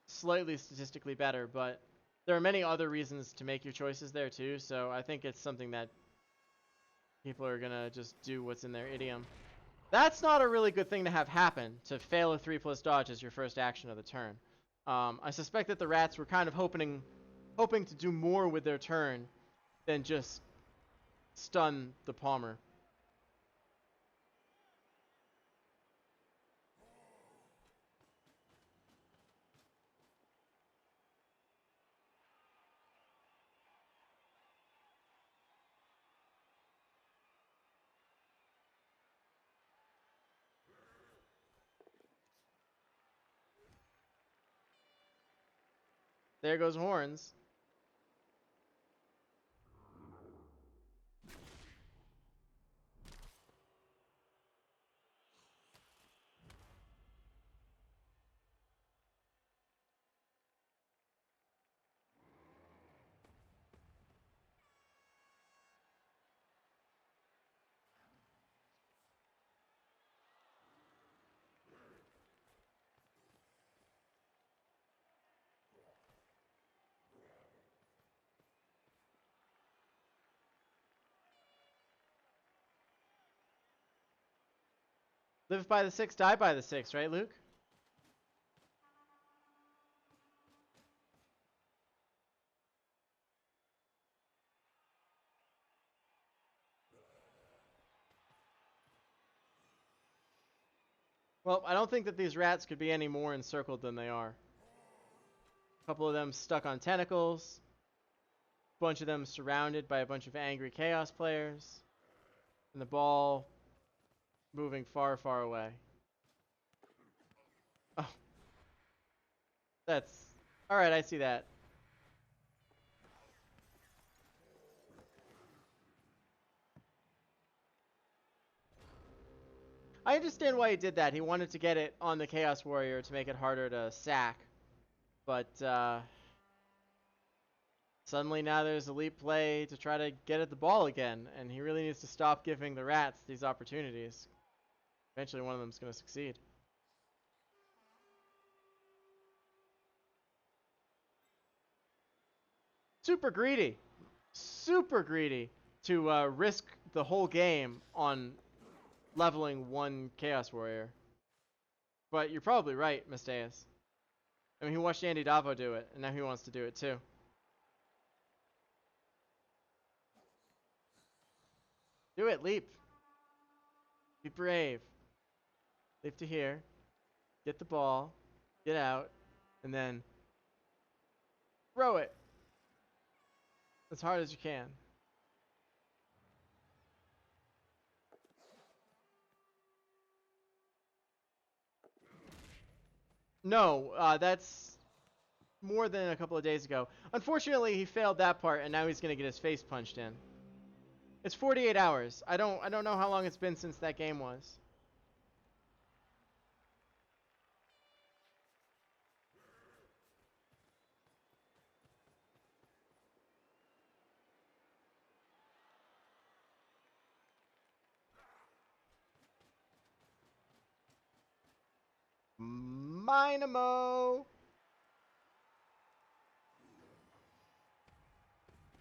slightly statistically better, but there are many other reasons to make your choices there too, so I think it's something that people are gonna just do what's in their idiom. That's not a really good thing to have happen, to fail a 3+ dodge as your first action of the turn. I suspect that the rats were kind of hoping to do more with their turn than just stun the Palmer. There goes Horns. Live by the 6, die by the 6, right, Luke? Well, I don't think that these rats could be any more encircled than they are. A couple of them stuck on tentacles. A bunch of them surrounded by a bunch of angry Chaos players. And the ball moving far, far away. Oh. That's... Alright, I see that. I understand why he did that. He wanted to get it on the Chaos Warrior to make it harder to sack. But, suddenly now there's a leap play to try to get at the ball again, and he really needs to stop giving the rats these opportunities. Eventually one of them's going to succeed. Super greedy. Super greedy to risk the whole game on leveling one Chaos Warrior. But you're probably right, Misteus. I mean, he watched Andy Davo do it, and now he wants to do it too. Do it, leap. Be brave. Leap to here. Get the ball. Get out. And then throw it. As hard as you can. No, that's more than a couple of days ago. Unfortunately, he failed that part, and now he's gonna get his face punched in. It's 48 hours. I don't know how long it's been since that game was. Minamo.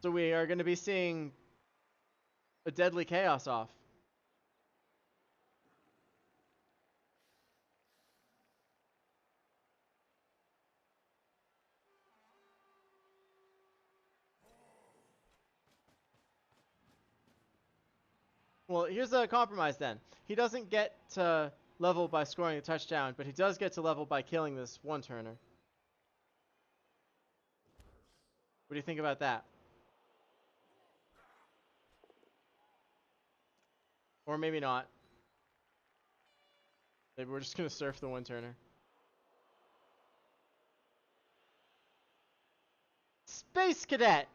So we are going to be seeing a deadly chaos off. Well, here's a compromise then. He doesn't get to level by scoring a touchdown, but he does get to level by killing this one-turner. What do you think about that? Or maybe not. Maybe we're just going to surf the one-turner. Space Cadet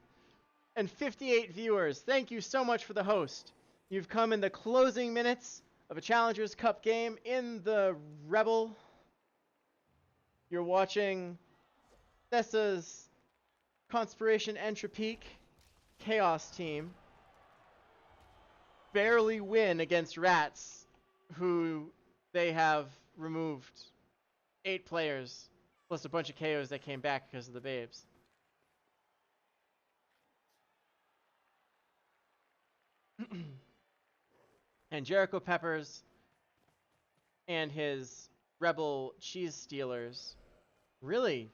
and 58 viewers. Thank you so much for the host. You've come in the closing minutes of a Challengers Cup game in the REBBL. You're watching Thessa's Conspiration Entropique Chaos team barely win against Rats, who they have removed 8 players, plus a bunch of KOs that came back because of the babes. And Jericho Peppers and his REBBL cheese stealers really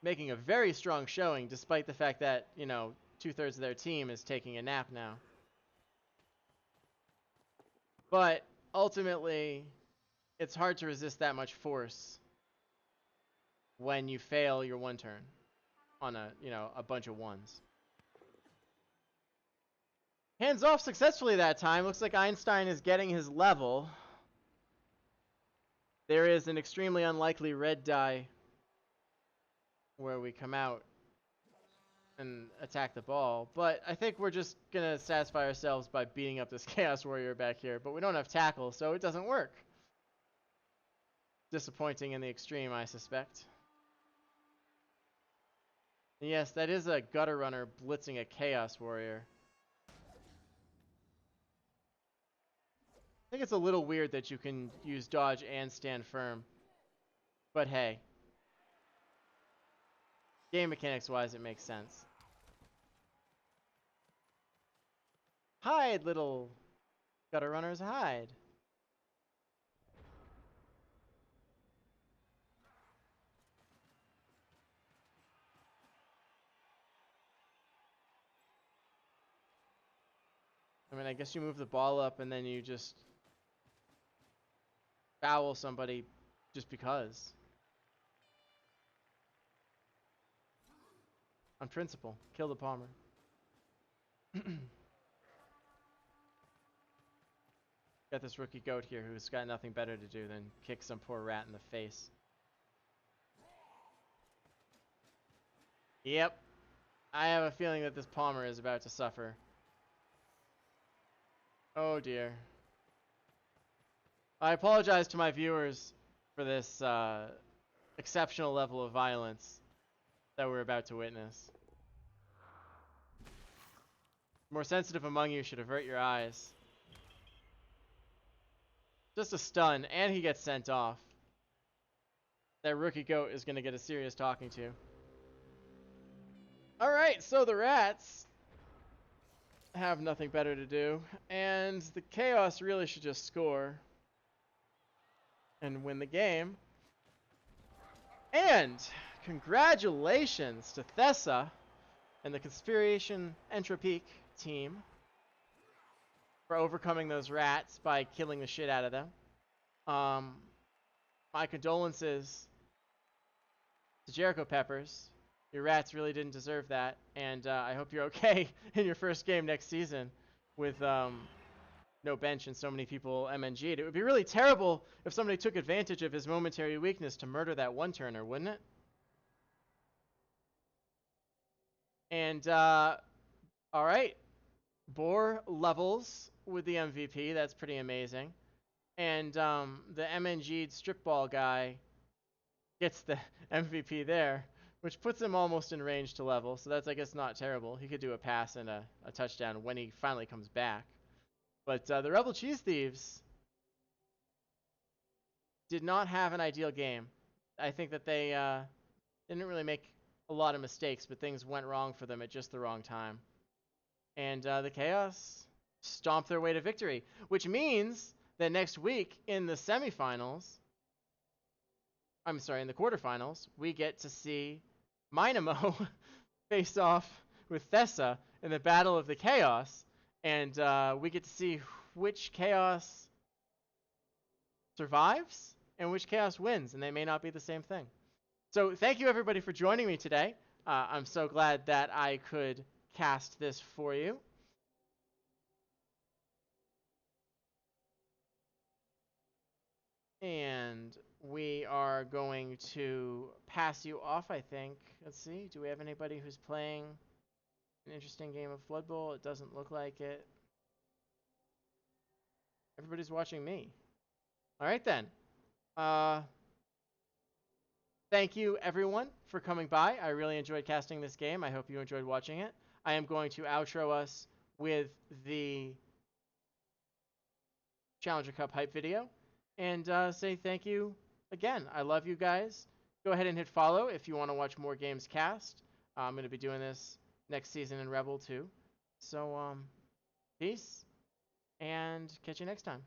making a very strong showing, despite the fact that, you know, 2/3 of their team is taking a nap now. But ultimately, it's hard to resist that much force when you fail your one turn on a bunch of ones. Hands off successfully that time. Looks like Einstein is getting his level. There is an extremely unlikely red die where we come out and attack the ball, but I think we're just gonna satisfy ourselves by beating up this Chaos Warrior back here, but we don't have tackle, so it doesn't work. Disappointing in the extreme, I suspect. And yes, that is a gutter runner blitzing a Chaos Warrior. I think it's a little weird that you can use dodge and stand firm, but hey. Game mechanics wise, it makes sense. Hide, little gutter runners, hide. I mean, I guess you move the ball up and then you just foul somebody just because. On principle. Kill the Palmer. Got this rookie goat here who's got nothing better to do than kick some poor rat in the face. Yep. I have a feeling that this Palmer is about to suffer. Oh dear. I apologize to my viewers for this exceptional level of violence that we're about to witness. The more sensitive among you should avert your eyes. Just a stun, and he gets sent off. That rookie goat is going to get a serious talking to. Alright, so the rats have nothing better to do, and the Chaos really should just score and win the game. And congratulations to Thessa and the Conspiration Entropique team for overcoming those rats by killing the shit out of them. My condolences to Jericho Peppers. Your rats really didn't deserve that, and I hope you're okay in your first game next season with no bench and so many people MNG'd. It would be really terrible if somebody took advantage of his momentary weakness to murder that one-turner, wouldn't it? And, alright. Boar levels with the MVP. That's pretty amazing. And the MNG'd strip ball guy gets the MVP there, which puts him almost in range to level. So that's, I guess, not terrible. He could do a pass and a touchdown when he finally comes back. But the Rebel Cheese Thieves did not have an ideal game. I think that they didn't really make a lot of mistakes, but things went wrong for them at just the wrong time. And the Chaos stomped their way to victory, which means that next week in the semifinals, I'm sorry, in the quarterfinals, we get to see Mynamo face off with Thessa in the Battle of the Chaos, and we get to see which Chaos survives and which Chaos wins, and they may not be the same thing. So thank you everybody for joining me today. I'm so glad that I could cast this for you. And we are going to pass you off, I think. Let's see. Do we have anybody who's playing an interesting game of Blood Bowl? It doesn't look like it. Everybody's watching me. All right, then. Thank you, everyone, for coming by. I really enjoyed casting this game. I hope you enjoyed watching it. I am going to outro us with the Challenger Cup hype video and say thank you again. I love you guys. Go ahead and hit follow if you want to watch more games cast. I'm going to be doing this next season in REBBL too. So, peace, and catch you next time.